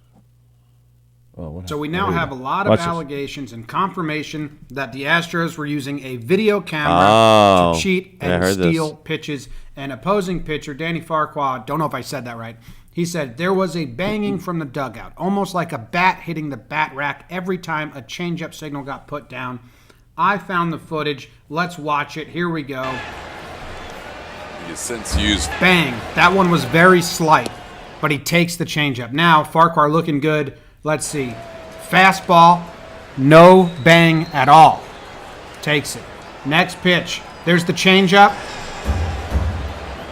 Oh, what So we happened? now Here we have go. a lot of Watch this. allegations and confirmation that the Astros were using a video camera Oh, to cheat yeah, I and heard this. steal pitches. And opposing pitcher Danny Farquhar, don't know if I said that right, he said there was a banging from the dugout, almost like a bat hitting the bat rack every time a changeup signal got put down. I found the footage. Let's watch it. Here we go. He has since used Bang. That one was very slight, but he takes the changeup. Now, Farquhar looking good. Let's see. Fastball, no bang at all. Takes it. Next pitch. There's the changeup.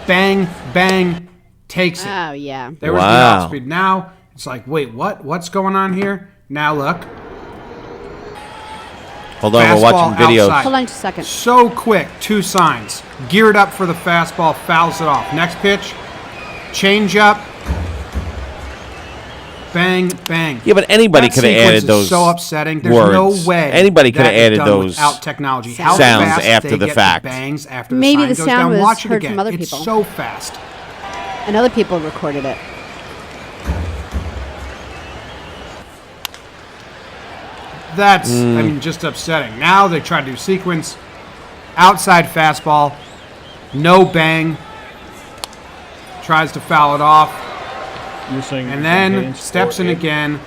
Bang, bang, takes it. Oh yeah. There was Wow. the outspeed. Now, it's like, wait, what? What's going on here? Now look. Hold on, we're Fastball watching videos. outside. Hold on just a second. So quick, 2 signs. Geared up for the fastball, fouls it off. Next pitch, change up, bang, bang. Yeah, but anybody That could have sequence added is those so upsetting. There's words. no way Anybody could that have is added done those without technology. How sounds fast after they the get fact. bangs after the Maybe sign the goes sound down. was Watch it heard again. from other It's people. so fast. And other people recorded it. That's, I mean, just upsetting. Now they try to do sequence, outside fastball, no bang, tries to foul it off, You're saying and it's then enhanced steps or in ed- again,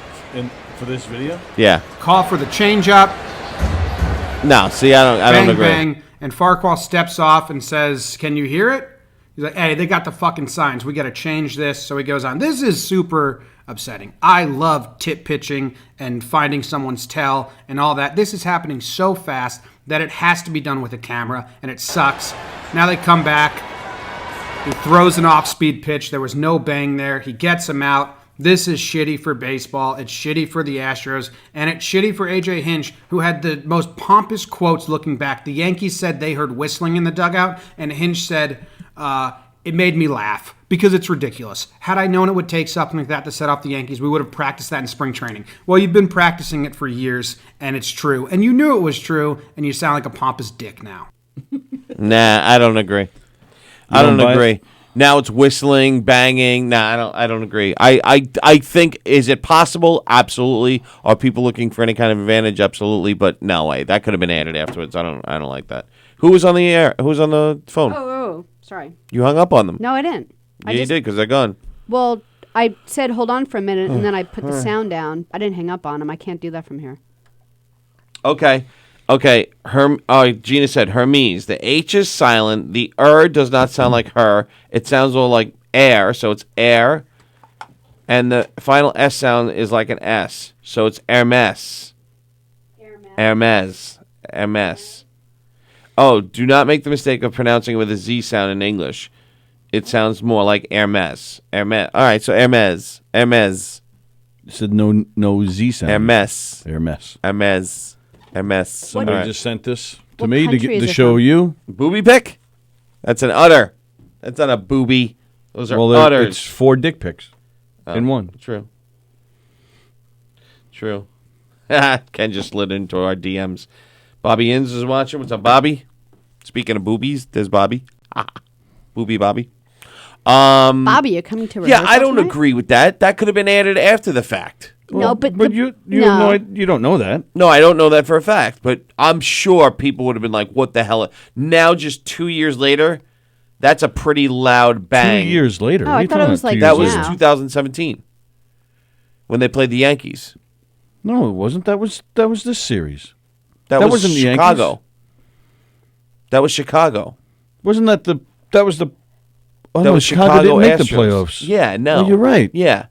for this video? Yeah. call for the changeup, No, see, I don't bang, agree. bang, and Farquhar steps off and says, "Can you hear it?" He's like, hey, they got the fucking signs. We got to change this. So he goes on. This is super upsetting. I love tip pitching and finding someone's tell and all that. This is happening so fast that it has to be done with a camera, and it sucks. Now they come back. He throws an off-speed pitch. There was no bang there. He gets him out. This is shitty for baseball. It's shitty for the Astros. And it's shitty for A.J. Hinch, who had the most pompous quotes looking back. The Yankees said they heard whistling in the dugout, and Hinch said, it made me laugh because it's ridiculous. Had I known it would take something like that to set off the Yankees, we would have practiced that in spring training. Well, you've been practicing it for years, and it's true. And you knew it was true, and you sound like a pompous dick now. Nah, I don't agree. I don't agree. Now it's whistling, banging. Nah, I don't agree. I think, is it possible? Absolutely. Are people looking for any kind of advantage? Absolutely. But no way. That could have been added afterwards. I don't like that. Who was on the air? Who was on the phone? Oh, sorry. You hung up on them. No, I didn't. Yeah, you did, because they're gone. Well, I said hold on for a minute, and then I put the sound down. I didn't hang up on them. I can't do that from here. Okay. Gina said Hermes. The H is silent. The does not sound like her. It sounds all like air, so it's air. And the final S sound is like an S, so it's Hermes. Hermes. Oh, do not make the mistake of pronouncing it with a Z sound in English. It sounds more like Hermes. Hermes. All right, so Hermes. You said no Z sound. Hermes. Somebody just sent this to What me country is to it show from? you. Booby pic? That's an udder. That's not a booby. Those are Well, udders. it's 4 dick pics in one. True. Ken just slid into our DMs. Bobby Inns is watching. What's up, Bobby? Speaking of boobies, there's Bobby. Booby Bobby. Bobby, you're coming to rehearsal Yeah, I don't tonight? agree with that. That could have been added after the fact. No, but you no. you don't know that. No, I don't know that for a fact, but I'm sure people would have been like, what the hell? Now, just 2 years later, that's a pretty loud bang. 2 years later. Oh, What are I you thought it talking was about, like 2 That years was later? now. 2017 when they played the Yankees. No, it wasn't. That was this series. That wasn't the Yankees. Chicago. That was Chicago. Wasn't that the? That was the. Oh, That no, was Chicago didn't make the Astros. playoffs. Yeah, no. Oh, you're right. Yeah.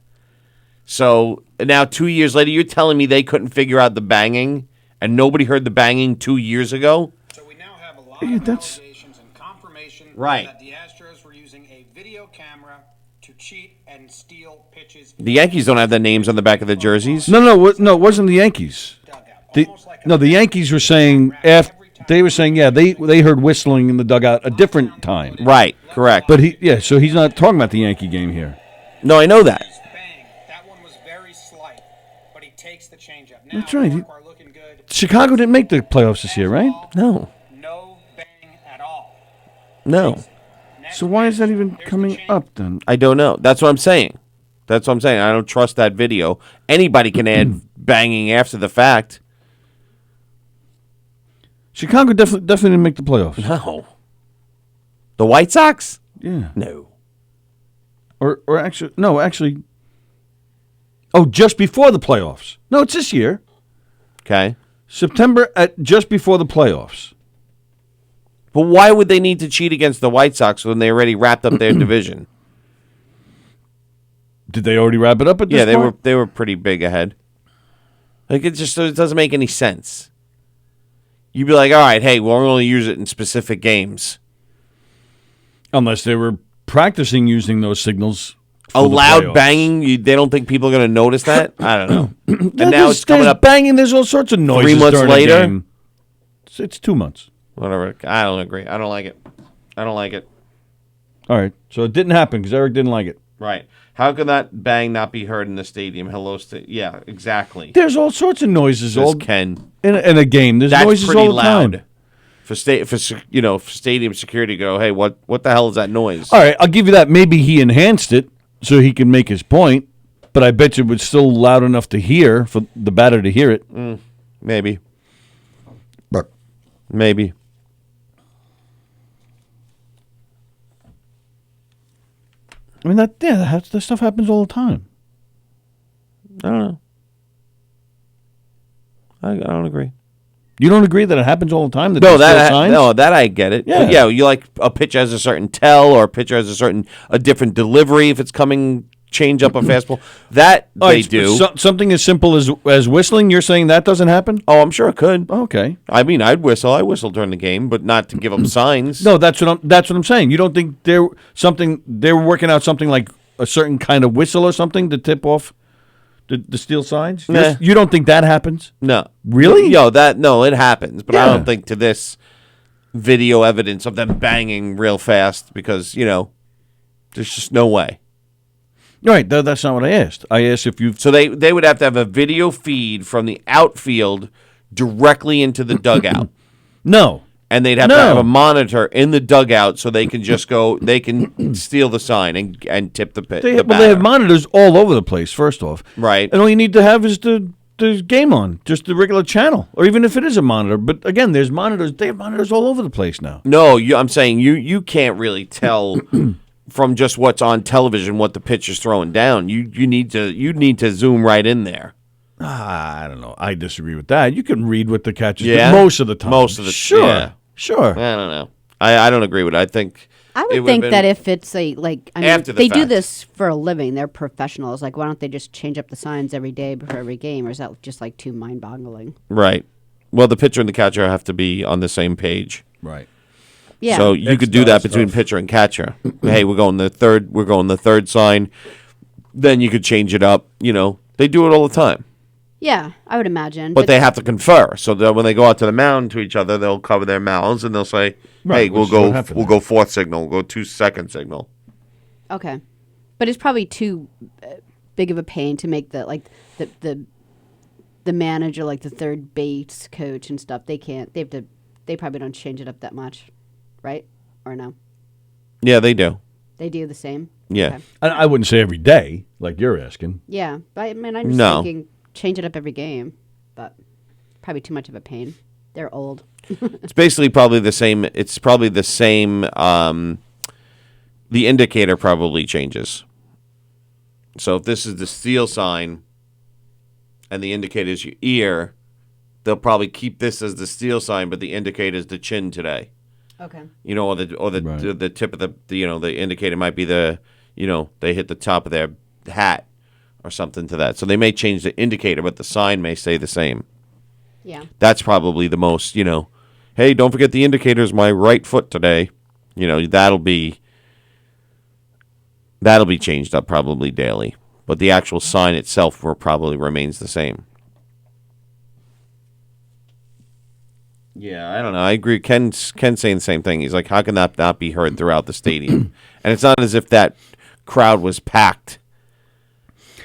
So now 2 years later, you're telling me they couldn't figure out the banging, and nobody heard the banging 2 years ago? So we now have a lot Yeah, of that's- allegations and confirmation Right. that the Astros were using a video camera to cheat and steal pitches. The Yankees don't have the names on the back of their jerseys. No, it wasn't the Yankees. The Yankees were saying they were saying they heard whistling in the dugout a different time. Right, correct. But so he's not talking about the Yankee game here. No, I know that. Bang. That one was very slight, but he takes the changeup. Now That's right. Marquardt looking good. Chicago didn't make the playoffs this year, right? No. No bang at all. No. So why is that even coming up then? I don't know. That's what I'm saying. I don't trust that video. Anybody can add banging after the fact. Chicago definitely didn't make the playoffs. No. The White Sox? Yeah. No. Or actually. Oh, just before the playoffs. No, it's this year. Okay. September just before the playoffs. But why would they need to cheat against the White Sox when they already wrapped up their division? Did they already wrap it up at this Yeah, point? they were pretty big ahead. Like it doesn't make any sense. You'd be like, all right, hey, we'll only use it in specific games. Unless they were practicing using those signals. A for the loud playoffs. banging, they don't think people are going to notice that? I don't know. And Yeah, now it's coming there's up banging. There's all sorts of noises 3 months during later? the game. It's 2 months. Whatever. I don't agree. I don't like it. All right. So it didn't happen because Eric didn't like it. Right. How can that bang not be heard in the stadium? Yeah, exactly. There's all sorts of noises Says all Ken. in a game. There's That's noises pretty all the loud. time. For stadium security to go, hey, what the hell is that noise? All right, I'll give you that. Maybe he enhanced it so he can make his point, but I bet you it was still loud enough to hear for the batter to hear it. Maybe. Maybe. I mean, that stuff happens all the time. I don't know. I don't agree. You don't agree that it happens all the time? That No, they steal that signs? no, that I get it. Yeah. But yeah, you like a pitch has a certain tell, or a pitcher has a different delivery if it's coming change up a fastball. That All they right, do. Something as simple as whistling. You're saying that doesn't happen? Oh, I'm sure it could. Okay. I mean, I'd whistle. I whistle during the game, but not to give them signs. No, that's what I'm saying. You don't think they're working out something like a certain kind of whistle or something to tip off the steal signs? Nah. You don't think that happens? No. Really? No, it happens, but I Yeah. don't think to this video evidence of them banging real fast because, there's just no way. Right, that's not what I asked. I asked if you. So they would have to have a video feed from the outfield directly into the dugout. No. And they'd have to have a monitor in the dugout so they can just go, they can steal the sign and tip the pit. They the have batter. monitors all over the place, first off. Right. And all you need to have is the game on, just the regular channel, or even if it is a monitor. But again, there's monitors. They have monitors all over the place now. No, I'm saying you can't really tell from just what's on television what the pitcher's throwing down. You need to zoom right in there. I don't know. I disagree with that. You can read what the catch is Yeah? most of the time. Sure. Yeah. Sure. I don't know. I don't agree with it. I think I it would would've think been that if it's after the they do fact. this for a living. They're professionals. Like, why don't they just change up the signs every day before every game? Or is that just like too mind-boggling? Right. Well, the pitcher and the catcher have to be on the same page. Right. Yeah. So you It's could do that between tough. pitcher and catcher. Hey, we're going the third sign. Then you could change it up. They do it all the time. Yeah, I would imagine. But they have to confer. So that when they go out to the mound to each other, they'll cover their mouths and they'll say, Right, "Hey, we'll which is what go happened we'll there. go fourth signal, we'll go 2-second signal." Okay, but it's probably too big of a pain to make the manager, like the third base coach and stuff. They can't. They probably don't change it up that much, right? Or no? Yeah, they do. They do the same. Yeah. Okay. I wouldn't say every day, like you're asking. Yeah, but I mean, I'm just No. thinking change it up every game, but probably too much of a pain. They're old. It's basically probably the same. It's probably the same. The indicator probably changes. So if this is the steal sign and the indicator is your ear, they'll probably keep this as the steal sign, but the indicator is the chin today. Okay. Or the tip of the indicator might be they hit the top of their hat or something to that. So they may change the indicator, but the sign may stay the same. Yeah. That's probably the most, hey, don't forget the indicator is my right foot today. That'll be changed up probably daily. But the actual sign itself probably remains the same. Yeah, I don't know. I agree. Ken's saying the same thing. He's like, how can that not be heard throughout the stadium? And it's not as if that crowd was packed.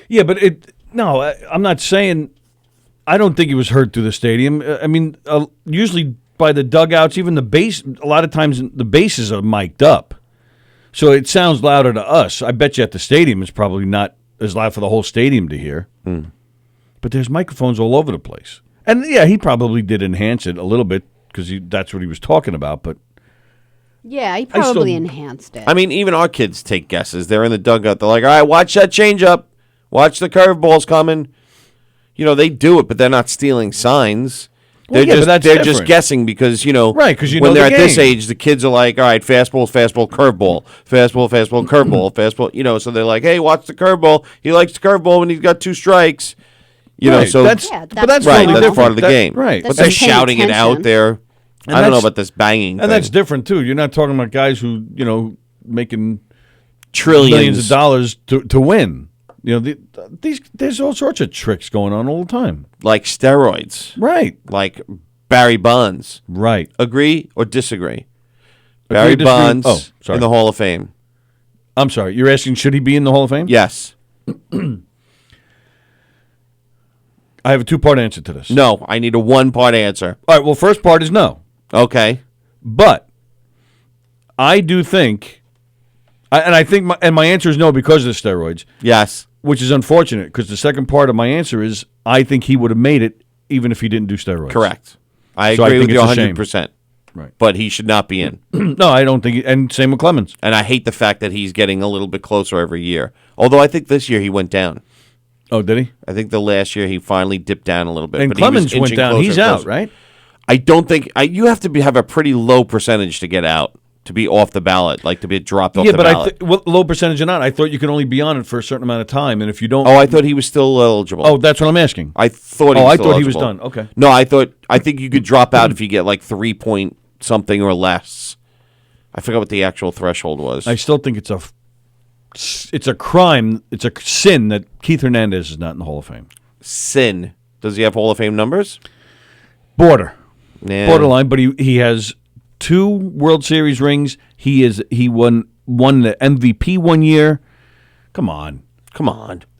Yeah, but I'm not saying. I don't think it was heard through the stadium. I mean, usually by the dugouts, even the base. A lot of times the bases are mic'd up, so it sounds louder to us. I bet you at the stadium it's probably not as loud for the whole stadium to hear. But there's microphones all over the place. And yeah, he probably did enhance it a little bit because that's what he was talking about. But Yeah, he probably enhanced it. I mean, even our kids take guesses. They're in the dugout. They're like, all right, watch that changeup. Watch the curveballs coming. They do it, but they're not stealing signs. Well, They're but that's just different. guessing because, Right, 'cause when know they're the at this game. age, the kids are like, all right, fastball, curveball, fastball, curveball, fastball. So they're like, hey, watch the curveball. He likes the curveball when he's got 2 strikes. Right, So that's Yeah, but that's right, totally that's different. part of the game. Right, But That's they're just paying shouting it out attention. there. And I don't know that's- about this banging and that's thing. different too. You're not talking about guys who making Trillions. millions of dollars to win. There's all sorts of tricks going on all the time. Like steroids. Right. Like Barry Bonds. Right. Agree or disagree? Barry disagree? Bonds Oh, sorry. in the Hall of Fame. I'm sorry. You're asking, should he be in the Hall of Fame? Yes. I have a 2-part answer to this. No. I need a 1-part answer. All right. Well, first part is no. Okay. But I do think, I think my answer is no because of the steroids, Yes. which is unfortunate because the second part of my answer is I think he would have made it even if he didn't do steroids. Correct. I So I agree think with you it's a shame. 100%. Right. But he should not be in. No, I don't think. And same with Clemens. And I hate the fact that he's getting a little bit closer every year. Although I think this year he went down. Oh, did he? I think the last year he finally dipped down a little bit. And but Clemens he was went inching down. closer He's and out, closer. right? I don't think you have to have a pretty low percentage to get out, to be off the ballot, like to be dropped off the ballot. Yeah, but low percentage or not, I thought you could only be on it for a certain amount of time, and if you don't, Oh, I thought he was still eligible. oh, that's what I'm asking. I thought. He was still he was eligible. done. Okay. No, I think you could drop out if you get like 3 point something or less. I forgot what the actual threshold was. I still think it's a crime. It's a sin that Keith Hernandez is not in the Hall of Fame. Sin. Does he have Hall of Fame numbers? Borderline, but he has 2 World Series rings. He won the MVP one year. Come on.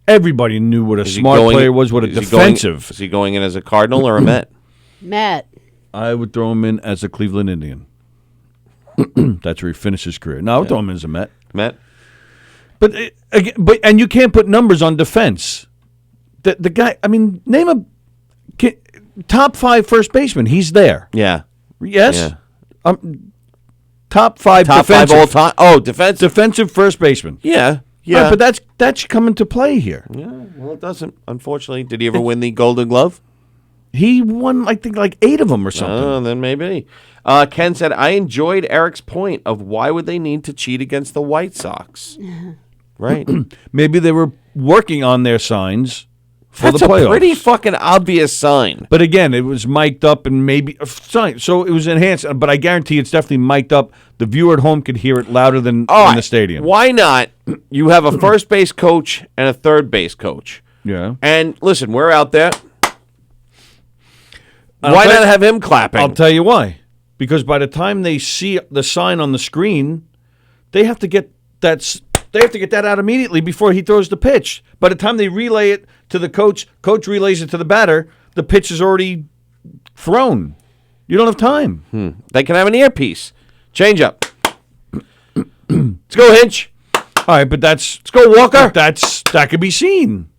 Everybody knew what a smart player was. What a defensive. Is he going in as a Cardinal or a Met? Met. I would throw him in as a Cleveland Indian. That's where he finished his career. No, I would throw him in as a Met. But and you can't put numbers on defense. The guy. I mean, name a top 5 first baseman. He's there. Yeah. Yes. Top 5 Top defensive. 5 all time. Oh, defensive first baseman. Yeah. Yeah. Right, but that's coming to play here. Yeah. Well, it doesn't. Unfortunately, did he ever win the Golden Glove? He won, I think, like 8 of them or something. Oh, then maybe. Ken said, I enjoyed Eric's point of why would they need to cheat against the White Sox. Right. Maybe they were working on their signs for That's the playoffs. a pretty fucking obvious sign. But again, it was mic'd up and maybe so it was enhanced. But I guarantee it's definitely mic'd up. The viewer at home could hear it louder than in the stadium. Why not? You have a first base coach and a third base coach. Yeah. And listen, we're out there. Why not have him clapping? I'll tell you why. Because by the time they see the sign on the screen, they have to get that. They have to get that out immediately before he throws the pitch. By the time they relay it to the coach relays it to the batter, the pitch is already thrown. You don't have time. They can have an earpiece. Change up. Let's go, Hinch. All right, but let's go, Walker. That could be seen.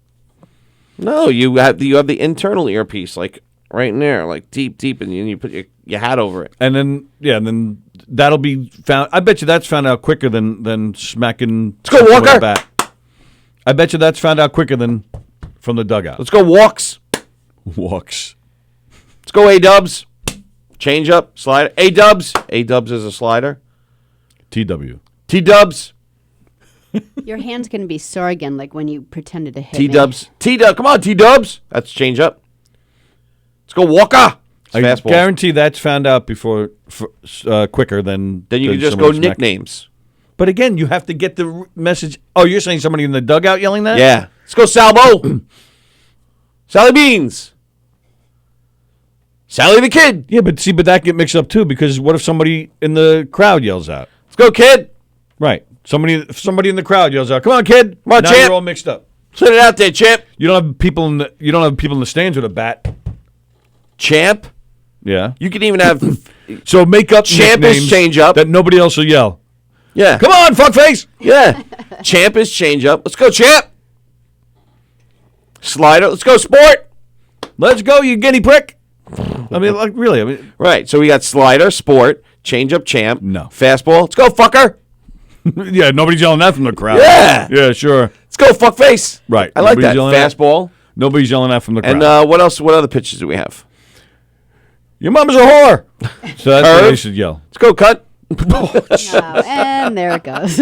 No, you have the internal earpiece, like right in there, like deep, and you put your hat over it. And then that'll be found. I bet you that's found out quicker than smacking. Let's go, Walker. Bat. I bet you that's found out quicker than from the dugout. Let's go, Walks. Walks. Let's go, A-Dubs. Change up, slider. A-Dubs. A-Dubs is a slider. TW. T-Dubs. Your hand's going to be sore again, like when you pretended to hit T-Dubs. T-Dubs. Come on, T-Dubs. That's change up. Let's go, Walker. I guarantee that's found out before quicker than. Then you can just go nicknames. But again, you have to get the message. Oh, you're saying somebody in the dugout yelling that? Yeah. Let's go, Salvo. Sally Beans. Sally the Kid. Yeah, but that get mixed up too, because what if somebody in the crowd yells out? Let's go, Kid. Right. Somebody in the crowd yells out, "Come on, Kid!" Come on, now champ. You're all mixed up. Put it out there, champ. You don't have people in the stands with a bat. Champ. Yeah. You can even have. So make up champ is change up that nobody else will yell. Yeah. Come on, fuckface. Yeah. Champ is change up. Let's go, champ. Slider. Let's go, sport. Let's go, you guinea prick. I mean, like, really. I mean, right. So we got slider, sport, change up, champ. No. Fastball. Let's go, fucker. Yeah, nobody's yelling that from the crowd. Yeah. Yeah, sure. Let's go, fuckface. Right. I like that. Yelling Fastball. Nobody's yelling that from the crowd. And what else? What other pitches do we have? Your mama's a whore. So that's what they should yell. Let's go, cut. Oh, and there it goes.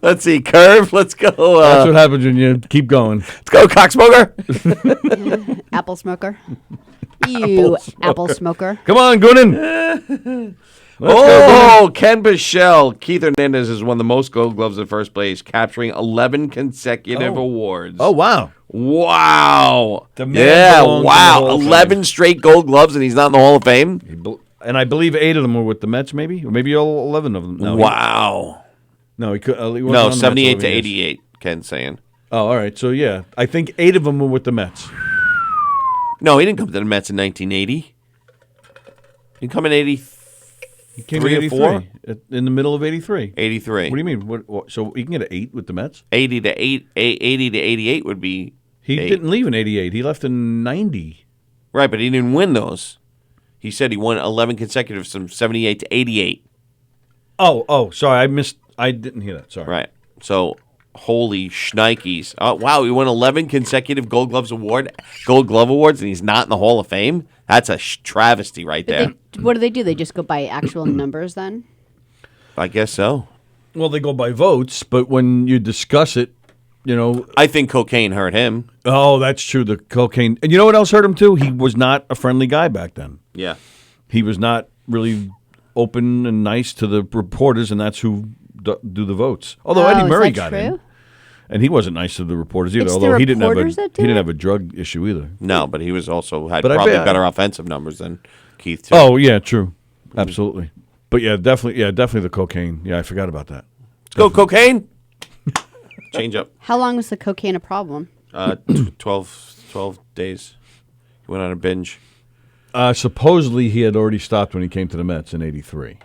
Let's see, curve. Let's go. That's what happens when you keep going. Let's go, cocksmoker. Apple smoker. You apple smoker. Come on, Goonin. Oh, Ken Bichelle. Keith Hernandez has won the most Gold Gloves in first place, capturing 11 consecutive awards. Oh, wow. Wow. The man belongs in the Hall of 11 straight Gold Gloves, and he's not in the Hall of Fame? And I believe 8 of them were with the Mets, maybe? Or maybe all 11 of them. No, wow. He could. He wasn't No, on the 78 Mets to over the years. 88, Ken's saying. Oh, all right. So, yeah. I think 8 of them were with the Mets. No, he didn't come to the Mets in 1980. He come in 83. He came in 83. In the middle of 83. 83. What do you mean? What, so he can get an 8 with the Mets? 80 to 88 would be. He 8. didn't leave in 88. He left in 90. Right, but he didn't win those. He said he won 11 consecutive from 78 to 88. Oh, sorry. I didn't hear that. Sorry. Right. So Holy shnikes. Wow, he won 11 consecutive Gold Glove Awards, and he's not in the Hall of Fame? That's a travesty right there. What do? They just go by actual numbers then? I guess so. Well, they go by votes, but when you discuss it, I think cocaine hurt him. Oh, that's true. The cocaine. And you know what else hurt him, too? He was not a friendly guy back then. Yeah. He was not really open and nice to the reporters, and that's who do the votes. Although Eddie Murray got in. And he wasn't nice to the reporters either. It's although the he didn't have a drug issue either. No, but he was also had probably better offensive numbers than Keith too. Oh yeah, true, absolutely. But definitely the cocaine. Yeah, I forgot about that. Let's go cocaine. Change up. How long was the cocaine a problem? 12 days. He went on a binge. Supposedly he had already stopped when he came to the Mets in '83.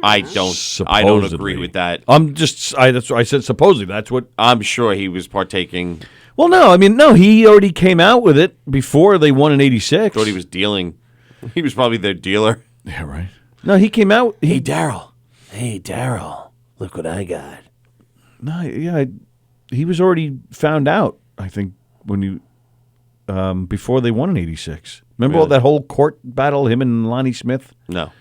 I don't agree with that. That's what I said. Supposedly, that's what I'm sure he was partaking. Well, no, he already came out with it before they won in '86. Thought he was dealing. He was probably their dealer. Yeah, right. No, he came out. Hey, Daryl. Look what I got. No, yeah, he was already found out. I think when you before they won in '86. Remember all that whole court battle, him and Lonnie Smith? No.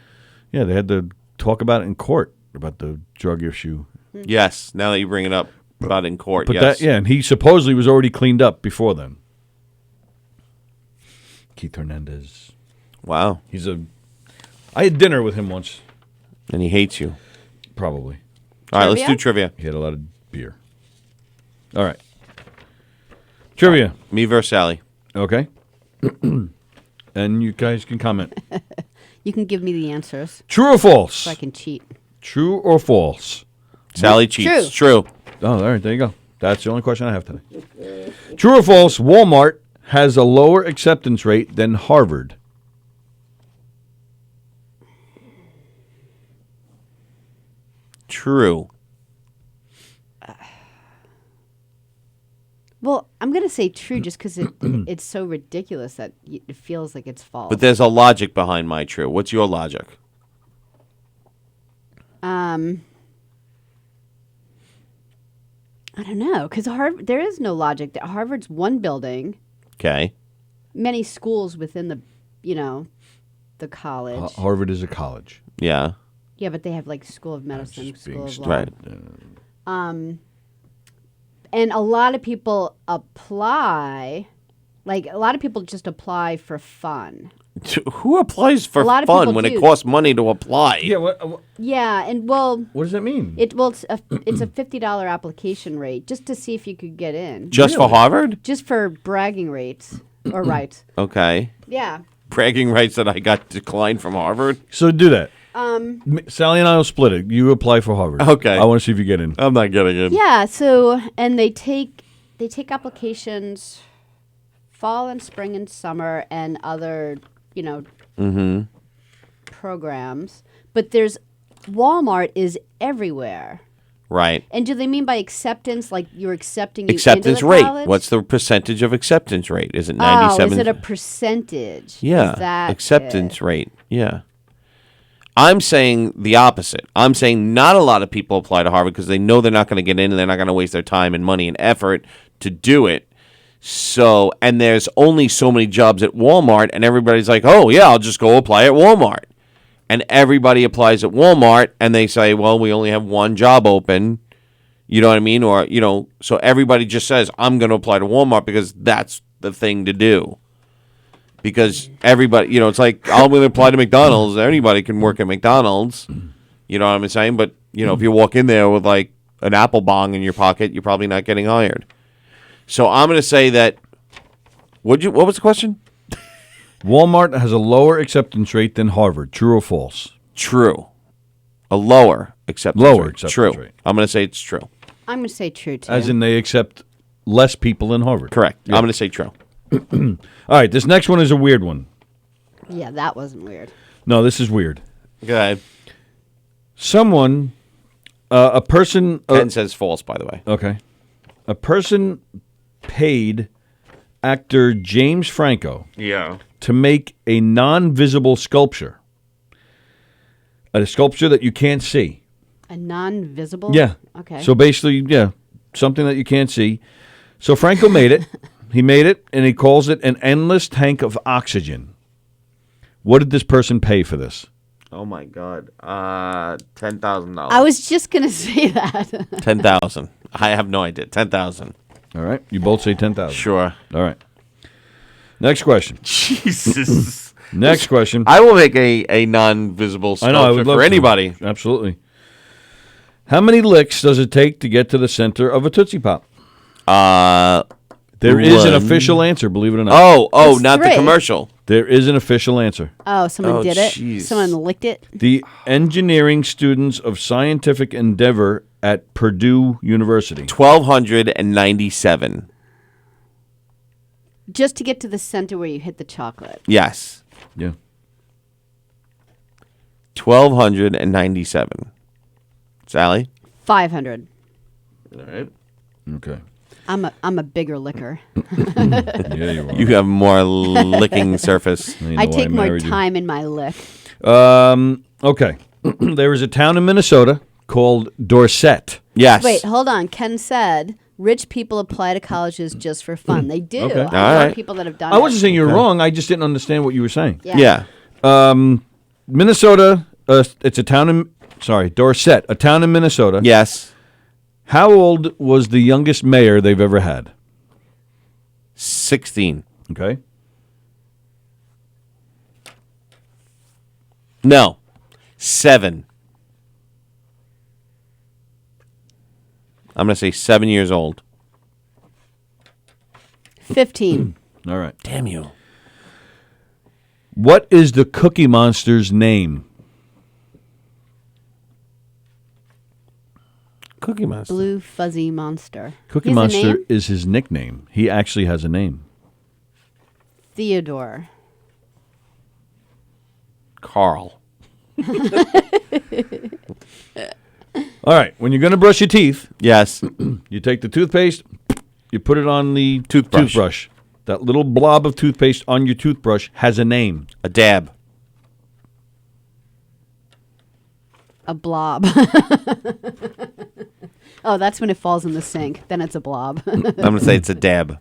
Yeah, they had to talk about it in court about the drug issue. Yes, now that you bring it up about in court, But yes. and he supposedly was already cleaned up before then. Keith Hernandez. Wow. I had dinner with him once. And he hates you. Probably. All right, let's do trivia. He had a lot of beer. All right. Trivia. Me versus Sallie. Okay. And you guys can comment. You can give me the answers. True or false? So I can cheat. True or false? Sallie cheats. True. Oh, all right. There you go. That's the only question I have today. True or false? Walmart has a lower acceptance rate than Harvard. True. Well, I'm going to say true just because it's so ridiculous that it feels like it's false. But there's a logic behind my true. What's your logic? I don't know, because there is no logic. Harvard's one building. Okay. Many schools within the college. Harvard is a college. Yeah. Yeah, but they have like School of Medicine, School of Law. Right. And a lot of people apply, like a lot of people just apply for fun. Who applies for fun when it costs money to apply? Yeah. Yeah, and well, what does that mean? It's a $50 application rate just to see if you could get in. Just for Harvard? Just for bragging rates or rights. Okay. Yeah. Bragging rights that I got declined from Harvard. So do that. Sallie and I will split it. You apply for Harvard. Okay. I want to see if you get in. I'm not getting in. Yeah. So and they take applications fall and spring and summer and other programs. But Walmart is everywhere. Right. And do they mean by acceptance like you're accepting acceptance into the rate? college? What's the percentage of acceptance rate? Is it 97? Is it a percentage? Yeah. Is that acceptance rate. Yeah. I'm saying the opposite. I'm saying not a lot of people apply to Harvard because they know they're not going to get in and they're not going to waste their time and money and effort to do it. So, and there's only so many jobs at Walmart, and everybody's like, oh, yeah, I'll just go apply at Walmart. And everybody applies at Walmart, and they say, well, we only have one job open. You know what I mean? Or, so everybody just says, I'm going to apply to Walmart because that's the thing to do. Because everybody, it's like, I'm going to apply to McDonald's. Anybody can work at McDonald's. You know what I'm saying? But, if you walk in there with, like, an apple bong in your pocket, you're probably not getting hired. So I'm going to say that, what was the question? Walmart has a lower acceptance rate than Harvard. True or false? True. A lower acceptance rate. True. Rate. I'm going to say it's true. I'm going to say true, too. As in they accept less people than Harvard. Correct. Yeah. I'm going to say true. All right, this next one is a weird one. Yeah, that wasn't weird. No, this is weird. Go ahead. Someone, a person... Ken says false, by the way. Okay. A person paid actor James Franco to make a non-visible sculpture. A sculpture that you can't see. A non-visible? Yeah. Okay. So basically, something that you can't see. So Franco made it. He made it, and he calls it an endless tank of oxygen. What did this person pay for this? Oh my God, $10,000. I was just gonna say that. 10,000. I have no idea. 10,000. All right, you both say 10,000. Sure. All right. Next question. Jesus. Next question. I will make a non-visible I know, I would sculpture love for to. anybody. Absolutely. How many licks does it take to get to the center of a Tootsie Pop? There is an official answer, believe it or not. Oh, It's not the 3. commercial. There is an official answer. Oh, someone did it. jeez. Someone licked it. The engineering students of scientific endeavor at Purdue University. 1,297. Just to get to the center where you hit the chocolate. Yes. Yeah. 1,297. Sally? 500. All right. Okay. I'm a bigger licker. Yeah, you are. You have more licking surface. You know I why take more married you. time in my lick. Okay. There is a town in Minnesota called Dorset. Yes. Wait, hold on. Ken said rich people apply to colleges just for fun. They do. Okay. I All know right. people that have done I wasn't it. saying you were wrong. I just didn't understand what you were saying. Yeah. Minnesota, it's a town in, Dorset, a town in Minnesota. Yes. How old was the youngest mayor they've ever had? 16. Okay. No. 7. I'm going to say 7 years old. 15. All right. Damn you. What is the Cookie Monster's name? Cookie Monster. Blue fuzzy monster. Cookie He has a Monster name? is his nickname. He actually has a name. Theodore. Carl. All right. When you're going to brush your teeth, Yes. you take the toothpaste, you put it on the Toothbrush. That little blob of toothpaste on your toothbrush has a name. A dab. A blob. Oh, that's when it falls in the sink. Then it's a blob. I'm going to say it's a dab.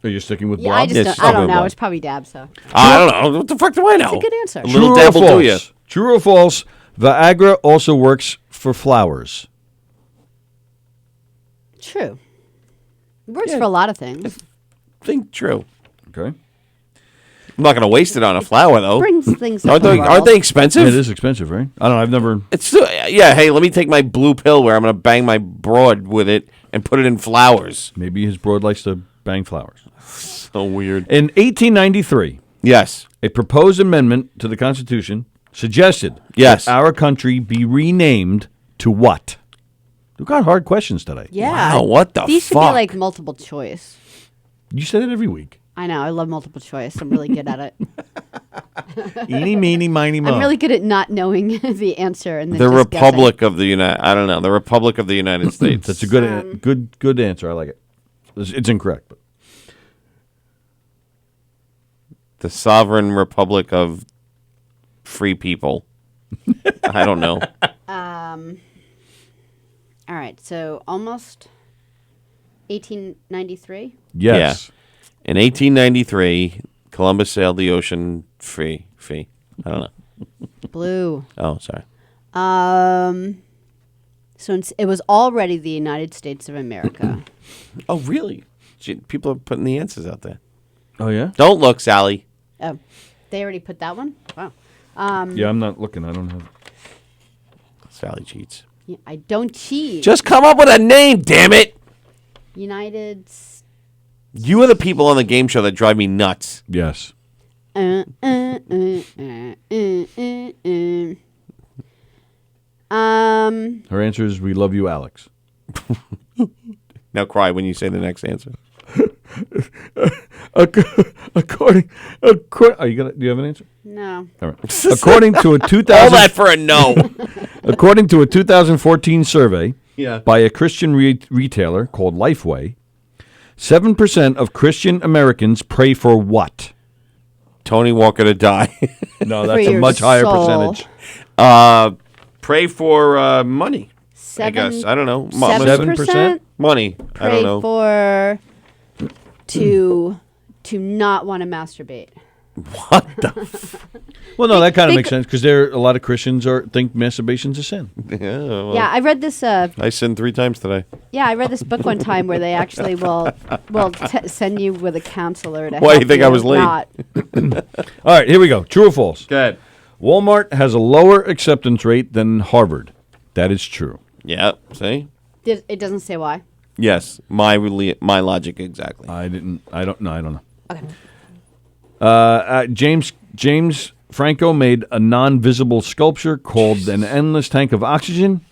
Are you sticking with Yeah, blob? I just Yes, don't, stop I don't with know. blob. It's probably dab, so. I don't know. What the fuck do I know? That's a good answer. A little True or dab will do you. false? True or false? Viagra also works for flowers. True. It works for a lot of things. Think true. Okay. I'm not going to waste it on a flower, though. Brings things Aren't up they, the aren't world. they expensive? It is expensive, right? I don't know. I've never. It's still, yeah, hey, let me take my blue pill where I'm going to bang my broad with it and put it in flowers. Maybe his broad likes to bang flowers. So weird. In 1893, Yes. a proposed amendment to the Constitution suggested Yes. that our country be renamed to what? We've got hard questions today. Yeah. Wow, what the These should fuck? be like multiple choice. You say that every week. I know. I love multiple choice. I'm really good at it. Eeny, meeny, miny, mo. I'm really good at not knowing the answer and then The just Republic of the United... I don't know. The Republic of the United States. That's a good answer. I like it. It's incorrect, but The Sovereign Republic of Free People. I don't know. All right. So almost 1893. yes. In 1893, Columbus sailed the ocean free. I don't know. Blue. Oh, sorry. So it was already the United States of America. Oh, really? Gee, people are putting the answers out there. Oh, yeah? Don't look, Sally. Oh, they already put that one? Wow. Yeah, I'm not looking. I don't have. Sally cheats. Yeah, I don't cheat. Just come up with a name, damn it. United You are the people on the game show that drive me nuts. Yes. Her Her answer is we love you, Alex. Now cry when you say the next answer. According, are you gonna? Do you have an answer? No. All right. According to a 2000, All that for a no. according to a 2014 survey Yeah. by a Christian retailer called Lifeway, 7% of Christian Americans pray for what? Tony Walker to die. No, For that's a your much higher soul. percentage. Pray for money. I guess. I don't know. 7%? Money. I don't know. For to not want to masturbate. What the? Well, no, that kind of makes sense because a lot of Christians think masturbation's a sin. Yeah. Well, Yeah, I read this. I sinned 3 times today. Yeah, I read this book one time where they actually will send you with a counselor to. Why, help you think I was late? not- All right, here we go. True or false? Go ahead. Walmart has a lower acceptance rate than Harvard. That is true. Yeah. See? It doesn't say why. Yes. My logic exactly. I don't know. Okay. James Franco made a non-visible sculpture called An Endless Tank of Oxygen.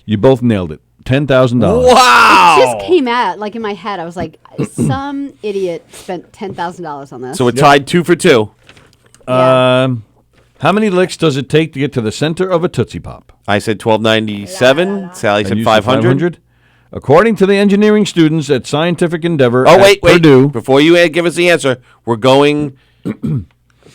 You both nailed it. $10,000. Wow! It just came out like in my head. I was like, some idiot spent $10,000 on this. So it tied 2 for 2. How many licks does it take to get to the center of a Tootsie Pop? I said 1297. Sally And said you 500. According to the engineering students at Scientific Endeavor Oh, at wait. Purdue, Before you give us the answer, we're going... what the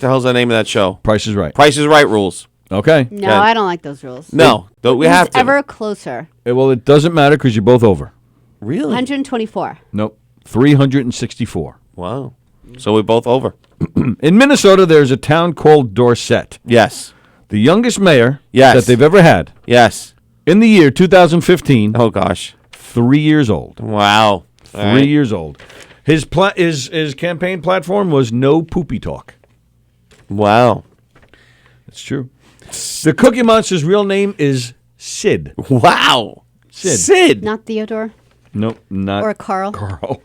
hell's the name of that show? Price is Right. Price is Right rules. Okay. No, Yeah. I don't like those rules. No, we have Who's to. ever closer? Well, it doesn't matter because you're both over. Really? 124. Nope. 364. Wow. So we're both over. In Minnesota, there's a town called Dorset. Yes. The youngest mayor Yes. that they've ever had. Yes. In the year 2015. Oh, gosh. 3 years old. Wow. 3 years old. His campaign platform was no poopy talk. Wow. That's true. The Cookie Monster's real name is Sid. Wow. Sid. Not Theodore? Nope, not Or Carl? Carl.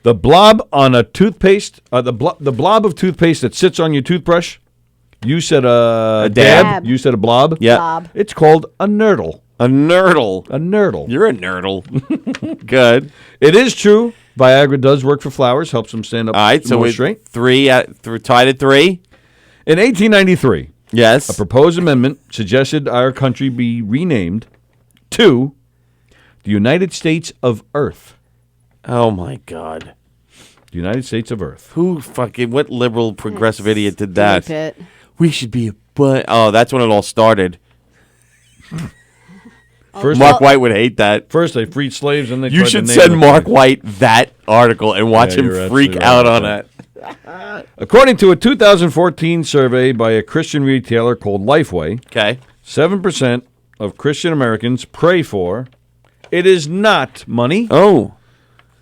The blob on a toothpaste, the blob of toothpaste that sits on your toothbrush. You said a dab. You said a blob. Yeah. Blob. It's called a nurdle. A nurdle. A nurdle. You're a nurdle. Good. It is true. Viagra does work for flowers, helps them stand up All right, so more we're straight. tied at 3. In 1893, Yes. a proposed amendment suggested our country be renamed to the United States of Earth. Oh, my God. The United States of Earth. What liberal progressive idiot did that? Stupid. We should be Oh, that's when it all started. First, Mark White would hate that. First, they freed slaves, and they You tried should to name send the Mark place. White that article and watch Yeah, him you're freak absolutely out right on about it. According to a 2014 survey by a Christian retailer called Lifeway, Okay. 7% of Christian Americans pray for. It is not money. Oh.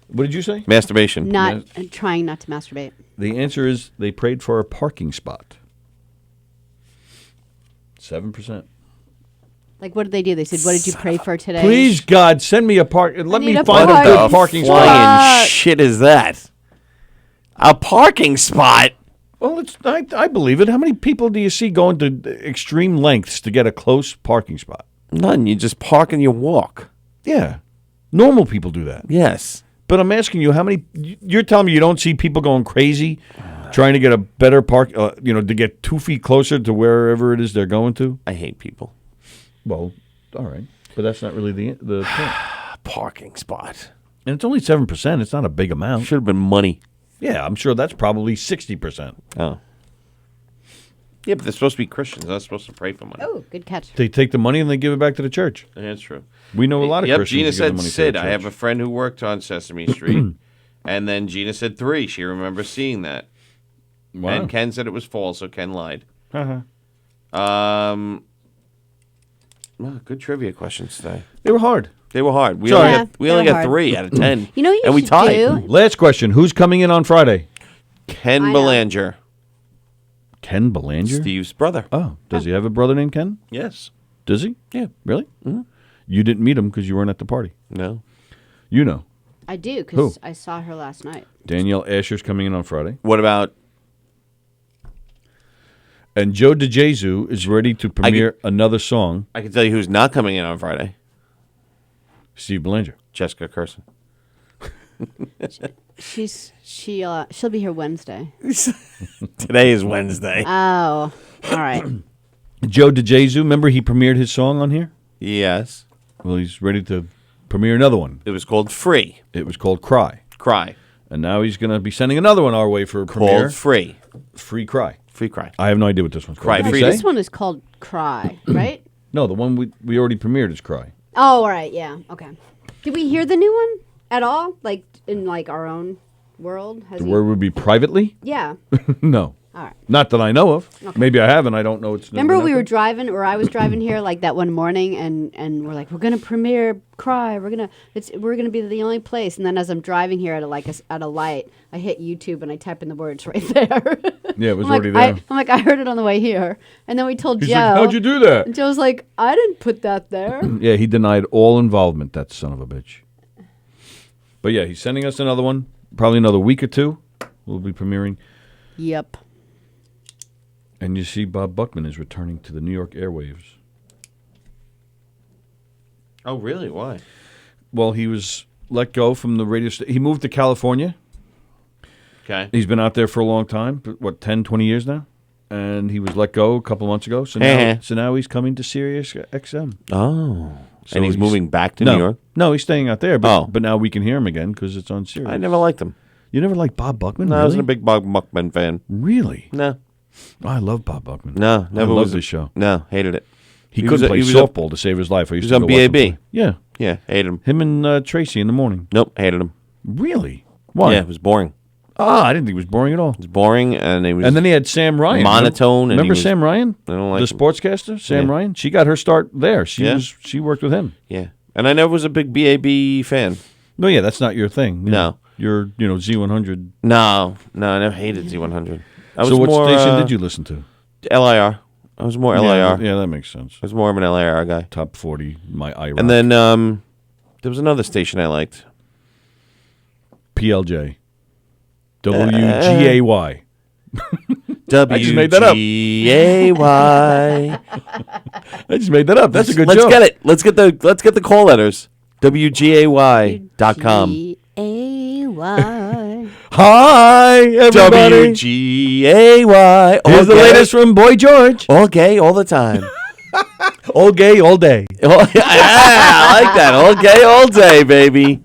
What did you say? Masturbation. Not trying not to masturbate. The answer is they prayed for a parking spot. 7%. Like, what did they do? They said, what did you pray for today? Please, God, send me a park. Let me need a find a parking good parking spot. Flying shit is that? A parking spot? Well, I believe it. How many people do you see going to extreme lengths to get a close parking spot? None. You just park and you walk. Yeah. Normal people do that. Yes. But I'm asking you, how many? You're telling me you don't see people going crazy trying to get a better park, to get 2 feet closer to wherever it is they're going to? I hate people. Well, all right. But that's not really the point. Parking spot. And it's only 7%. It's not a big amount. Should have been money. Yeah, I'm sure that's probably 60%. Oh. Yeah, but they're supposed to be Christians. They're not supposed to pray for money. Oh, good catch. They take the money and they give it back to the church. That's true. We know a lot of Yep, Christians. Gina who give the said money to Sid. the I have church. a friend who worked on Sesame Street. And then Gina said 3. She remembers seeing that. Wow. And Ken said it was false, so Ken lied. Uh-huh. Well, good trivia questions today. They were hard. They were hard. We Sorry. only they were got hard. 3 out of 10. You know what you and we should tied. do? Last question. Who's coming in on Friday? Ken I know. Belanger, Ken Belanger? Steve's brother. Oh, does he have a brother named Ken? Yes. Does he? Yeah. Really? Mm-hmm. You didn't meet him because you weren't at the party. No. You know. I do, Who? because I saw her last night. Danielle Asher's coming in on Friday. What about And Joe DeJesu is ready to premiere another song. I can tell you who's not coming in on Friday. Steve Belanger. Jessica Curson. She'll be here Wednesday. Today is Wednesday. Oh, all right. Joe DeJesu, remember he premiered his song on here? Yes. Well, he's ready to premiere another one. It was called Free. It was called Cry. Cry. And now he's going to be sending another one our way for a premiere. Called Free. Free Cry. Free Cry. I have no idea what this one's called. Cry Did he Free. say? This one is called Cry, right? No, the one we already premiered is Cry. Oh, all right, yeah, okay. Did we hear the new one at all? Like in like our own world? The word would be privately? Yeah. No. All right. Not that I know of. Okay. Maybe I haven't. I don't know. It's Remember we were driving, or I was driving here like that one morning, and we're like, we're gonna premiere Cry. We're gonna be the only place. And then as I'm driving here at a light, I hit YouTube and I type in the words right there. Yeah, it was I'm already like, there. I'm like, I heard it on the way here, and then we told He's Joe. like, how'd you do that? And Joe's like, I didn't put that there. Yeah, he denied all involvement. That son of a bitch. But yeah, he's sending us another one. Probably another week or two. We'll be premiering. Yep. And you see, Bob Buckman is returning to the New York airwaves. Oh, really? Why? Well, he was let go from the radio station. He moved to California. Okay. He's been out there for a long time. 10, 20 years now? And he was let go a couple months ago. So now he's coming to Sirius XM. Oh. So And he's moving back to New York? No, he's staying out there. But now we can hear him again because it's on Sirius. I never liked him. You never liked Bob Buckman? No, really? I wasn't a big Bob Buckman fan. Really? No. Oh, I love Bob Buckman. No, never I was love this show. No, hated it. He couldn't play softball to save his life. I used was to on go watch him BAB. play. Yeah. Yeah, hated him. Him and Tracy in the morning. Nope, hated him. Really? Why? Yeah, it was boring. I didn't think it was boring at all. It was boring, and it was. And then he had Sam Ryan. monotone. Remember and he was, Sam Ryan? I don't like the him. sportscaster, Sam Yeah. Ryan. She got her start there. She worked with him. Yeah, and I never was a big BAB fan. No, yeah, that's not your thing. No. You're Z100. No, I never hated Z100. So what station did you listen to? LIR. I was more LIR. Yeah, that makes sense. I was more of an LIR guy. Top 40, my IROC. And then there was another station I liked. PLJ. WGAY. I just made that up. WGAY. I just made that up. That's a good Let's joke. get it. Let's get the call letters. WGAY.com. G-A-Y. Hi, everybody. WGAY. Here's the latest from Boy George. All gay all the time. All gay, all day. Yeah, I like that. All gay all day, baby.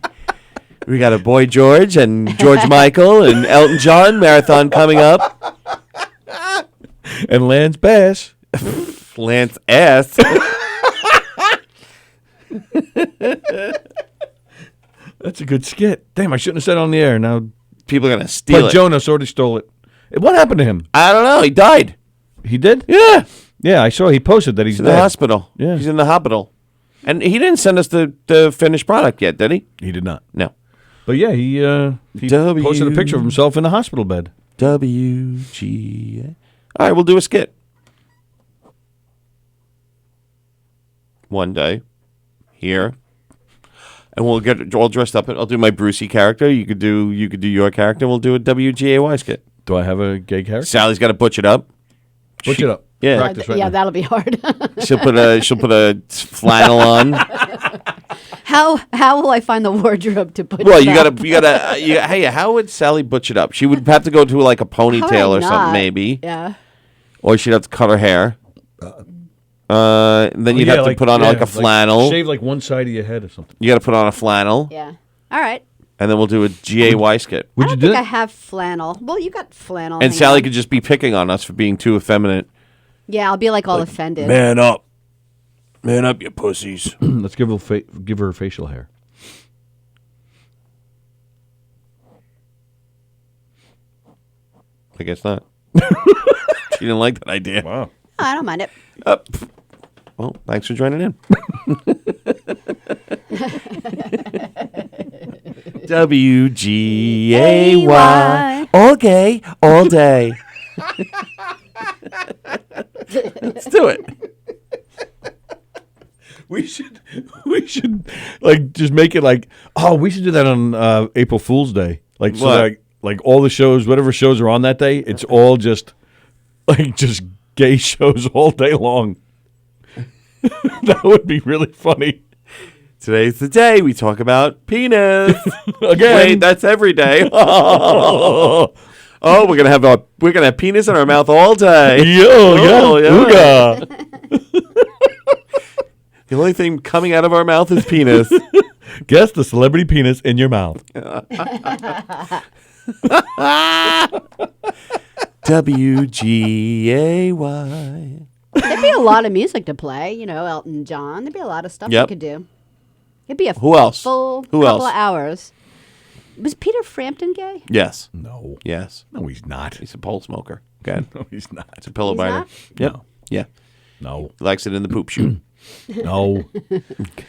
We got a Boy George and George Michael and Elton John marathon coming up. And Lance Bass. Lance ass. That's a good skit. Damn, I shouldn't have said it on the air. Now people are gonna steal but it. Jonas already stole it. What happened to him? I don't know. He died. He did? Yeah. Yeah, I saw he posted that he's in the dead. hospital. Yeah. He's in the hospital. And he didn't send us the finished product yet, did he? He did not. No. But yeah, he posted a picture of himself in the hospital bed. WGA. All right, we'll do a skit. One day. Here. And we'll get all dressed up. I'll do my Brucey character. You could do your character. We'll do a WGAY skit. Do I have a gay character? Sally's got to butch it up. Butch it up. Yeah. Practice right now. That'll be hard. She'll put a flannel on. How will I find the wardrobe to put? Well, it you up? gotta. Hey, how would Sally butch it up? She would have to go to like a How would ponytail I or not? something, maybe. Yeah. Or she'd have to cut her hair. Then you'd have to put on like a flannel. Shave like one side of your head or something. You got to put on a flannel. Yeah. All right. And then we'll do a GAY skit. Would I don't think I have flannel. Well, you got flannel. And hang Sally on. could just be picking on us for being too effeminate. Yeah, I'll be like all offended. Man up, you pussies. Let's give her facial hair. I guess not. She didn't like that idea. Wow. I don't mind it. Well, thanks for joining in. WGAY. All gay, all day. Let's do it. We should like just make it like, oh, we should do that on April Fool's Day. Like so What? like all the shows, whatever shows are on that day, it's all just like just gay shows all day long. That would be really funny. Today's the day we talk about penis. Again. Wait, that's every day. Oh, we're gonna have penis in our mouth all day. Yo, yeah. Ooga. The only thing coming out of our mouth is penis. Guess the celebrity penis in your mouth. WGAY. There'd be a lot of music to play. Elton John. There'd be a lot of stuff Yep. we could do. It'd be a Who else? full Who couple else? of hours. Was Peter Frampton gay? Yes. No. Yes. No, he's not. He's a pole smoker. Good. No, he's not. It's a pillow He's biter. not? Yep. No. Yeah. No. He likes it in the poop chute. No.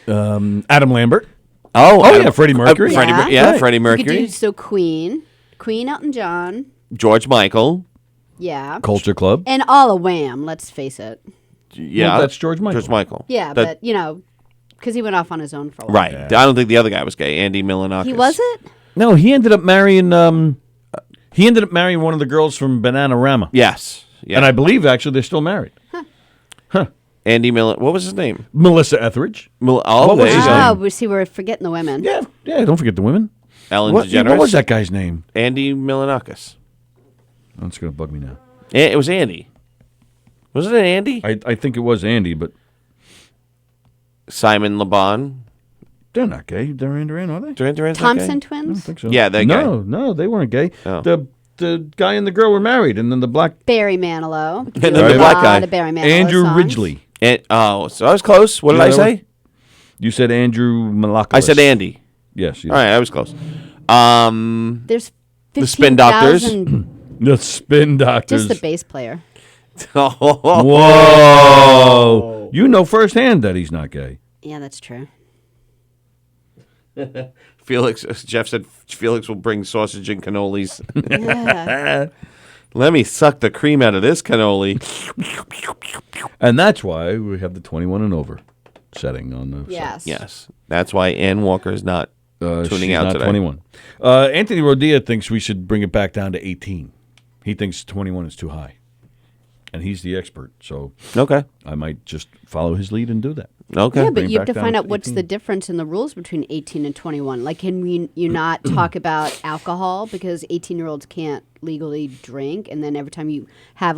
Adam Lambert. Oh, yeah, Freddie Mercury. Yeah. Freddie We could Mercury. do Queen, Elton John. George Michael. Yeah. Culture Club. And all of Wham. Let's face it. Yeah. Well, that's George Michael. George Michael. Yeah, That- but because he went off on his own for a while. Right. I don't think the other guy was gay. Andy Milonakis. He wasn't. No, he ended up marrying. He ended up marrying one of the girls from Bananarama. Yes. Yeah. And I believe actually they're still married. Andy Milon. What was his name? Melissa Etheridge. Oh, What was there his you name? go. Oh, we see, we're forgetting the women. Yeah, don't forget the women. Ellen What DeGeneres. was that guy's name? Andy Milonakis. Oh, it's going to bug me now. It was Andy. Wasn't it Andy? I think it was Andy, but Simon LeBon. they're not gay. Duran Duran, are they? Duran Duran's not gay? Thompson I twins? don't think so. Yeah, they're gay. No, they weren't gay. Oh. The guy and the girl were married, and then the black Barry Manilow. And then the black guy. Barry Manilow Andrew songs. Ridgely. So I was close. What did I say? You said Andrew Malakis. I said Andy. Yes. All right, I was close. There's The Spin Doctors. 15,000 The Spin Doctors. Just the bass player. Whoa! You know firsthand that he's not gay. Yeah, that's true. Felix, Jeff said Felix will bring sausage and cannolis. Yeah. Let me suck the cream out of this cannoli. And that's why we have the 21 and over setting on the Yes. Yes. That's why Ann Walker is not tuning she's out not today. 21. Anthony Rodia thinks we should bring it back down to 18. He thinks 21 is too high. And he's the expert, so Okay. I might just follow his lead and do that. Okay. Yeah, Bring but it you have back to down find to out what's 18. the difference in the rules between 18 and 21. Like, can you not talk about alcohol because 18-year-olds can't legally drink, and then every time you have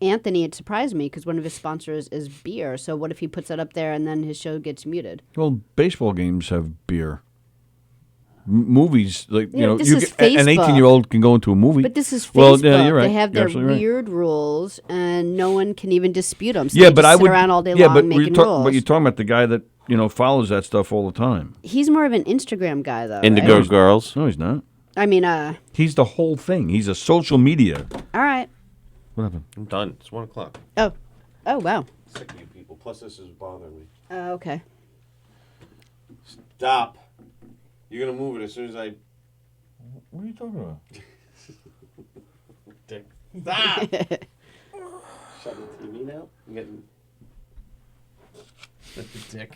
Anthony, it surprised me because one of his sponsors is beer. So what if he puts that up there and then his show gets muted? Well, baseball games have beer. Movies, this is an Facebook. 18-year-old can go into a movie. But this is Facebook. Well, yeah, you're right. They have You're their absolutely right. weird rules, and no one can even dispute them. So Yeah, they but just I sit would around all day yeah, long but making you're rules. but you're talking about the guy that follows that stuff all the time. He's more of an Instagram guy, though. Indigo right? Girls. No, he's not. I mean, He's the whole thing. He's a social media. all right. What happened? I'm done. It's 1 o'clock. Oh, wow. Sick of you people. Plus, this is bothering me. Okay. Stop. You're going to move it as soon as I... What are you talking about? Dick. Stop! Shut the TV now? I'm getting... Dick.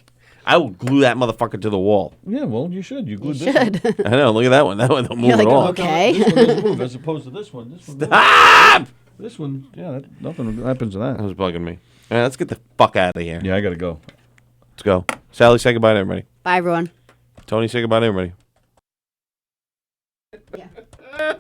I will glue that motherfucker to the wall. Yeah, well, you should. You glued You this one. should. I know. Look at that one. That one don't move You're at like, all. okay. This one doesn't move as opposed to this one. This one. Stop! This one. Yeah, nothing happens to that. That was bugging me. All right, let's get the fuck out of here. Yeah, I gotta go. Let's go. Sally, say goodbye to everybody. Bye, everyone. Tony, say goodbye to everybody. Yeah.